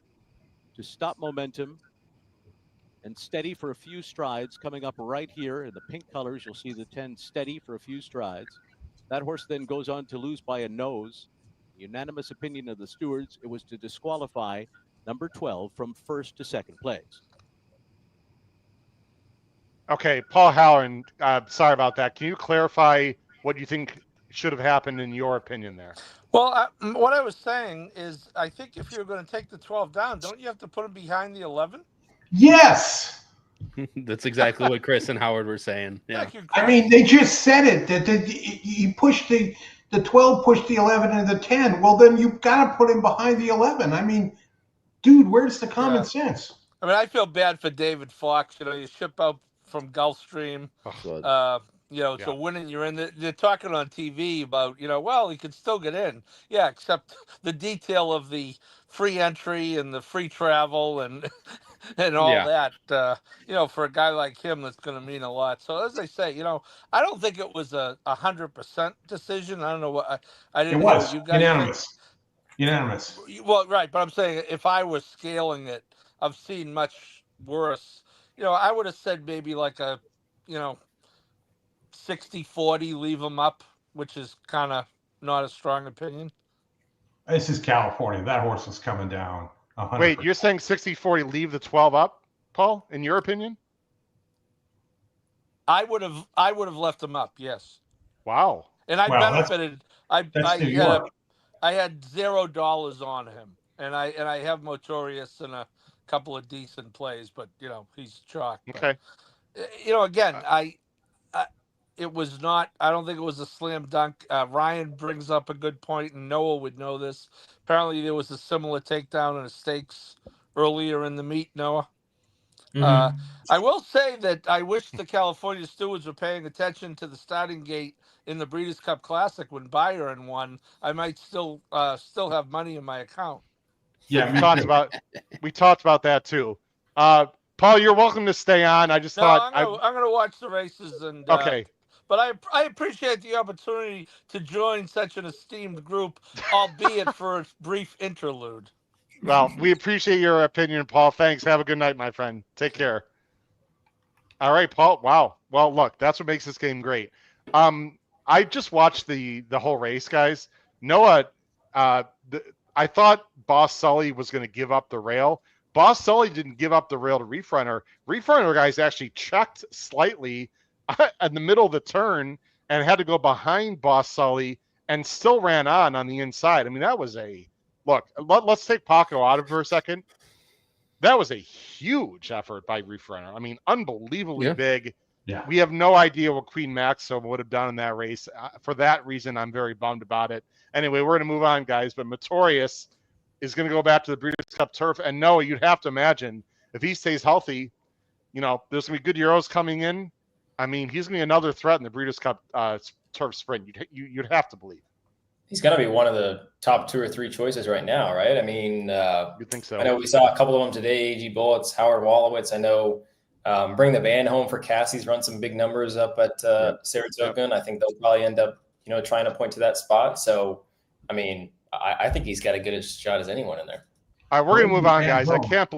to stop momentum and steady for a few strides. Coming up right here in the pink colors, you'll see the 10 steady for a few strides. That horse then goes on to lose by a nose. Unanimous opinion of the stewards, it was to disqualify number 12 from first to second place. Okay, Paul Halloran, sorry about that. Can you clarify what you think should have happened in your opinion there? Well, what I was saying is, I think if you're going to take the 12 down, don't you have to put him behind the 11? Yes. That's exactly what Chris and Howard were saying. Yeah. I mean, they just said it that you pushed the 12, pushed the 11 and the 10. Well, then you've got to put him behind the 11. I mean, dude, where's the common sense? I mean, I feel bad for David Fox. You ship out from Gulfstream. So winning, you're in they're talking on TV about, well, he could still get in. Yeah, except the detail of the free entry and the free travel and all that, for a guy like him, that's going to mean a lot. So as I say, I don't think it was a 100% decision. I don't know what I didn't know what you guys Unanimous. Well, right. But I'm saying if I was scaling it, I've seen much worse. I would have said maybe like a, 60-40, leave them up, which is kind of not a strong opinion. This is California. That horse is coming down. 100%. Wait, you're saying 60-40, leave the 12 up, Paul, in your opinion? I would have left them up, yes. Wow. And I benefited. I had $0 on him. And I have Motorius in a couple of decent plays, but he's chalk. Okay. But, again, it was not. I don't think it was a slam dunk. Ryan brings up a good point, and Noah would know this. Apparently, there was a similar takedown in the stakes earlier in the meet. Noah. I will say that I wish the California stewards were paying attention to the starting gate in the Breeders' Cup Classic when Byron won. I might still have money in my account. Yeah, we talked about that too. Paul, you're welcome to stay on. I just thought I'm going to watch the races and okay. But I appreciate the opportunity to join such an esteemed group, albeit for a brief interlude. Well, we appreciate your opinion, Paul. Thanks. Have a good night, my friend. Take care. All right, Paul. Wow. Well, look, that's what makes this game great. I just watched the whole race, guys. Noah, I thought Boss Sully was going to give up the rail. Boss Sully didn't give up the rail to Reef Runner. Reef Runner guys actually checked slightly in the middle of the turn and had to go behind Boss Sully and still ran on the inside. I mean, that was look, let's take Paco out of it for a second. That was a huge effort by Reef Runner. I mean, unbelievably big. Yeah. We have no idea what Queen Maxima would have done in that race. For that reason, I'm very bummed about it. Anyway, we're going to move on, guys. But Motorius is going to go back to the Breeders' Cup Turf. And Noah, you'd have to imagine, if he stays healthy, there's going to be good Euros coming in. I mean, he's going to be another threat in the Breeders' Cup Turf Sprint. You'd have to believe. He's going to be one of the top 2 or 3 choices right now, right? I mean, you think so? I know we saw a couple of them today. A.G. Bullets, Howard Wolowitz. I know Bring the Band Home for Cassie's run some big numbers up at Saratoga. And I think they'll probably end up, trying to point to that spot. So, I mean, I think he's got as good a shot as anyone in there. All right, we're going to move on, guys. I cannot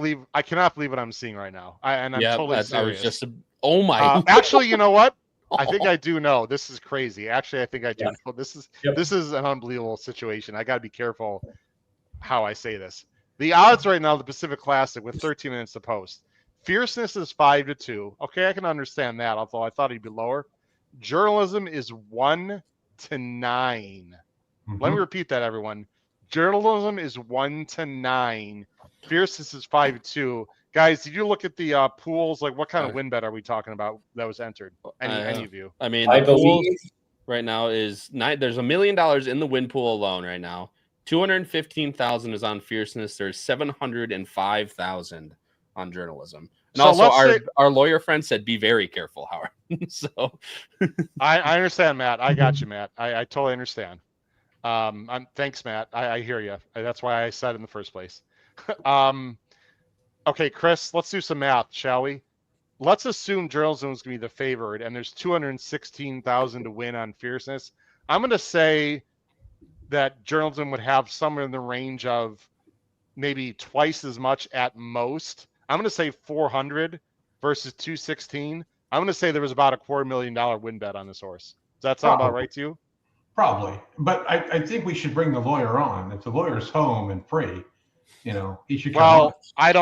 believe what I'm seeing right now. I'm totally serious. I was just oh my. Actually, you know what? I think I do know. This is crazy. Actually, I think I do know. This is an unbelievable situation. I got to be careful how I say this. The odds right now, the Pacific Classic with 13 minutes to post. Fierceness is 5-2. Okay, I can understand that, although I thought he'd be lower. Journalism is 1-9. Let me repeat that, everyone. Journalism is 1-9. Fierceness is 5-2. Guys, did you look at the pools? Like, what kind of win bet are we talking about that was entered? Any of you? I mean, the pool right now is there's $1 million in the win pool alone right now. 215,000 is on Fierceness. There's 705,000 on journalism. And so also, our lawyer friend said, "Be very careful, Howard." So, I understand, Matt. I got you, Matt. I totally understand. Thanks, Matt. I hear you. That's why I said in the first place. Okay, Chris, let's do some math, shall we? Let's assume journalism is going to be the favorite, and there's 216,000 to win on Fierceness. I'm going to say that journalism would have somewhere in the range of maybe twice as much at most. I'm going to say 400 versus 216. I'm going to say there was about a $250,000 win bet on this horse. Does that sound about right to you? Probably, but I think we should bring the lawyer on. If the lawyer's home and free, he should come on. I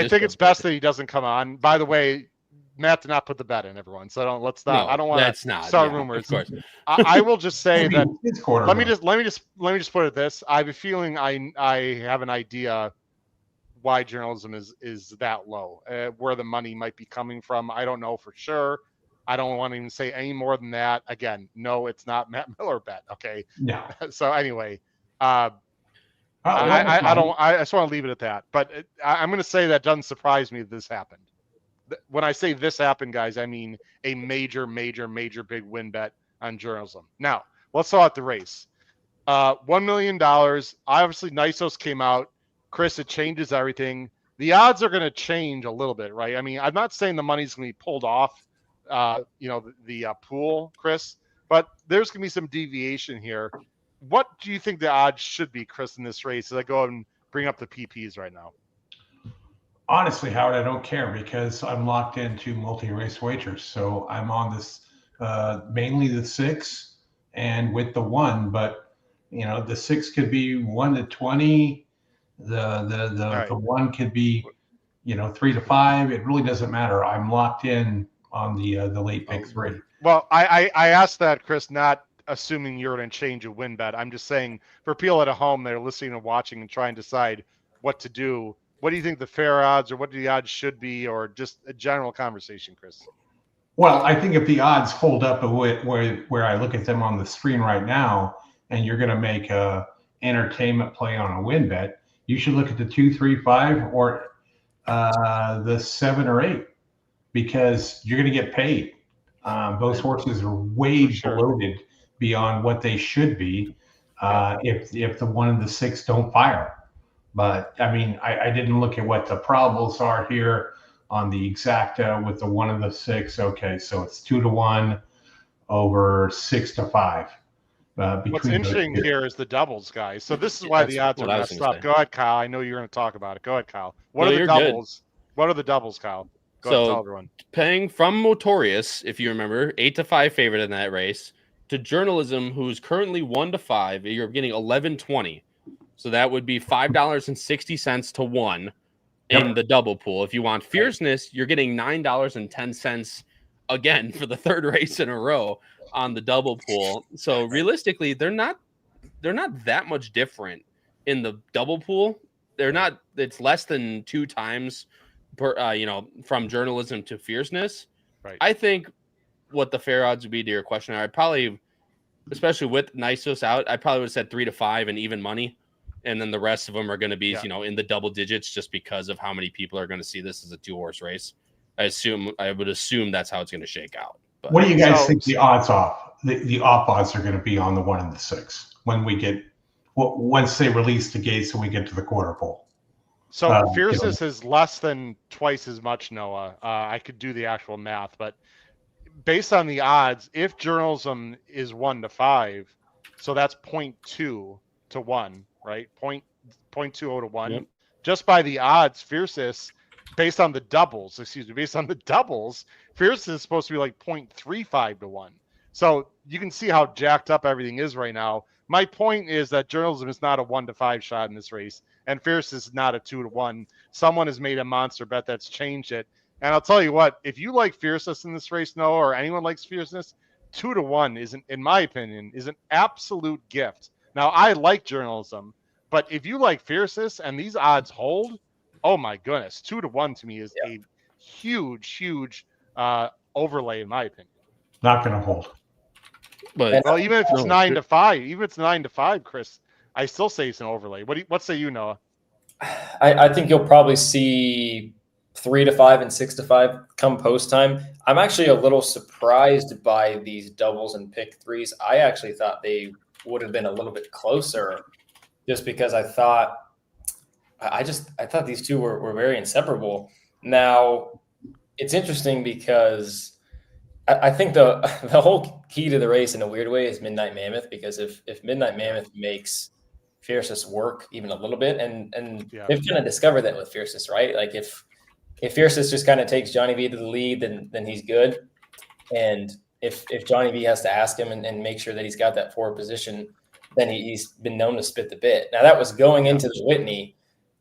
think it's best that he doesn't come on. By the way, Matt did not put the bet in, everyone. So I don't want to start rumors. Of course. I will just say that. Let me just put it this. I have a feeling I have an idea why journalism is that low. Where the money might be coming from, I don't know for sure. I don't want to even say any more than that. Again, no, it's not Matt Miller bet. Okay. No. So anyway, I just want to leave it at that. But I'm going to say that doesn't surprise me that this happened. When I say this happened, guys, I mean a major big win bet on journalism. Now, let's talk about the race. $1 million. Obviously, Nisos came out. Chris, it changes everything. The odds are going to change a little bit, right? I mean, I'm not saying the money's going to be pulled off, the pool, Chris, but there's going to be some deviation here. What do you think the odds should be, Chris, in this race? As I go and bring up the PPs right now. Honestly, Howard, I don't care because I'm locked into multi-race wagers. So I'm on this mainly the 6 and with the 1, but the 6 could be 1-20. The 1 could be 3-5. It really doesn't matter. I'm locked in on the late pick 3. Well, I asked that, Chris, not assuming you're going to change a win bet. I'm just saying for people at home that are listening and watching and trying to decide what to do, what do you think the fair odds or what the odds should be, or just a general conversation, Chris? Well, I think if the odds hold up where I look at them on the screen right now, and you're going to make a entertainment play on a win bet, you should look at the 2, 3, 5 or the 7 or 8, because you're going to get paid. Those horses are way bloated beyond what they should be if the 1 and the 6 don't fire. But I mean, I didn't look at what the probables are here on the exacta with the 1 and the 6. Okay, so it's 2 to 1 over 6 to 5. What's interesting here is the doubles, guys. So this is why the odds are messed up. Go ahead, Kyle. I know you're going to talk about it. Go ahead, Kyle. What are the doubles? Good. What are the doubles, Kyle? Go ahead, tell everyone. Paying from Motorious, if you remember, 8 to 5 favorite in that race, to Journalism, who's currently 1 to 5, you're getting 11.20. So that would be $5.60 to 1 in the double pool. If you want Fierceness, you're getting $9.10 again for the 3rd race in a row on the double pool. So realistically, they're not that much different in the double pool. They're not. It's less than 2 times per from Journalism to Fierceness. Right. I think what the fair odds would be to your question, I probably, especially with Nisos out, I probably would have said 3 to 5 and even money. And then the rest of them are going to be, in the double digits, just because of how many people are going to see this as a 2-horse race. I would assume that's how it's going to shake out. But, what do you guys think the odds off? The off odds are going to be on the 1 and the 6 when we get once they release the gates and we get to the quarter pole. So Fierceness is less than twice as much, Noah. I could do the actual math, but based on the odds, if Journalism is 1 to 5, so that's 0.2 to 1. Right, 0.20 to 1. Yep. Just by the odds, Fierceness, based on the doubles, Fierceness is supposed to be like 0.35 to 1. So you can see how jacked up everything is right now. My point is that Journalism is not a 1 to 5 shot in this race, and Fierceness is not a 2 to 1. Someone has made a monster bet that's changed it. And I'll tell you what, if you like Fierceness in this race, Noah, or anyone likes Fierceness, 2 to 1 isn't, in my opinion, is an absolute gift. Now, I like Journalism, but if you like Fierceness and these odds hold, oh my goodness, 2 to 1 to me is a huge overlay in my opinion. Not going to hold. But well, even if it's 9 to 5, Chris, I still say it's an overlay. What say you, Noah? I think you'll probably see 3 to 5 and 6 to 5 come post time. I'm actually a little surprised by these doubles and pick threes. I actually thought they would have been a little bit closer, just because I thought these two were very inseparable. Now, it's interesting because I think the whole key to the race in a weird way is Midnight Mammoth, because if Midnight Mammoth makes Fierceness work even a little bit, and they've kind of discovered that with Fierceness, right? Like if Fierceness just kind of takes Johnny V to the lead, then he's good. And if Johnny V has to ask him and make sure that he's got that forward position, then he's been known to spit the bit. Now, that was going into the Whitney.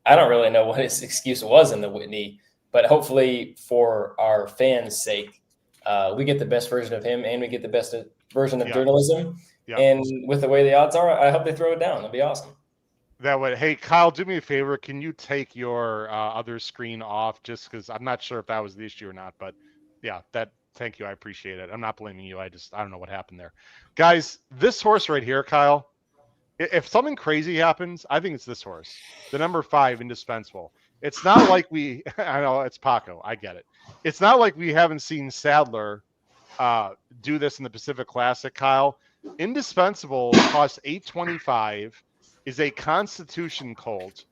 I don't really know what his excuse was in the Whitney, but hopefully for our fans' sake, we get the best version of him and we get the best version of Journalism. Yeah. And with the way the odds are, I hope they throw it down. That'd be awesome. That would. Hey, Kyle, do me a favor. Can you take your other screen off, just because I'm not sure if that was the issue or not, but yeah, thank you. I appreciate it. I'm not blaming you. I don't know what happened there. Guys, this horse right here, Kyle, if something crazy happens, I think it's this horse, the number 5, Indispensable. It's not like I know it's Paco. I get it. It's not like we haven't seen Sadler do this in the Pacific Classic, Kyle. Indispensable costs $825, is a Constitution colt,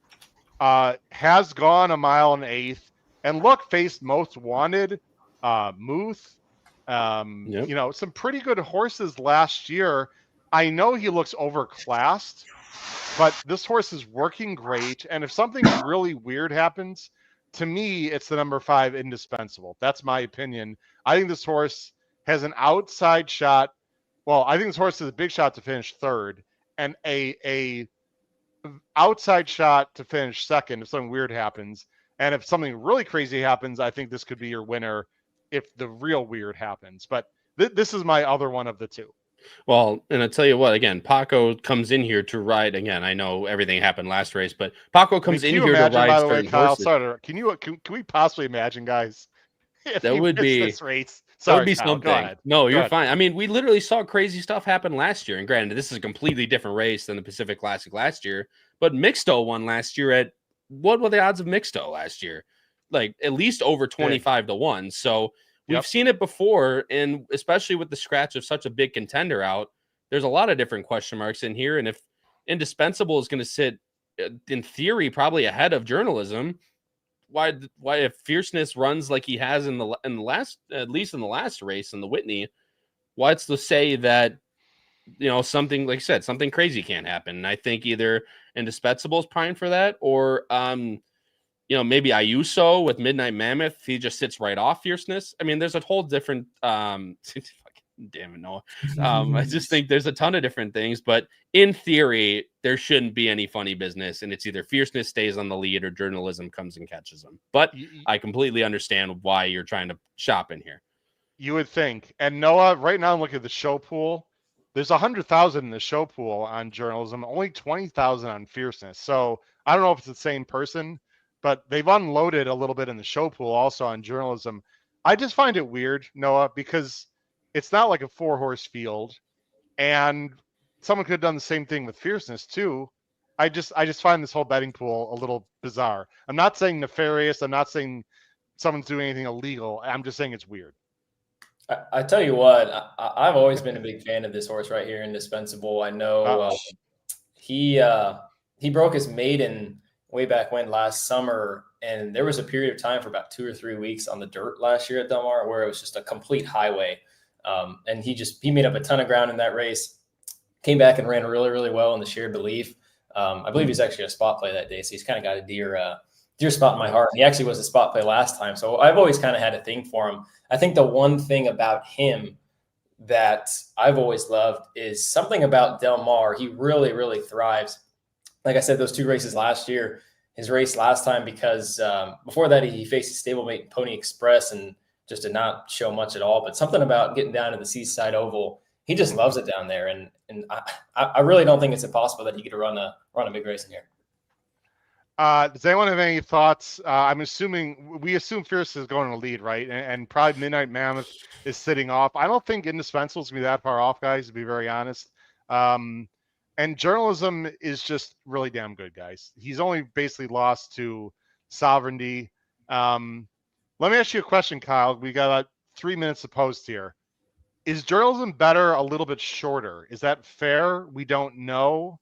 has gone 1 mile and 1/8, and look, faced Most Wanted, Muth, some pretty good horses last year. I know he looks overclassed, but this horse is working great. And if something really weird happens, to me, it's the number 5, Indispensable. That's my opinion. I think this horse has an outside shot. Well, I think this horse has a big shot to finish 3rd and a outside shot to finish 2nd if something weird happens. And if something really crazy happens, I think this could be your winner if the real weird happens. But this is my other one of the two. Well, and I tell you what, again, Paco comes in here to ride. Again, I know everything happened last race, but Paco comes in here to ride. By the way, Kyle, horses. sorry, can we possibly imagine, guys, if that would be this race? Sorry, that would be Kyle, something. No, you're fine. I mean, we literally saw crazy stuff happen last year, and granted, this is a completely different race than the Pacific Classic last year. But Mixto won last year at what were the odds of Mixto last year? Like at least over 25 to 1. So we've seen it before, and especially with the scratch of such a big contender out, there's a lot of different question marks in here. And if Indispensable is going to sit, in theory, probably ahead of Journalism, why if Fierceness runs like he has in the last, at least in the last race in the Whitney, what's to say that something, like I said, something crazy can't happen? And I think either Indispensable is primed for that, or maybe Ayuso with Midnight Mammoth, he just sits right off Fierceness. I mean, there's a whole different damn it, Noah. I just think there's a ton of different things, but in theory, there shouldn't be any funny business, and it's either Fierceness stays on the lead or Journalism comes and catches them. But I completely understand why you're trying to shop in here. You would think. And Noah, right now, look at the show pool. There's 100,000 in the show pool on Journalism, only 20,000 on Fierceness. So I don't know if it's the same person, but they've unloaded a little bit in the show pool also on Journalism. I just find it weird, Noah, because it's not like a 4-horse field, and someone could have done the same thing with Fierceness too. I just find this whole betting pool a little bizarre. I'm not saying nefarious. I'm not saying someone's doing anything illegal. I'm just saying it's weird. I tell you what, I've always been a big fan of this horse right here, Indispensable. I know he broke his maiden way back when last summer, and there was a period of time for about 2 or 3 weeks on the dirt last year at Del Mar where it was just a complete highway. And he made up a ton of ground in that race, came back and ran really, really well in the Shared Belief. I believe he's actually a spot play that day, so he's kind of got a dear spot in my heart. He actually was a spot play last time, so I've always kind of had a thing for him. I think the one thing about him that I've always loved is something about Del Mar. He really, really thrives. Like I said, those 2 races last year, his race last time, because before that he faced his stablemate Pony Express and just did not show much at all. But something about getting down to the Seaside Oval, he just loves it down there. And I really don't think it's impossible that he could run a big race in here. Does anyone have any thoughts? We assume Fierce is going to lead, right? And probably Midnight Mammoth is sitting off. I don't think Indispensable is going to be that far off, guys, to be very honest. And Journalism is just really damn good, guys. He's only basically lost to Sovereignty. Let me ask you a question, Kyle. We got about 3 minutes to post here. Is Journalism better a little bit shorter? Is that fair? We don't know.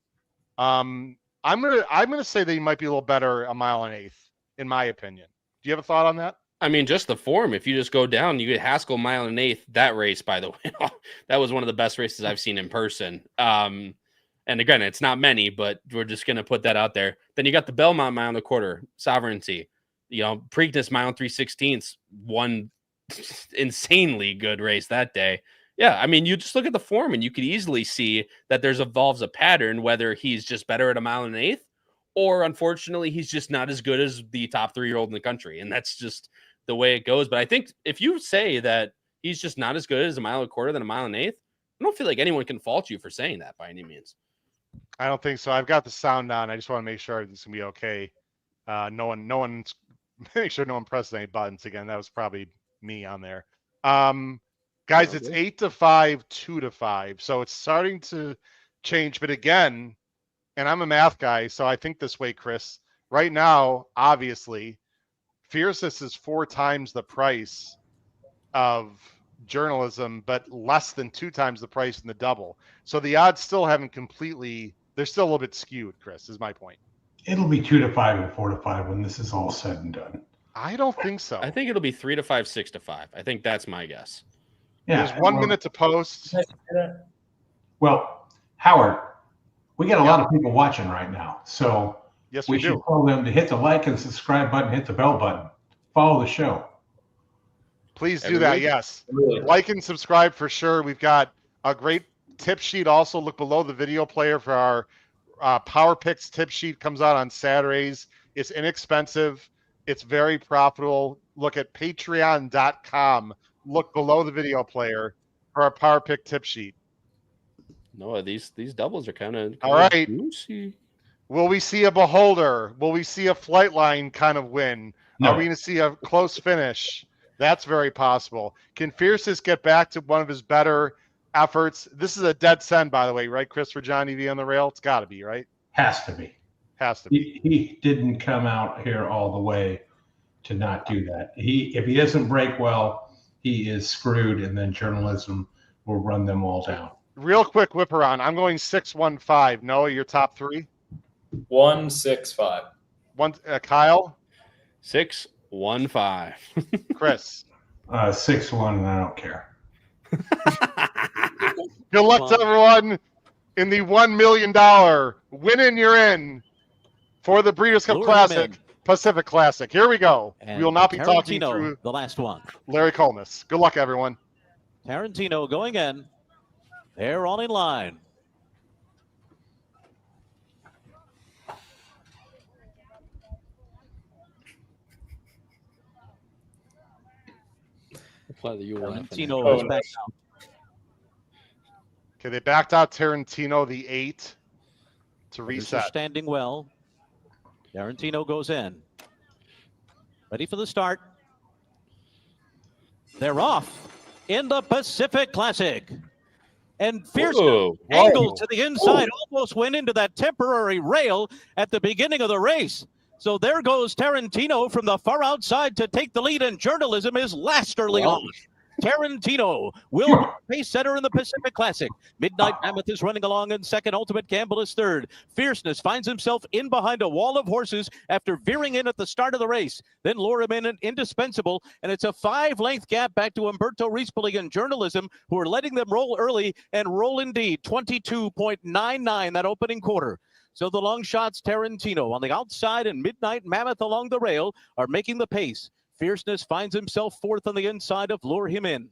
I'm gonna say that he might be a little better a mile and eighth, in my opinion. Do you have a thought on that? I mean, just the form. If you just go down, you get Haskell mile and eighth. That race, by the way, that was one of the best races I've seen in person. And again, it's not many, but we're just gonna put that out there. Then you got the Belmont mile and a quarter, Sovereignty. Preakness mile and 3/16, one insanely good race that day. Yeah, I mean, you just look at the form and you could easily see that there's evolves a pattern, whether he's just better at a mile and an eighth, or unfortunately, he's just not as good as the top 3-year-old in the country. And that's just the way it goes. But I think if you say that he's just not as good as a mile and a quarter than a mile and an eighth, I don't feel like anyone can fault you for saying that by any means. I don't think so. I've got the sound on. I just want to make sure it's going to be okay. No one's make sure no one presses any buttons again. That was probably me on there. Guys, it's 8-5, 2-5. So it's starting to change. But again, and I'm a math guy, so I think this way, Chris. Right now, obviously, Fierceness is 4 times the price of Journalism, but less than 2 times the price in the double. So the odds still haven't completely, they're still a little bit skewed, Chris, is my point. It'll be 2-5 and 4-5 when this is all said and done. I don't think so. I think it'll be 3-5, 6-5. I think that's my guess. Yeah, there's 1 minute to post. Well, Howard, we got a lot of people watching right now, so yes, we should tell them to hit the like and subscribe button, hit the bell button, follow the show. Please do that. Yes, like and subscribe for sure. We've got a great tip sheet. Also, look below the video player for our Power Picks tip sheet. Comes out on Saturdays. It's inexpensive. It's very profitable. Look at patreon.com. Look below the video player for our Power Pick tip sheet. No, these doubles are kind of all right. juicy. Will we see a beholder? Will we see a flight line kind of win? No. Are we going to see a close finish? That's very possible. Can Fiercest get back to one of his better efforts? This is a dead send, by the way, right, Chris, for Johnny V on the rail? It's got to be, right? Has to be. Has to be. He didn't come out here all the way to not do that. If he doesn't break well, he is screwed, and then journalism will run them all down. Real quick whip around. I'm going 6-1-5. Noah, your top three? 1-6-5. Kyle? 6-1-5. Chris? 6-1, and I don't care. Good luck to everyone in the $1 million win-in you're in for the Breeders' Cup Classic, Pacific Classic. Here we go. We will not be talking through the last one. Larry Colmus. Good luck, everyone. Tarantino going in. They're all in line. Tarantino is back out. Okay, they backed out Tarantino the 8 to reset. Standing well. Tarantino goes in. Ready for the start. They're off in the Pacific Classic. And Fierce angled to the inside, almost went into that temporary rail at the beginning of the race. So there goes Tarantino from the far outside to take the lead, and journalism is lasterly on. Tarantino will be pace setter in the Pacific Classic. Midnight Mammoth is running along in second. Ultimate Gamble is third. Fierceness finds himself in behind a wall of horses after veering in at the start of the race. Then lure him in and Indispensable, and it's a 5-length gap back to Umberto Rispoli and journalism, who are letting them roll early, and roll indeed. 22.99 that opening quarter. So the long shots, Tarantino on the outside and Midnight Mammoth along the rail, are making the pace. Fierceness finds himself fourth on the inside of Lure Him In.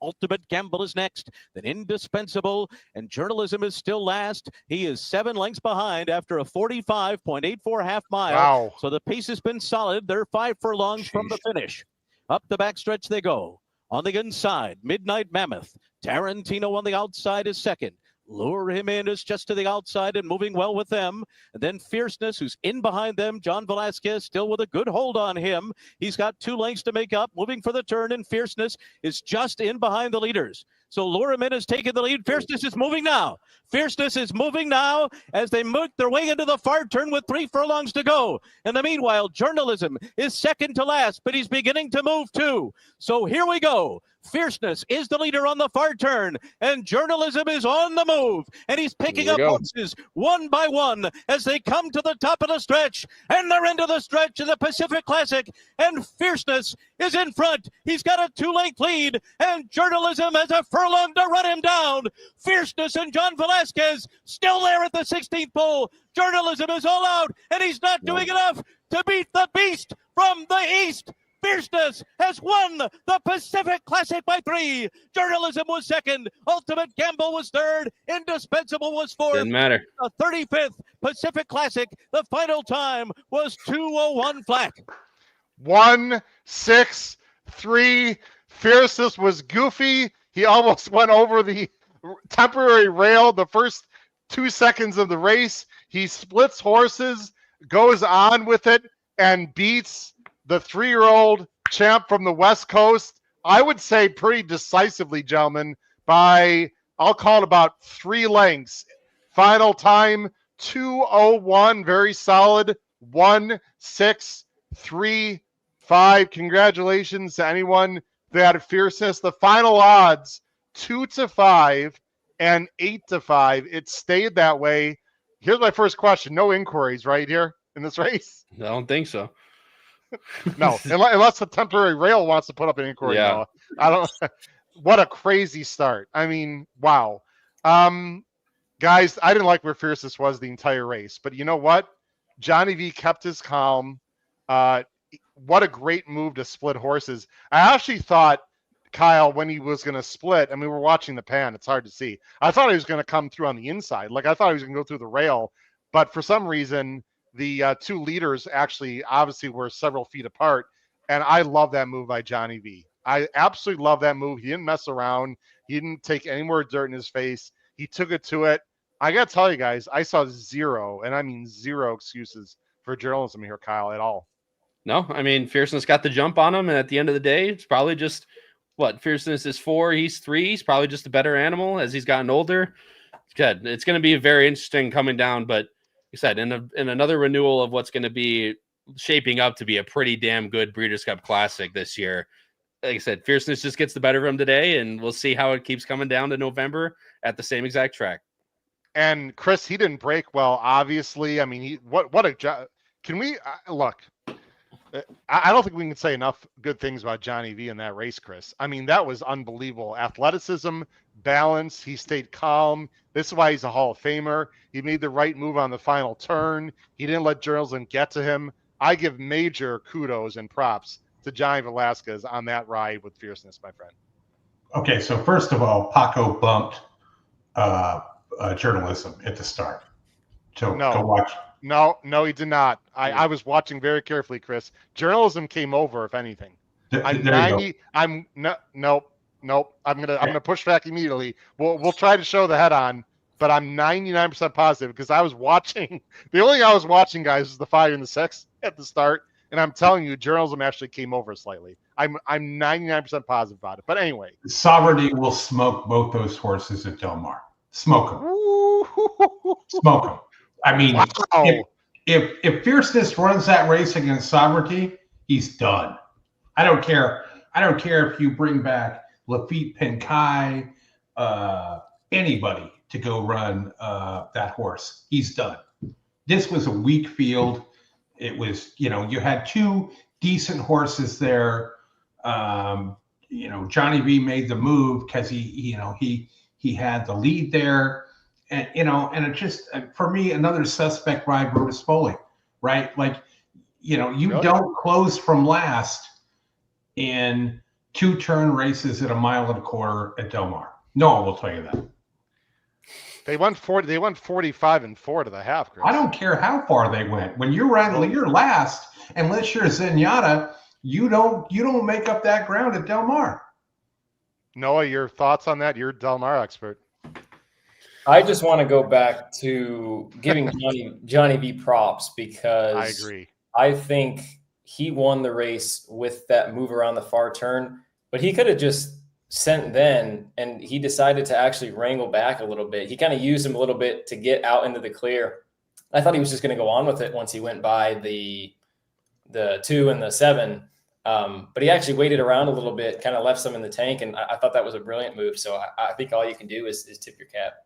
Ultimate Gamble is next, then Indispensable, and Journalism is still last. He is 7 lengths behind after a 45.84 half mile. Wow. So the pace has been solid. They're 5 furlongs from the finish. Up the backstretch they go. On the inside, Midnight Mammoth. Tarantino on the outside is second. Lure Him In is just to the outside and moving well with them. And then Fierceness, who's in behind them. John Velasquez still with a good hold on him. He's got 2 lengths to make up, moving for the turn, and Fierceness is just in behind the leaders. So Lure Him In has taken the lead. Fierceness is moving now. Fierceness is moving now as they make their way into the far turn with 3 furlongs to go. In the meanwhile, Journalism is second to last, but he's beginning to move too. So here we go. Fierceness is the leader on the far turn, and Journalism is on the move, and he's picking up horses one by one as they come to the top of the stretch, and they're into the stretch of the Pacific Classic, and Fierceness is in front. He's got a 2-length lead, and Journalism has a furlong to run him down. Fierceness and John Velasquez still there at the 16th pole. Journalism is all out, and he's not doing enough to beat the beast from the east. Fierceness has won the Pacific Classic by 3. Journalism was second. Ultimate Gamble was third. Indispensable was fourth. Didn't matter. The 35th Pacific Classic. The final time was 2:01 flat. 1-6-3. Fierceness was goofy. He almost went over the temporary rail the first 2 seconds of the race. He splits horses, goes on with it, and beats the 3-year-old champ from the West Coast. I would say pretty decisively, gentlemen, by, I'll call it about 3 lengths. Final time, 2:01, very solid. 1-6-3-5. Congratulations to anyone that had Fierceness. The final odds, 2-5 and 8-5. It stayed that way. Here's my first question. No inquiries right here in this race? I don't think so. No, unless the temporary rail wants to put up an inquiry. Yeah. No, I don't. What a crazy start. I mean, wow. Guys, I didn't like where Fierceness was the entire race, but you know what? Johnny V kept his calm. What a great move to split horses. I actually thought, Kyle, when he was going to split, and we were watching the pan, it's hard to see. I thought he was going to come through on the inside. Like, I thought he was going to go through the rail, but for some reason, the 2 leaders actually obviously were several feet apart, and I love that move by Johnny V. I absolutely love that move. He didn't mess around. He didn't take any more dirt in his face. He took it to it. I got to tell you guys, I saw zero, and I mean zero excuses for journalism here, Kyle, at all. No, I mean, Fierceness got the jump on him, and at the end of the day, it's probably just what Fierceness is 4, he's 3. He's probably just a better animal as he's gotten older. It's good. It's going to be very interesting coming down, but like I said, in another renewal of what's going to be shaping up to be a pretty damn good Breeders' Cup Classic this year. Like I said, Fierceness just gets the better of him today, and we'll see how it keeps coming down to November at the same exact track. And Chris, he didn't break well, obviously. I mean, what a job. Can we look? I don't think we can say enough good things about Johnny V in that race, Chris. I mean, that was unbelievable. Athleticism, balance. He stayed calm. This is why he's a Hall of Famer. He made the right move on the final turn. He didn't let journalism get to him. I give major kudos and props to Johnny Velasquez on that ride with Fierceness, my friend. Okay, so first of all, Paco bumped journalism at the start. So go watch. No, he did not. I was watching very carefully, Chris. Journalism came over, if anything. Nope. I'm gonna push back immediately. We'll try to show the head on, but I'm 99% positive because I was watching. The only thing I was watching, guys, was the 5 and the 6 at the start, and I'm telling you, journalism actually came over slightly. I'm 99% positive about it. But anyway, Sovereignty will smoke both those horses at Del Mar. Smoke them. Smoke them. I mean, wow. if Fierceness runs that race against Sovereignty, he's done. I don't care. I don't care if you bring back Lafitte Penkai, anybody to go run that horse. He's done. This was a weak field. It was, you had 2 decent horses there. Johnny V made the move because he had the lead there. And, and it just, for me, another suspect ride for Rispoli, right? Like, you don't close from last in 2-turn races at 1.25 miles at Del Mar. No one will tell you that. They went 45 and 4 to the half, Chris. I don't care how far they went. When you're last, unless you're Zenyatta, you don't make up that ground at Del Mar. Noah, your thoughts on that? You're a Del Mar expert. I just want to go back to giving Johnny V props because I agree. I think he won the race with that move around the far turn, but he could have just sent then, and he decided to actually wrangle back a little bit. He kind of used him a little bit to get out into the clear. I thought he was just going to go on with it once he went by the 2 and the 7. But he actually waited around a little bit, kind of left some in the tank, and I thought that was a brilliant move. So I think all you can do is tip your cap.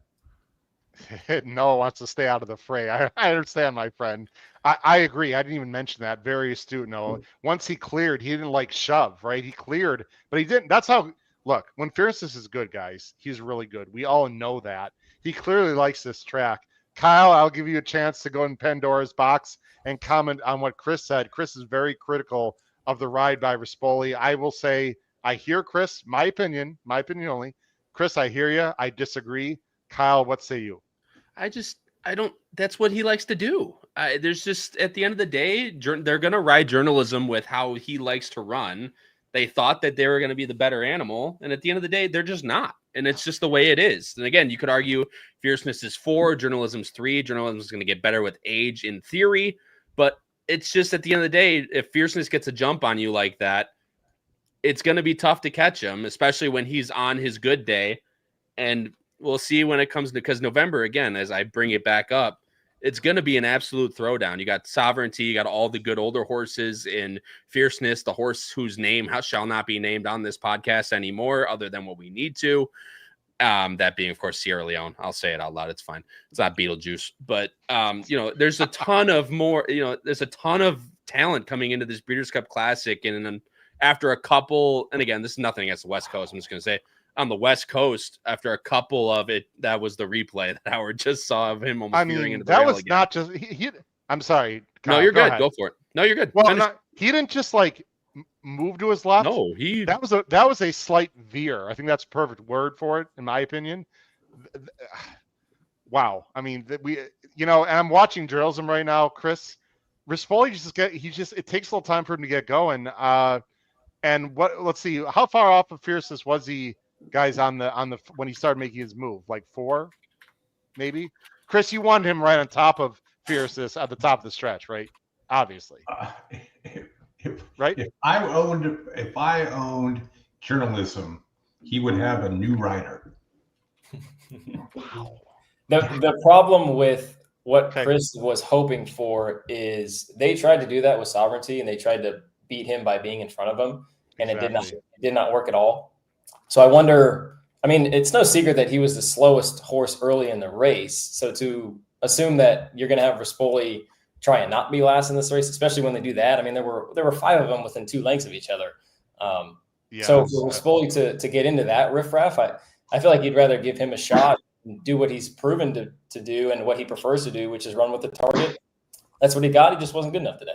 Noah wants to stay out of the fray. I understand, my friend. I agree. I didn't even mention that. Very astute, Noah. Once he cleared, he didn't shove, right? He cleared, but he didn't. That's how, look, when Fierceness is good, guys, he's really good. We all know that. He clearly likes this track. Kyle, I'll give you a chance to go in Pandora's box and comment on what Chris said. Chris is very critical of the ride by Rispoli. I will say, I hear Chris, my opinion only. Chris, I hear you. I disagree. Kyle, what say you? I don't, that's what he likes to do. There's just, at the end of the day, they're going to ride journalism with how he likes to run. They thought that they were going to be the better animal. And at the end of the day, they're just not. And it's just the way it is. And again, you could argue Fierceness is 4, journalism's 3. Journalism is going to get better with age in theory. But it's just at the end of the day, if Fierceness gets a jump on you like that, it's going to be tough to catch him, especially when he's on his good day. And we'll see when it comes to, because November, again, as I bring it back up, it's going to be an absolute throwdown. You got Sovereignty, you got all the good older horses in Fierceness, the horse whose name shall not be named on this podcast anymore, other than what we need to. That being, of course, Sierra Leone. I'll say it out loud. It's fine. It's not Beetlejuice, but there's a ton of more. There's a ton of talent coming into this Breeders' Cup Classic, and then after a couple, and again, this is nothing against the West Coast. I'm just going to say, on the West Coast, after a couple of it, that was the replay that Howard just saw of him almost veering into the rail was again. Not just he. I'm sorry. Kyle, no, you're good. Ahead. Go for it. No, you're good. Well, he didn't just move to his left. No, that was a slight veer. I think that's a perfect word for it, in my opinion. Wow. I mean, and I'm watching journalism right now, Chris. Rispoli it takes a little time for him to get going. And let's see, how far off of Fierceness was he, guys, on the when he started making his move? 4? maybe. Chris, you wanted him right on top of Fierceness at the top of the stretch, right? Obviously. Right? If I owned journalism, he would have a new writer. Wow. The problem with what Chris was hoping for is they tried to do that with Sovereignty, and they tried to beat him by being in front of him, and it did not work at all. So I wonder, I mean, it's no secret that he was the slowest horse early in the race. So to assume that you're going to have Rispoli try and not be last in this race, especially when they do that, I mean, there were 5 of them within 2 lengths of each other. So for Rispoli to get into that riffraff, I feel like you'd rather give him a shot and do what he's proven to do and what he prefers to do, which is run with the target. That's what he got. He just wasn't good enough today.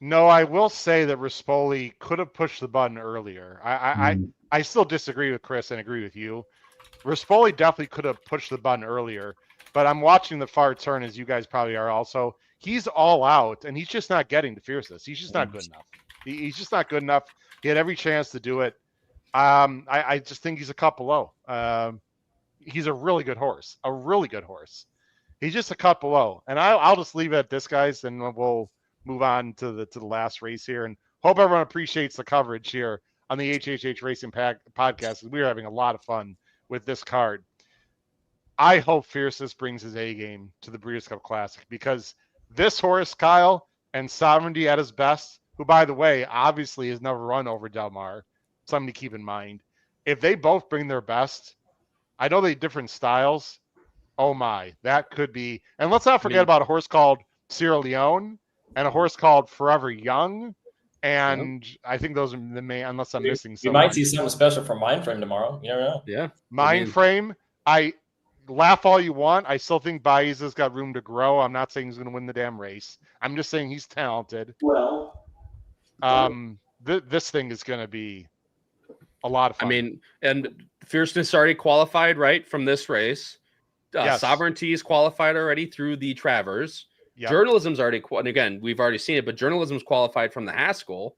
No, I will say that Rispoli could have pushed the button earlier. I still disagree with Chris and agree with you. Rispoli definitely could have pushed the button earlier, but I'm watching the far turn, as you guys probably are also. He's all out, and he's just not getting to Fierceness. He's just not good enough. He's just not good enough. He had every chance to do it. I just think he's a couple low. He's a really good horse, He's just a cut below. And I'll just leave it at this, guys, and we'll move on to the last race here. And hope everyone appreciates the coverage here on the HHH Racing podcast. We're having a lot of fun with this card. I hope Fierceness brings his A game to the Breeders' Cup Classic, because this horse, Kyle, and Sovereignty at his best, who, by the way, obviously has never run over Delmar, something to keep in mind. If they both bring their best, I know they different styles. Oh my, that could be. And let's not forget about a horse called Sierra Leone and a horse called Forever Young. And I think those are the main, unless I'm missing something. You might see something special from Mindframe tomorrow. You never know. Yeah. Mindframe, I laugh all you want. I still think Baeza's got room to grow. I'm not saying he's going to win the damn race. I'm just saying he's talented. Well, this thing is going to be a lot of fun. I mean, and Fierceness already qualified, right, from this race. Yes. Sovereignty is qualified already through the Travers. Yep. Journalism's already, and again, we've already seen it, but journalism's qualified from the Haskell.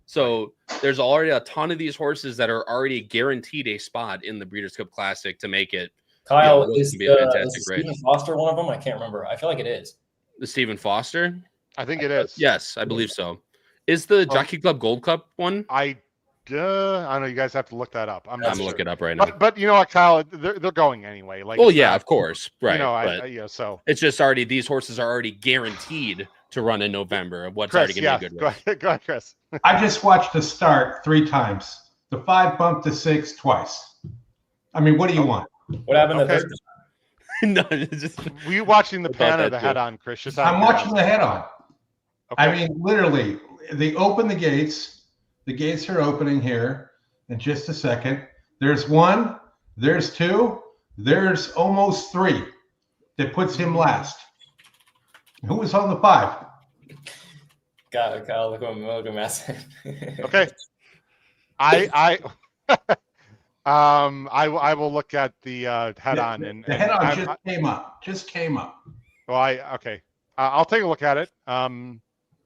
So there's already a ton of these horses that are already guaranteed a spot in the Breeders' Cup Classic to make it. Kyle, is Stephen Foster one of them? I can't remember. I feel like it is. The Stephen Foster? I think it is. Yes, I believe so. Is the Jockey Club Gold Cup one? I don't know. You guys have to look that up. I'm going to look it up right now. But you know what, Kyle? They're going anyway. Like, well, yeah, of course, right? You know, so it's just already, these horses are already guaranteed to run in November. Of what's already going to be a good race. Go ahead, Chris. I just watched the start 3 times. The 5 bumped to 6 twice. I mean, what do you want? What happened to this? No, were you watching the pan or the head on, Chris? I'm watching the head on. Okay. I mean, literally, they open the gates. The gates are opening here in just a second. There's 1, there's 2, there's almost 3 that puts him last. Who was on the 5? Kyle, look at Matt. Okay. I will look at the head on, and the head on just came up. Well, I'll take a look at it.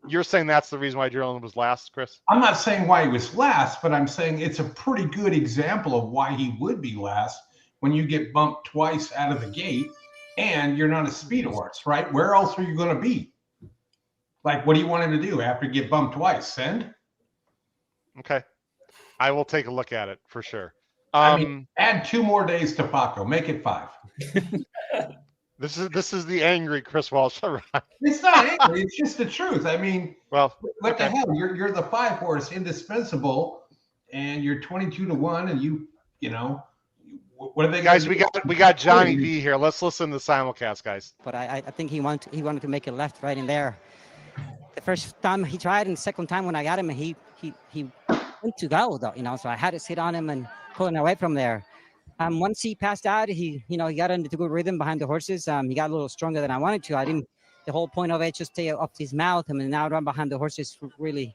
You're saying that's the reason why Jerome was last, Chris? I'm not saying why he was last, but I'm saying it's a pretty good example of why he would be last when you get bumped twice out of the gate and you're not a speed horse, right? Where else are you going to be? Like, what do you want him to do after you get bumped twice? Send? Okay. I will take a look at it for sure. I mean, add 2 more days to Paco. Make it 5. This is the angry Chris Walsh. It's not angry. It's just the truth. I mean, well, what the hell? You're the 5 horse, indispensable, and you're 22-1, and you know, what are they guys? We got Johnny V here. Let's listen to the simulcast, guys. But I think he wanted to make it left right in there. The first time he tried, and the second time when I got him, he went to go though, you know. So I had to sit on him and pull him away from there. Once he passed out, he got into good rhythm behind the horses. He got a little stronger than I wanted to. The whole point of it just stay up his mouth. I mean, now run behind the horses really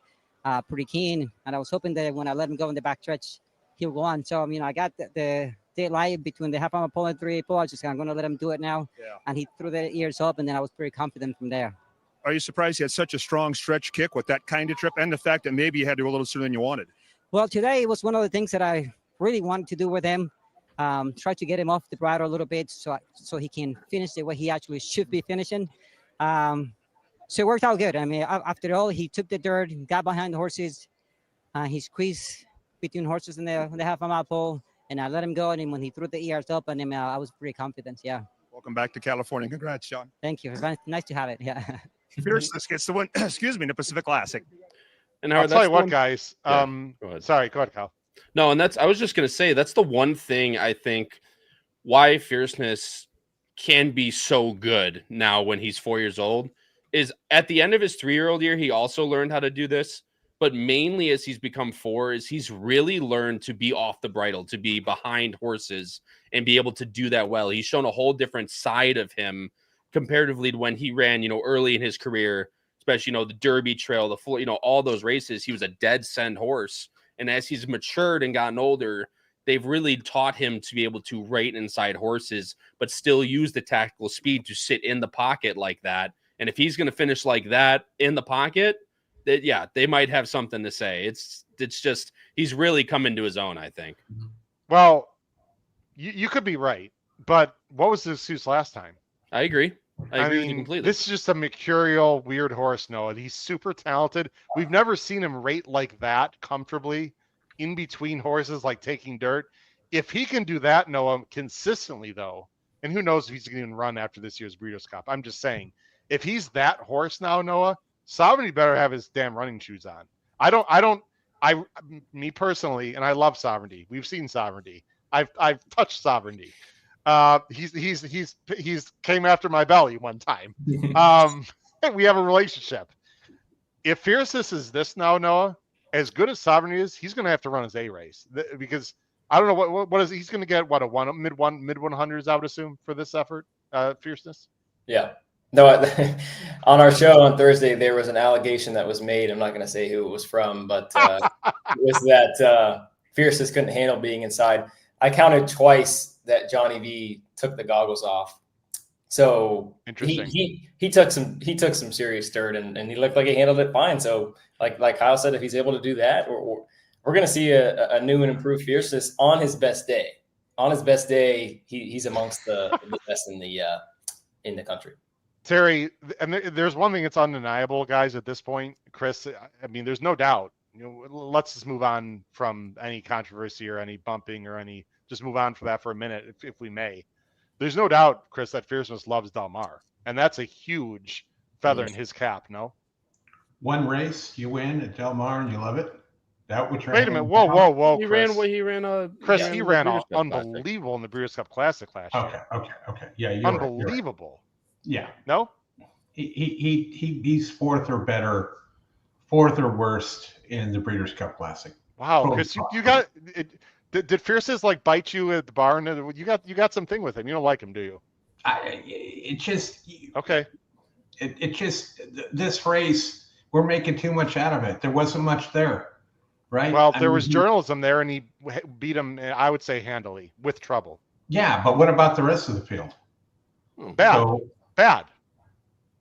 pretty keen. And I was hoping that when I let him go in the back stretch, he'll go on. So, I got the daylight between the half hour pole and 3/8 pole. I was just going to let him do it now. Yeah. And he threw the ears up, and then I was pretty confident from there. Are you surprised he had such a strong stretch kick with that kind of trip, and the fact that maybe you had to go a little sooner than you wanted? Well, today was one of the things that I really wanted to do with him. try to get him off the bridle a little bit so he can finish the way he actually should be finishing. So it worked out good. I mean, after all, he took the dirt, got behind the horses, he squeezed between horses in the half a mile pole, and I let him go. And then when he threw the ears up, and I was pretty confident. Yeah. Welcome back to California. Congrats, Sean. Thank you. Nice to have it. Yeah. Fierceness gets the win. Excuse me, the Pacific Classic. And I'll tell you what, guys. Go ahead. Sorry, go ahead, Kyle. No, and I was just gonna say that's the one thing I think why Fierceness can be so good now when he's 4 years old is at the end of his 3-year-old year, he also learned how to do this. But mainly as he's become 4, is he's really learned to be off the bridle, to be behind horses and be able to do that well. He's shown a whole different side of him comparatively to when he ran, early in his career, especially, the Derby Trail, the full, all those races. He was a dead scent horse. And as he's matured and gotten older, they've really taught him to be able to rate inside horses, but still use the tactical speed to sit in the pocket like that. And if he's going to finish like that in the pocket, they might have something to say. It's just he's really come into his own, I think. Well, you could be right, but what was the excuse last time? I agree. I agree with you completely. This is just a mercurial, weird horse, Noah. He's super talented. We've never seen him rate like that comfortably in between horses, like taking dirt. If he can do that, Noah, consistently, though, and who knows if he's going to run after this year's Breeders' Cup. I'm just saying, if he's that horse now, Noah, Sovereignty better have his damn running shoes on. Me personally, and I love Sovereignty. We've seen Sovereignty. I've touched Sovereignty. He's came after my belly one time. We have a relationship. If Fierceness is this now, Noah, as good as Sovereignty is, he's going to have to run his A race because I don't know what is he's going to get. What a mid 100s, I would assume, for this effort. Fierceness. Yeah. No, on our show on Thursday, there was an allegation that was made. I'm not going to say who it was from, but it was that Fierceness couldn't handle being inside. I counted twice that Johnny V took the goggles off. So he took some serious dirt and he looked like he handled it fine. So like Kyle said, if he's able to do that, we're going to see a new and improved Fierceness on his best day. On his best day, he's amongst the best in the country. Terry, and there's one thing that's undeniable, guys, at this point, Chris. I mean, there's no doubt. Let's just move on from any controversy or any bumping or just move on from that for a minute, if we may. There's no doubt, Chris, that Fierceness loves Delmar, and that's a huge feather in his cap. No. One race, you win at Delmar, and you love it. That what you're. Wait a minute! Whoa! He Chris. ran. Chris, he ran unbelievable in the Breeders' Cup Classic last year. Okay. Yeah, you're unbelievable. Right. Yeah. No. He's fourth or worst in the Breeders' Cup Classic. Wow, Chris, you got it. Did Fierceness bite you at the barn? You got something with him. You don't like him, do you? Okay. It just this race, we're making too much out of it. There wasn't much there, right? Well, there was journalism there, and he beat him, I would say, handily, with trouble. Yeah, but what about the rest of the field? Bad.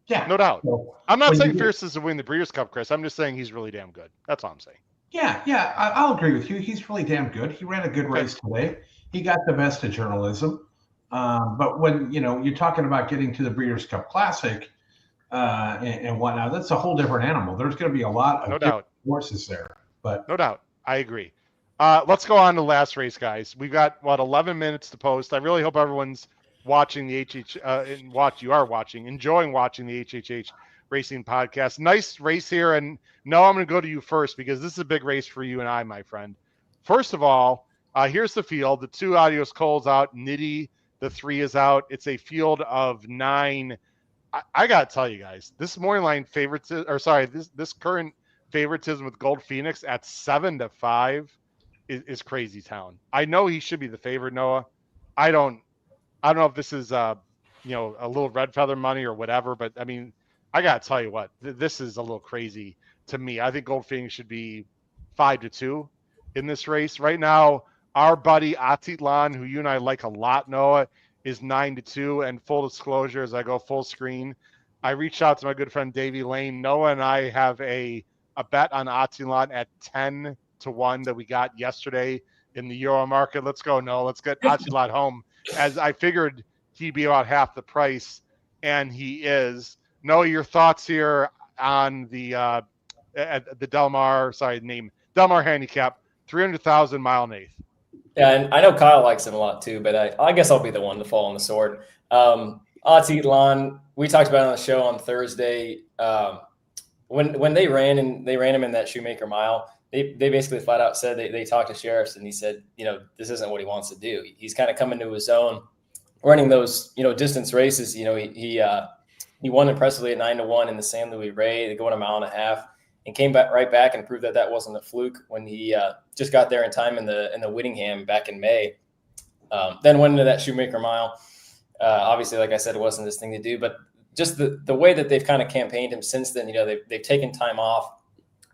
Yeah, no doubt. So, I'm not saying Fierceness will win the Breeders' Cup, Chris. I'm just saying he's really damn good. That's all I'm saying. Yeah, I'll agree with you. He's really damn good. He ran a good race today. He got the best of journalism. But when you're talking about getting to the Breeders' Cup Classic and whatnot, that's a whole different animal. There's going to be a lot of horses there. But no doubt, I agree. Let's go on to the last race, guys. We've got 11 minutes to post. I really hope everyone's watching the enjoying watching the HHH Racing Podcast. Nice race here, and no, I'm going to go to you first because this is a big race for you and I, my friend. First of all, here's the field. The 2 Adios Cole's out. Nitty, the 3 is out. It's a field of 9. I got to tell you guys, this morning line this current favoritism with Gold Phoenix at 7-5 is crazy town. I know he should be the favorite, Noah. I don't know if this is a little red feather money or whatever, but I mean, I gotta tell you what, this is a little crazy to me. I think Gold Phoenix should be 5-2 in this race right now. Our buddy Atitlan, who you and I like a lot, Noah, is 9-2. And full disclosure, as I go full screen, I reached out to my good friend Davey Lane. Noah and I have a bet on Atitlan at 10-1 that we got yesterday in the Euro market. Let's go. No, let's get Attilan home, as I figured he'd be about half the price, and he is. Noah, your thoughts here on the Delmar Handicap, 300,000 mile and eighth. Yeah, and I know Kyle likes him a lot too, but I guess I'll be the one to fall on the sword. Attilan, we talked about it on the show on Thursday. When they ran him in that Shoemaker Mile, they basically flat out said they talked to Sheriffs, and he said, this isn't what he wants to do. He's kind of coming to his own, running those distance races. He won impressively at 9-1 in the San Luis Rey. They go on a mile and a half, and came right back and proved that wasn't a fluke when he just got there in time in the Whittingham back in May. Then went into that Shoemaker Mile. Obviously, like I said, it wasn't this thing to do, but just the way that they've kind of campaigned him since then, they've taken time off,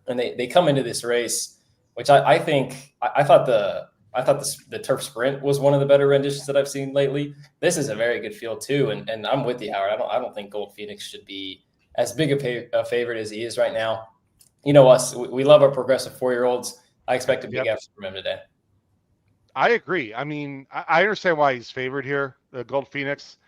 and they come into this race, which I thought the turf sprint was one of the better renditions that I've seen lately. This is a very good field too, and I'm with you, Howard. I don't think Gold Phoenix should be as big a favorite as he is right now. Us, we love our progressive 4-year-olds. I expect a big effort from him today. I agree. I mean, I understand why he's favored here, the Gold Phoenix.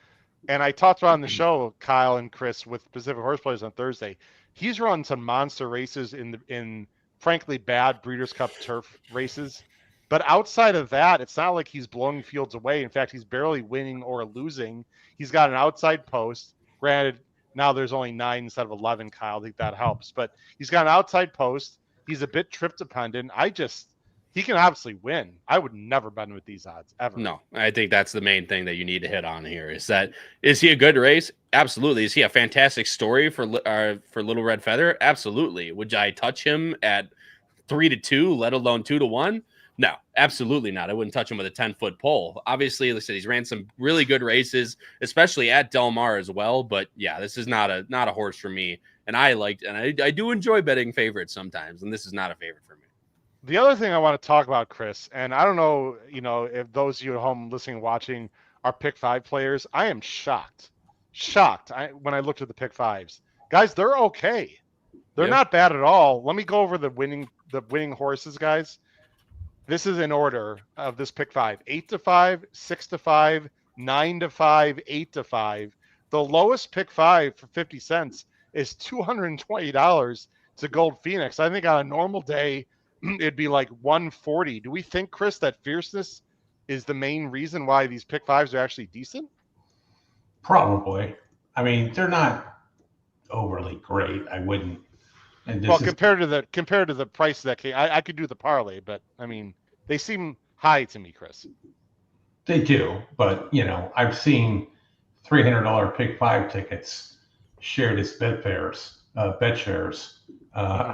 And I talked about on the show, Kyle and Chris, with Pacific Horse Players on Thursday. He's run some monster races in frankly bad Breeders' Cup turf races. But outside of that, it's not like he's blowing fields away. In fact, he's barely winning or losing. He's got an outside post. Granted, now there's only 9 instead of 11, Kyle. I think that helps. But he's got an outside post. He's a bit trip dependent. He can obviously win. I would never bet with these odds ever. No, I think that's the main thing that you need to hit on here is he a good race? Absolutely. Is he a fantastic story for Little Red Feather? Absolutely. Would I touch him at 3-2, let alone 2-1? No, absolutely not. I wouldn't touch him with a 10-foot pole. Obviously, like I said, he's ran some really good races, especially at Del Mar as well. But yeah, this is not a horse for me. And I do enjoy betting favorites sometimes, and this is not a favorite for me. The other thing I want to talk about, Chris, and I don't know, if those of you at home listening, watching are pick 5 players, I am shocked when I looked at the pick 5s. Guys, they're okay. They're not bad at all. Let me go over the winning horses, guys. This is in order of this pick 5: 8-5, 6-5, 9-5, 8-5. The lowest pick 5 for 50 cents is $220 to Gold Phoenix. I think on a normal day, it'd be like 140. Do we think, Chris, that fierceness is the main reason why these pick 5s are actually decent? Probably. I mean, they're not overly great. I wouldn't. Compared to the price of that cake, I could do the parlay, but I mean, they seem high to me, Chris. They do, but I've seen $300 pick 5 tickets shared as bet shares,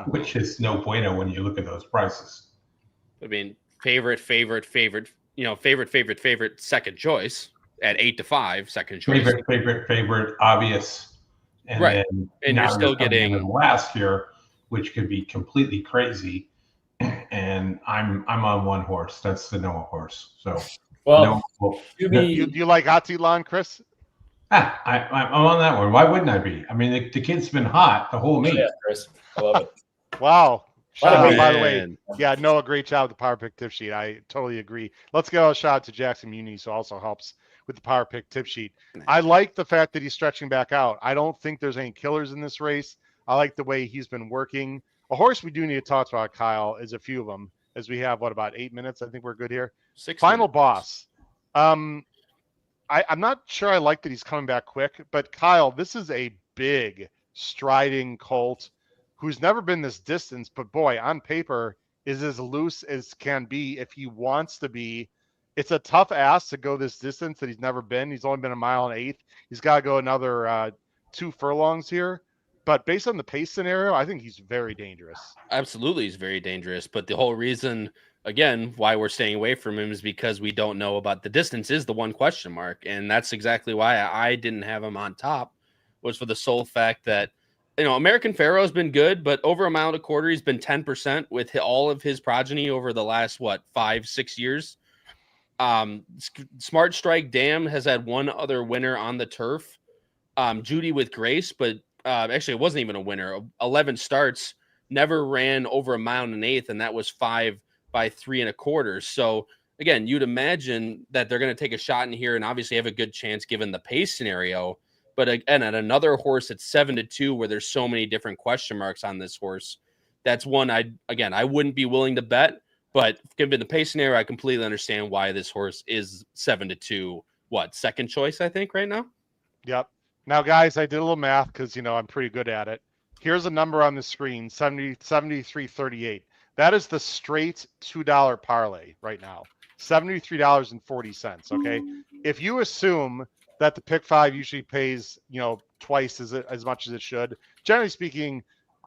which is no bueno when you look at those prices. I mean, favorite, second choice at 8-5, second choice. Favorite, obvious. And right. Then and you're still getting last year, which could be completely crazy. And I'm on one horse. That's the Noah horse. So, do you like Attilan, Chris? I'm on that one. Why wouldn't I be? I mean, the kid's been hot the whole meet. Yeah, Chris. I love it. Wow. Shout out, by the way. Yeah, Noah, great job with the Power Pick tip sheet. I totally agree. Let's give a shout out to Jackson Muniz, who also helps with the Power Pick tip sheet. I like the fact that he's stretching back out. I don't think there's any killers in this race. I like the way he's been working. A horse we do need to talk about, Kyle, is a few of them, as we have, about 8 minutes? I think we're good here. 6 Final minutes. Boss. I'm not sure I like that he's coming back quick, but Kyle, this is a big striding colt who's never been this distance, but boy, on paper is as loose as can be if he wants to be. It's a tough ask to go this distance that he's never been. He's only been a mile and 1/8. He's got to go another 2 furlongs here. But based on the pace scenario, I think he's very dangerous. Absolutely, he's very dangerous. But the whole reason, again, why we're staying away from him is because we don't know about the distance is the one question mark. And that's exactly why I didn't have him on top, was for the sole fact that, American Pharoah has been good, but over a mile and a quarter, he's been 10% with all of his progeny over the last, 5-6 years. Smart Strike Dam has had one other winner on the turf. Judy with Grace, but actually it wasn't even a winner. 11 starts, never ran over a mile and 1/8, and that was 5 by 3 1/4. So again, you'd imagine that they're going to take a shot in here and obviously have a good chance given the pace scenario. But again, at another horse at 7-2, where there's so many different question marks on this horse, that's one I wouldn't be willing to bet. But given the pace scenario, I completely understand why this horse is 7-2. What, second choice, I think, right now? Yep. Now, guys, I did a little math because, I'm pretty good at it. Here's a number on the screen, 73.38. That is the straight $2 parlay right now, $73.40. Okay. If you assume that the pick 5 usually pays, twice as much as it should, generally speaking,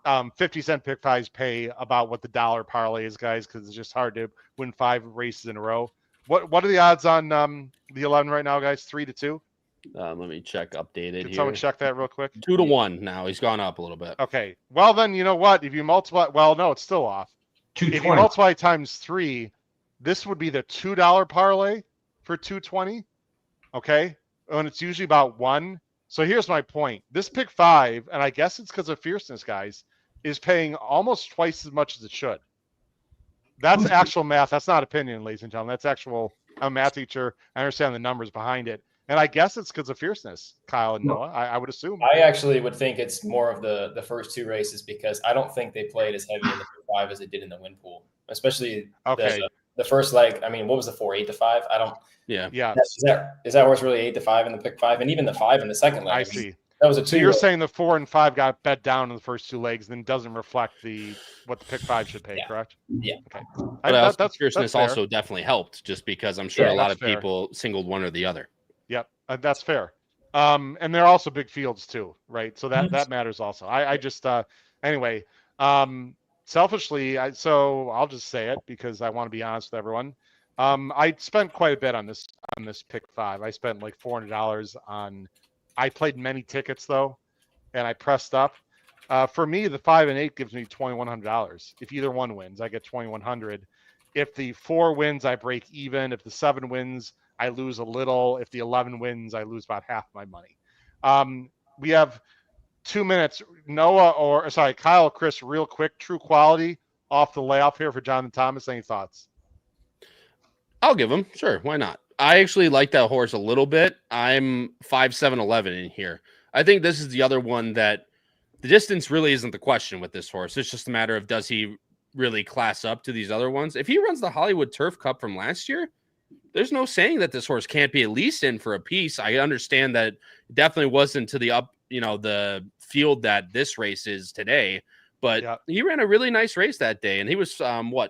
50-cent pick 5s pay about what the dollar parlay is, guys, because it's just hard to win 5 races in a row. What are the odds on the 11 right now, guys? 3-2. Let me check updated. Can here. someone check that real quick? 2-1 now. He's gone up a little bit. Okay. Well, then you know what? If you multiply, well, no, it's still off. If you multiply times 3, this would be the $2 parlay for 220. Okay, and it's usually about 1. So here's my point. This pick 5, and I guess it's because of fierceness, guys, is paying almost twice as much as it should. That's actual math. That's not opinion, ladies and gentlemen. That's actual. I'm a math teacher. I understand the numbers behind it. And I guess it's because of fierceness, Kyle and Noah. I would assume. I actually would think it's more of the first 2 races because I don't think they played as heavy in the pick 5 as they did in the win pool, especially the first leg. I mean, what was the 4, 8-5? I don't. Yeah. Is that horse really 8-5 in the pick 5, and even the 5 in the second leg? I see. That was a 2. So you're saying the 4 and 5 got bet down in the first 2 legs, then doesn't reflect what the pick 5 should pay, correct? Yeah. Okay. But fierceness also definitely helped, just because I'm sure a lot of people singled one or the other. Yep, that's fair. And they're also big fields too, right? So that matters also. I just anyway. Selfishly, so I'll just say it because I want to be honest with everyone. I spent quite a bit on this pick 5. I spent like $400 on. I played many tickets though, and I pressed up. For me, the 5 and 8 gives me $2,100. If either one wins, I get $2,100. If the 4 wins, I break even. If the 7 wins, I lose a little. If the 11 wins, I lose about half my money. We have 2 minutes. Kyle, Chris, real quick. True quality off the layoff here for Jonathan Thomas. Any thoughts? I'll give him. Sure. Why not? I actually like that horse a little bit. I'm 5-7-11 in here. I think this is the other one that the distance really isn't the question with this horse. It's just a matter of does he really class up to these other ones? If he runs the Hollywood Turf Cup from last year, there's no saying that this horse can't be at least in for a piece. I understand that it definitely wasn't to the field that this race is today, but he ran a really nice race that day, and he was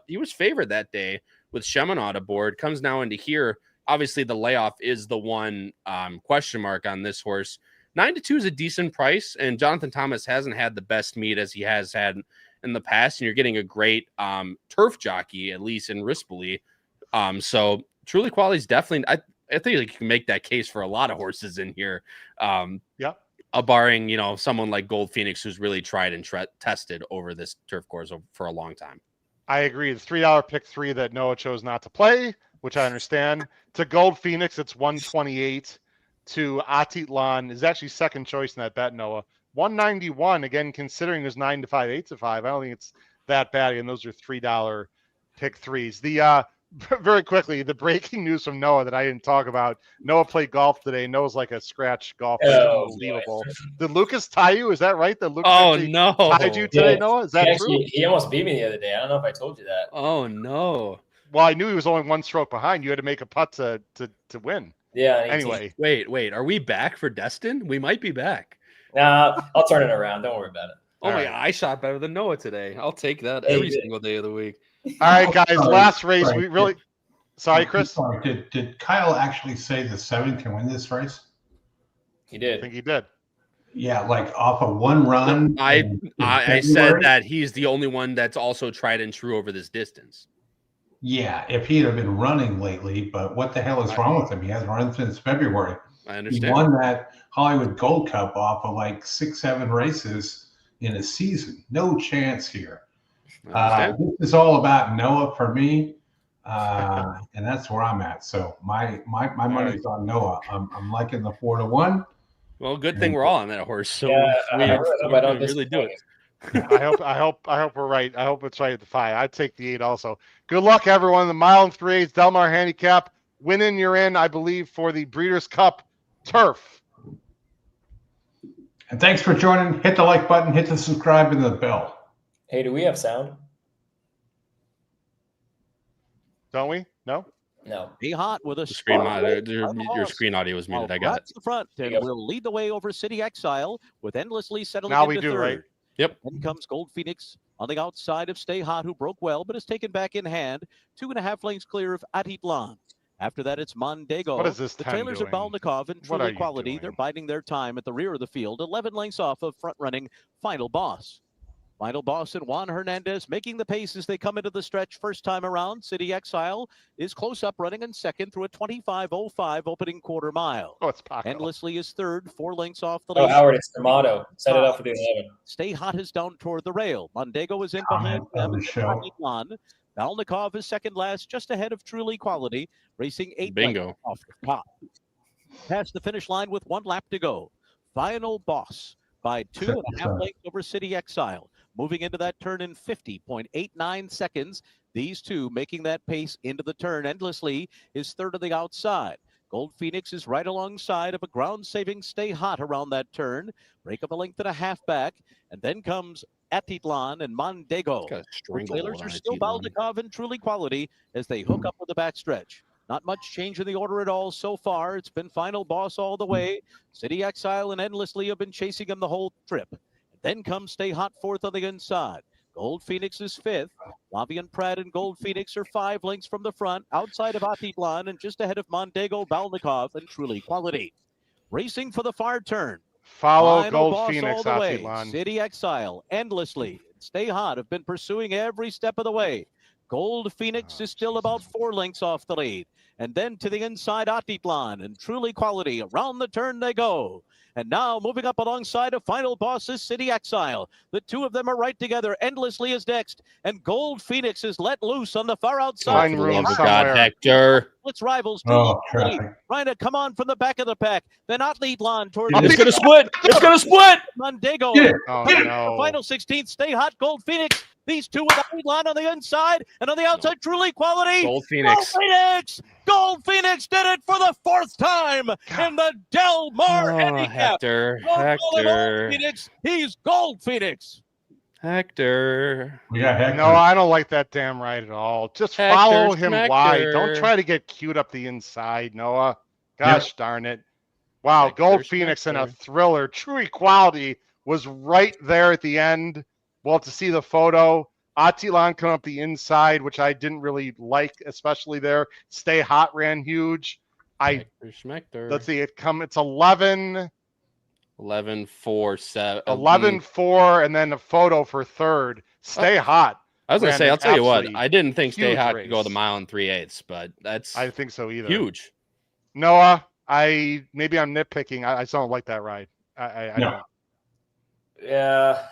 he was favored that day with Cheminade aboard. Comes now into here. Obviously, the layoff is the one question mark on this horse. 9-2 is a decent price, and Jonathan Thomas hasn't had the best meet as he has had in the past, and you're getting a great turf jockey, at least in Rispoli. So truly quality is definitely, I think you can make that case for a lot of horses in here. Barring, someone like Gold Phoenix, who's really tried and tested over this turf course for a long time. I agree. The $3 pick 3 that Noah chose not to play, which I understand. To Gold Phoenix, it's 128. To Atitlan is actually second choice in that bet, Noah. 191, again, considering there's 9-5, 8-5. I don't think it's that bad. And those are $3 pick 3s. The very quickly, the breaking news from Noah that I didn't talk about. Noah played golf today. Noah's like a scratch golfer. Unbelievable. Did Lucas tie you? Is that right? That Lucas tied you today, Noah? Is that true? He almost beat me the other day. I don't know if I told you that. Oh, no. Well, I knew he was only 1 stroke behind. You had to make a putt to win. Yeah. Anyway. Wait. Are we back for Destin? We might be back. Nah, I'll turn it around. Don't worry about it. Oh, my God. I shot better than Noah today. I'll take that every single day of the week. All right, guys. Last race. We really. Sorry, Chris. Sorry. Did Kyle actually say the 7 can win this race? He did. I think he did. Yeah, like off of 1 run. I said that he's the only one that's also tried and true over this distance. Yeah, if he'd have been running lately, but what the hell is wrong with him? He hasn't run since February. I understand. He won that Hollywood Gold Cup off of like 6-7 races in a season. No chance here. This is all about Noah for me, and that's where I'm at. So my money's on Noah. I'm liking the 4-1. Well, good thing we're all on that horse. So yeah, we really do it. I hope we're right. I hope it's right at the 5. I'd take the 8 also. Good luck, everyone. The mile and 3/8 Delmar Handicap. Winning, you're in, I believe, for the Breeders' Cup Turf. And thanks for joining. Hit the like button, hit the subscribe, and the bell. Hey, do we have sound? Don't we? No? No. Be hot with a Screen your screen audio was muted. I got it. The front, and will lead the way over City Exile with endlessly settling now into we do, third. right? Yep. Then comes Gold Phoenix on the outside of Stay Hot, who broke well, but is taken back in hand. 2.5 lengths clear of Atitlan. After that, it's Mondego. What is this The 10 trailers doing? are Balnikov and What are Truly you Quality. doing? They're biding their time at the rear of the field, 11 lengths off of front-running Final Boss. Final Boss and Juan Hernandez making the pace as they come into the stretch first time around. City Exile is close up running in second through a 25.05 opening quarter mile. Oh, it's Paco. Endlessly is third, 4 lengths off the Oh, lead. Howard, it's D'Amato. Set it up for the 11. Stay Hot is down toward the rail. Mondego is in Comment behind on them. the show. Balnikov is second last, just ahead of Truly Quality, racing 8 Bingo. lengths off the top. Past the finish line with 1 lap to go. Final Boss by 2.5 lengths over City Exile. Moving into that turn in 50.89 seconds. These two making that pace into the turn endlessly is third on the outside. Gold Phoenix is right alongside of a ground-saving Stay Hot around that turn. Break up a length and a half back. And then comes Atitlan and Mondego. The trailers are still Balnikov and Truly Quality as they hook up with the backstretch. Not much change in the order at all so far. It's been Final Boss all the way. City Exile and Endlessly have been chasing him the whole trip. Then comes Stay Hot fourth on the inside. Gold Phoenix is fifth. Lavian Pratt and Gold Phoenix are 5 lengths from the front, outside of Atitlan and just ahead of Mondego, Balnikov, and Truly Quality. Racing for the far turn. Follow Final Gold Boss Phoenix, all the way. Atitlan. City Exile, Endlessly, Stay Hot have been pursuing every step of the way. Gold Phoenix is still about 4 lengths off the lead. And then to the inside, Atitlan and Truly Quality. Around the turn they go. And now moving up alongside of Final Boss's City Exile. The two of them are right together. Endlessly is next. And Gold Phoenix is let loose on the far outside. Find room God, somewhere. Hector. Its rivals. Oh, Truly traffic. trying to come on from the back of the pack. Then Atitlan toward It's gonna split. It's gonna split. Mondego. Yeah. Oh, The no. final 16th, Stay Hot, Gold Phoenix. These two with Atitlan on the inside, and on the outside, Truly Quality. Gold Phoenix. Gold Phoenix! Gold Phoenix did it for the 4th time in the Del Mar Oh, Handicap. Hector. Don't call him Gold Hector. Phoenix. He's Gold Phoenix. Hector. We got Hector. No, I don't like that damn right at all. Just Hector follow him Schmecker. wide. Don't try to get cute up the inside, Noah. Gosh darn it. Wow, Hector Gold Phoenix in a Schmecker. thriller. True Equality was right there at the end. Well, to see the photo, Atitlan come up the inside, which I didn't really like, especially there. Stay Hot ran huge. Hector Schmecker. Let's see, it's 11, 11-4-7. 11-4, and then a photo for third. Stay Hot. I was gonna ran say, an I'll tell you what. absolutely I didn't think Stay huge Hot could go race. the mile and 3/8, but that's I think so either. huge. Noah, maybe I'm nitpicking. I just don't like that ride. I No. don't. Yeah.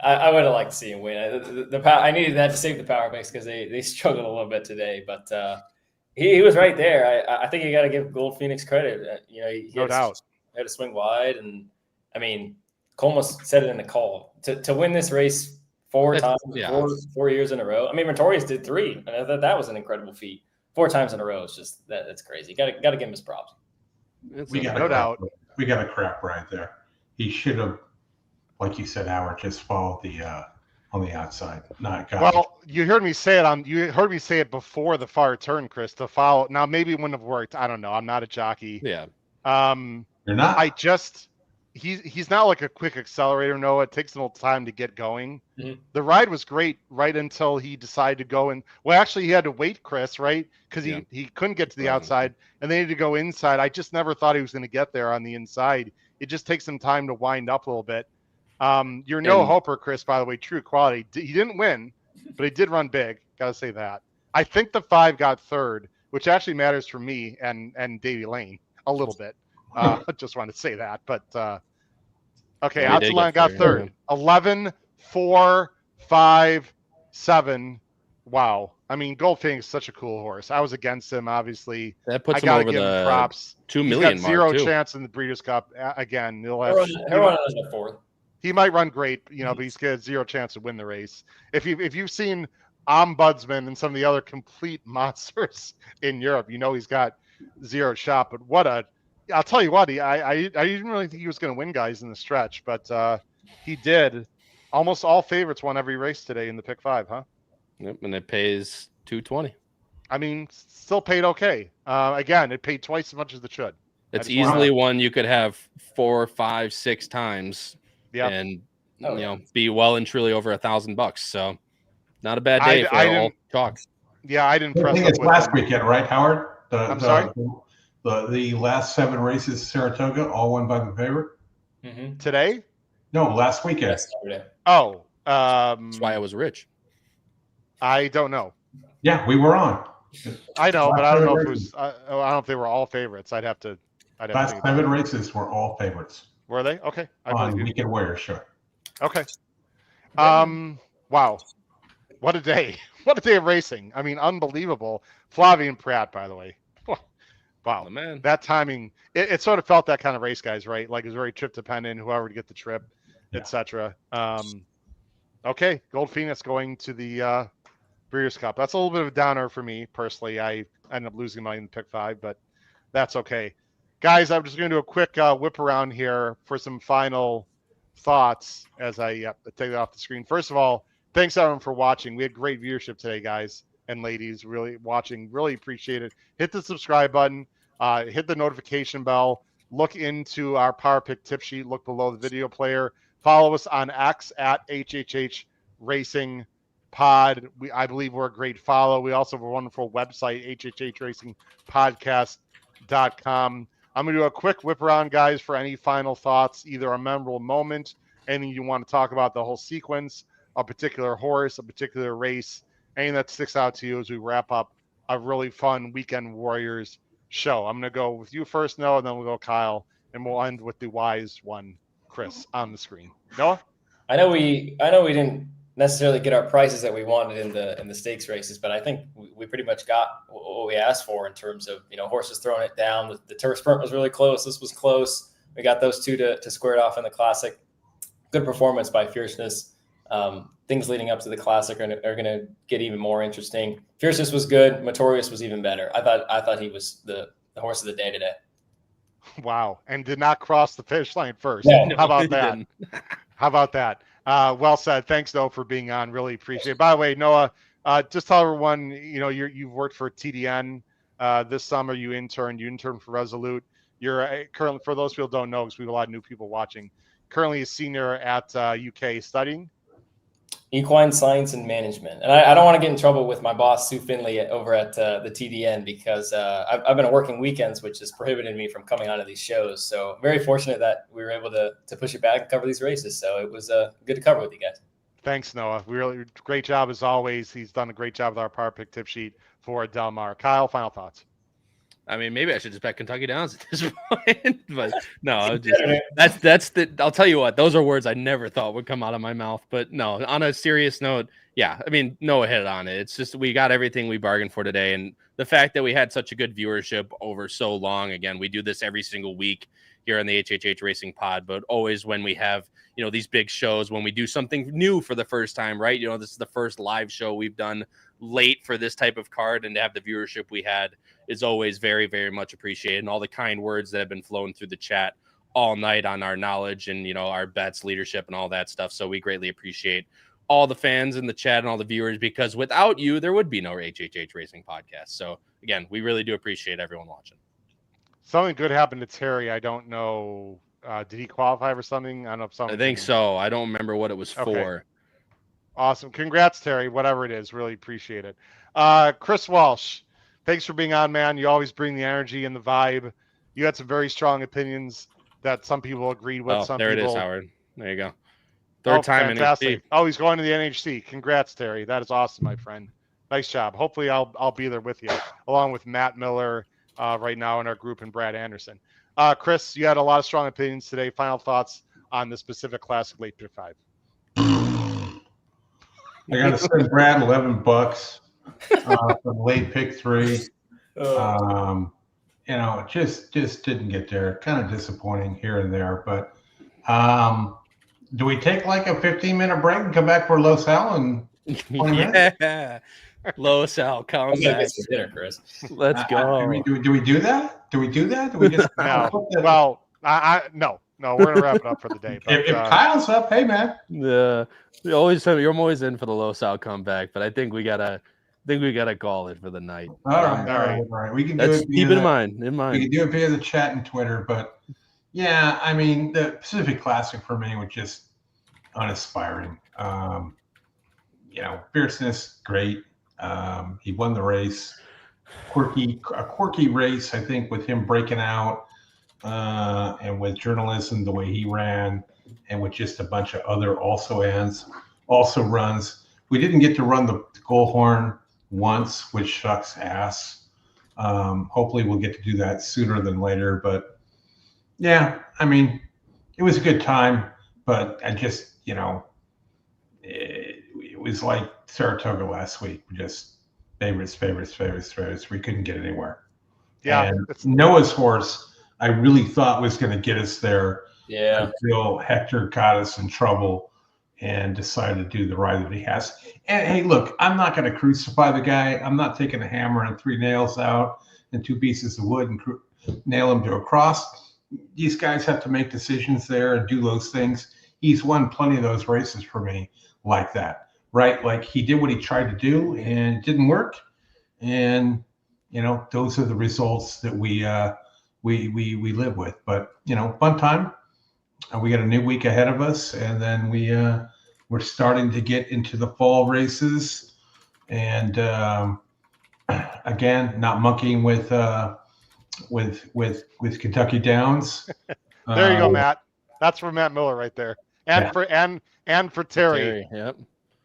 I would have liked to see him win. I needed that to save the power mix because they struggled a little bit today. But he was right there. I think you got to give Gold Phoenix credit. He No doubt. had to swing wide. And, I mean, Colmus said it in the call. To win this race 4 times, yeah. 4 years in a row. I mean, Pretorius did 3. And I thought that was an incredible feat. 4 times in a row is just that's crazy. Got to give him his props. We got No doubt. We got a crap ride there. He should have, like you said, Howard, just followed the on the outside. Not got Well, you heard me say it you heard me say it before the far turn, Chris, to follow. Now maybe it wouldn't have worked. I don't know. I'm not a jockey. Yeah. You're not. He's not like a quick accelerator, Noah. It takes him a little time to get going. Mhm. The ride was great right until he decided to go in. Well, actually, he had to wait, Chris, right? Because Yeah. he couldn't get to the outside, and they needed to go inside. I just never thought he was going to get there on the inside. It just takes him time to wind up a little bit. You're no And- hoper, Chris, by the way. True quality. He didn't win, but he did run big. Got to say that. I think the 5 got third, which actually matters for me and Davey Lane a little bit. I just wanted to say that. But okay, Yeah, he did Atitlan get got third, third. 11, 4, 5, 7. Wow. I mean, Gold Phoenix is such a cool horse. I was against him, obviously. That I puts him got to over give him the props. 2 He's million got mark, zero too. chance in the Breeders' Cup. Again, he'll have, Everyone knows the 4th. he might run great, but he's got zero chance to win the race. If you've seen Ombudsman and some of the other complete monsters in Europe, he's got zero shot. But I'll tell you what, I didn't really think he was going to win, guys, in the stretch, but he did. Almost all favorites won every race today in the pick 5, huh? Yep, and it pays $220. I mean, still paid okay. Again, it paid twice as much as it should. It's easily one you could have 4, 5, 6 times, and be well and truly over $1,000. So, not a bad day for all chalk. Yeah, I didn't. I think it's last weekend, right, Howard? I'm sorry. The last 7 races, Saratoga, all won by the favorite. Mm-hmm. Today? No, last weekend. Yes, Saturday. Oh, that's why I was rich. I don't know. Yeah, we were on. I know, but I don't know if it was. I don't know if they were all favorites. I'd have to. Last 7 races were all favorites. Were they? Okay. On weekend warrior, sure. Okay. Wow. What a day. What a day of racing. I mean, unbelievable. Flavien Prat, by the way. Wow. Oh, man. That timing, it sort of felt that kind of race, guys, right? Like it's very trip dependent, whoever would get the trip, etc. Okay. Gold Phoenix going to the Breeders' Cup. That's a little bit of a downer for me personally. I ended up losing money in pick 5, but that's okay. Guys, I'm just going to do a quick whip around here for some final thoughts as I take it off the screen. First of all, thanks everyone for watching. We had great viewership today, guys and ladies. Really watching. Really appreciate it. Hit the subscribe button. Hit the notification bell. Look into our Power Pick tip sheet. Look below the video player. Follow us on X at HHH Racing Pod. I believe we're a great follow. We also have a wonderful website, hhhracingpodcast.com. I'm going to do a quick whip around, guys, for any final thoughts, either a memorable moment, anything you want to talk about, the whole sequence, a particular horse, a particular race, anything that sticks out to you as we wrap up a really fun Weekend Warriors show. I'm going to go with you first, Noah, and then we'll go Kyle, and we'll end with the wise one, Chris, on the screen. Noah? I know we didn't necessarily get our prices that we wanted in the stakes races, but I think we pretty much got what we asked for in terms of horses throwing it down. The turf sprint was really close. This was close. We got those two to square it off in the Classic. Good performance by Fierceness. Things leading up to the Classic are going to get even more interesting. Fierceness was good. Motorius was even better. I thought he was the horse of the day today. Wow, and did not cross the finish line first. No, How about that? How about that? Well said. Thanks, Noah, for being on. Really appreciate it. By the way, Noah, just tell everyone, you've worked for TDN this summer. You interned for Resolute. You're currently, for those people who don't know, because we have a lot of new people watching, currently a senior at UK studying equine science and management. And I don't want to get in trouble with my boss, Sue Finley, over at the TDN, because I've been working weekends, which has prohibited me from coming onto these shows. So very fortunate that we were able to push it back and cover these races. So it was good to cover with you guys. Thanks, Noah. Really great job as always. He's done a great job with our Power Pick tip sheet for Delmar. Kyle, final thoughts. I mean, maybe I should just bet Kentucky Downs at this point, but no, that's I'll tell you what, those are words I never thought would come out of my mouth. But no, on a serious note, yeah, I mean, Noah hit on it. It's just we got everything we bargained for today, and the fact that we had such a good viewership over so long. Again, we do this every single week here on the HHH Racing Pod, but always when we have these big shows, when we do something new for the first time, right? This is the first live show we've done late for this type of card, and to have the viewership we had is always very, very much appreciated. And all the kind words that have been flowing through the chat all night on our knowledge and, our bets, leadership, and all that stuff. So we greatly appreciate all the fans in the chat and all the viewers, because without you, there would be no HHH Racing Podcast. So again, we really do appreciate everyone watching. Something good happened to Terry. I don't know. Did he qualify for something? I don't know if something. I think so. I don't remember what it was for. Awesome. Congrats, Terry. Whatever it is, really appreciate it. Chris Walsh, thanks for being on, man. You always bring the energy and the vibe. You had some very strong opinions that some people agreed with. Some there people... it is, Howard. There you go. Third time fantastic. NHC. Oh, he's going to the NHC. Congrats, Terry. That is awesome, my friend. Nice job. Hopefully I'll be there with you, along with Matt Miller right now in our group and Brad Anderson. Chris, you had a lot of strong opinions today. Final thoughts on the specific Classic late pick 5. I got to send Brad $11 for the late pick 3. Just didn't get there. Kind of disappointing here and there, but Do we take like a 15-minute break and come back for Los Al and 20 minutes? Yeah. Los Al, come Let's get back. some dinner, Chris. Let's go. I mean, do we do that? Do we do that? Do we just No. Well, no. We're gonna wrap it up for the day. But, if Kyle's up, hey man. Yeah, I'm always in for the Los Al comeback, but I think we gotta call it for the night. All right. We can do it. Keep it in mind. We can do it via the chat and Twitter, but yeah, I mean, the Pacific Classic for me was just uninspiring. Fierceness, great. He won the race. A quirky race, I think, with him breaking out, and with journalism the way he ran, and with just a bunch of other also runs. We didn't get to run the goal horn once, which sucks ass. Hopefully we'll get to do that sooner than later. But yeah, I mean, it was a good time, but I just, it was like Saratoga last week. Just favorites. We couldn't get anywhere. Yeah. And Noah's horse, I really thought was going to get us there. Yeah. Until Hector got us in trouble and decided to do the ride that he has. And hey, look, I'm not going to crucify the guy. I'm not taking a hammer and 3 nails out and 2 pieces of wood and nail him to a cross. These guys have to make decisions there and do those things. He's won plenty of those races for me like that, right? Like he did what he tried to do and it didn't work. And, those are the results that we live with. But, fun time. We got a new week ahead of us, and then we're starting to get into the fall races, and again, not monkeying with Kentucky Downs. There you go, Matt. That's for Matt Miller right there, and yeah. for Terry. Yep.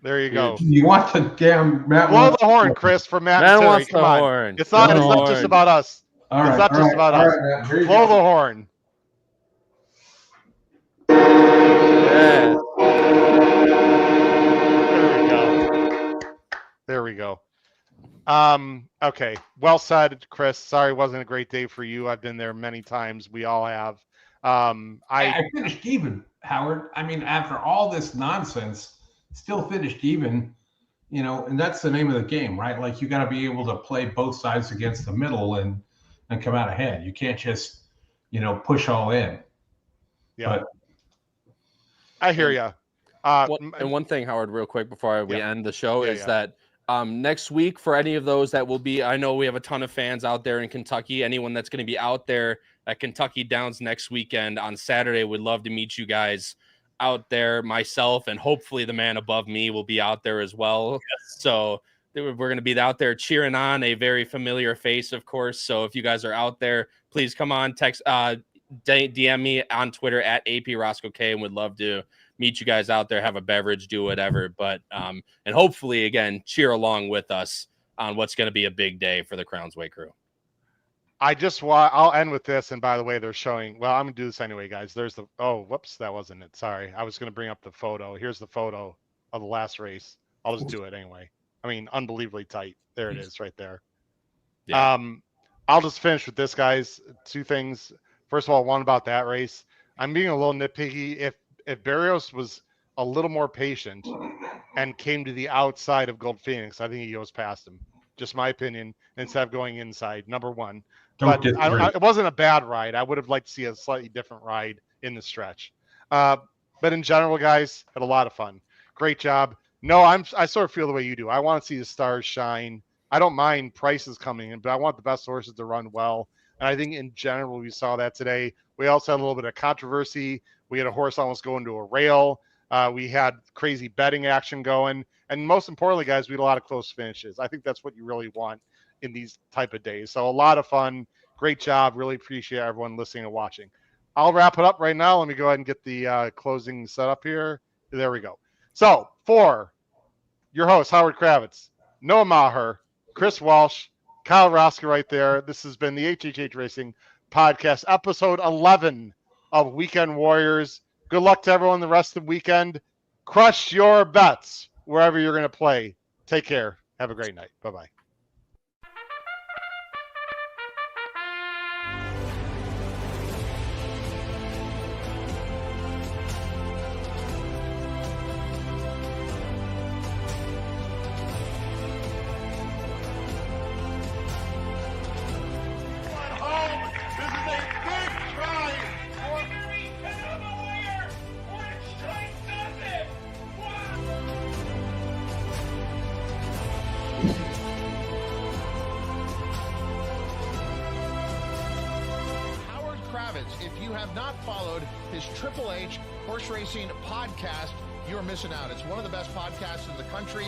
There you go. You want the damn Matt? Blow the horn, Chris, for Matt and Terry. Wants Come the on. horn. It's not just about us. All right, it's not just about us. Right, Blow the horn. Yeah. There we go. Okay. Well said, Chris. Sorry it wasn't a great day for you. I've been there many times. We all have. I finished even, Howard. I mean, after all this nonsense, still finished even, and that's the name of the game, right? Like you got to be able to play both sides against the middle and come out ahead. You can't just, push all in. Yeah. But I hear you. And one thing, Howard, real quick before we end the show is that next week, for any of those that will be, I know we have a ton of fans out there in Kentucky. Anyone that's going to be out there at Kentucky Downs next weekend on Saturday, would love to meet you guys out there. Myself and hopefully the man above me will be out there as well. Yes. So we're going to be out there cheering on a very familiar face, of course. So if you guys are out there, please come on, text, DM me on Twitter at APRoscoeK, and would love to meet you guys out there, have a beverage, do whatever. But and hopefully, again, cheer along with us on what's going to be a big day for the Crowns Way crew. I'll end with this. And by the way, they're showing, well, I'm going to do this anyway, guys. There's whoops, that wasn't it. Sorry. I was going to bring up the photo. Here's the photo of the last race. I'll just do it anyway. I mean, unbelievably tight. There it is right there. Yeah. I'll just finish with this, guys. 2 things. First of all, one about that race. I'm being a little nitpicky. If Barrios was a little more patient and came to the outside of Gold Phoenix, I think he goes past him. Just my opinion, instead of going inside, number one. But it wasn't a bad ride. I would have liked to see a slightly different ride in the stretch. But in general, guys, had a lot of fun. Great job. No, I sort of feel the way you do. I want to see the stars shine. I don't mind prices coming in, but I want the best horses to run well. And I think in general, we saw that today. We also had a little bit of controversy. We had a horse almost go into a rail. We had crazy betting action going. And most importantly, guys, we had a lot of close finishes. I think that's what you really want in these type of days. So a lot of fun. Great job. Really appreciate everyone listening and watching. I'll wrap it up right now. Let me go ahead and get the closing set up here. There we go. So for your host, Howard Kravitz, Noah Maher, Chris Walsh, Kyle Roska right there. This has been the HHH Racing Podcast, episode 11 of Weekend Warriors. Good luck to everyone the rest of the weekend. Crush your bets wherever you're going to play. Take care. Have a great night. Bye-bye. If you have not followed his Triple H horse racing podcast, you're missing out. It's one of the best podcasts in the country.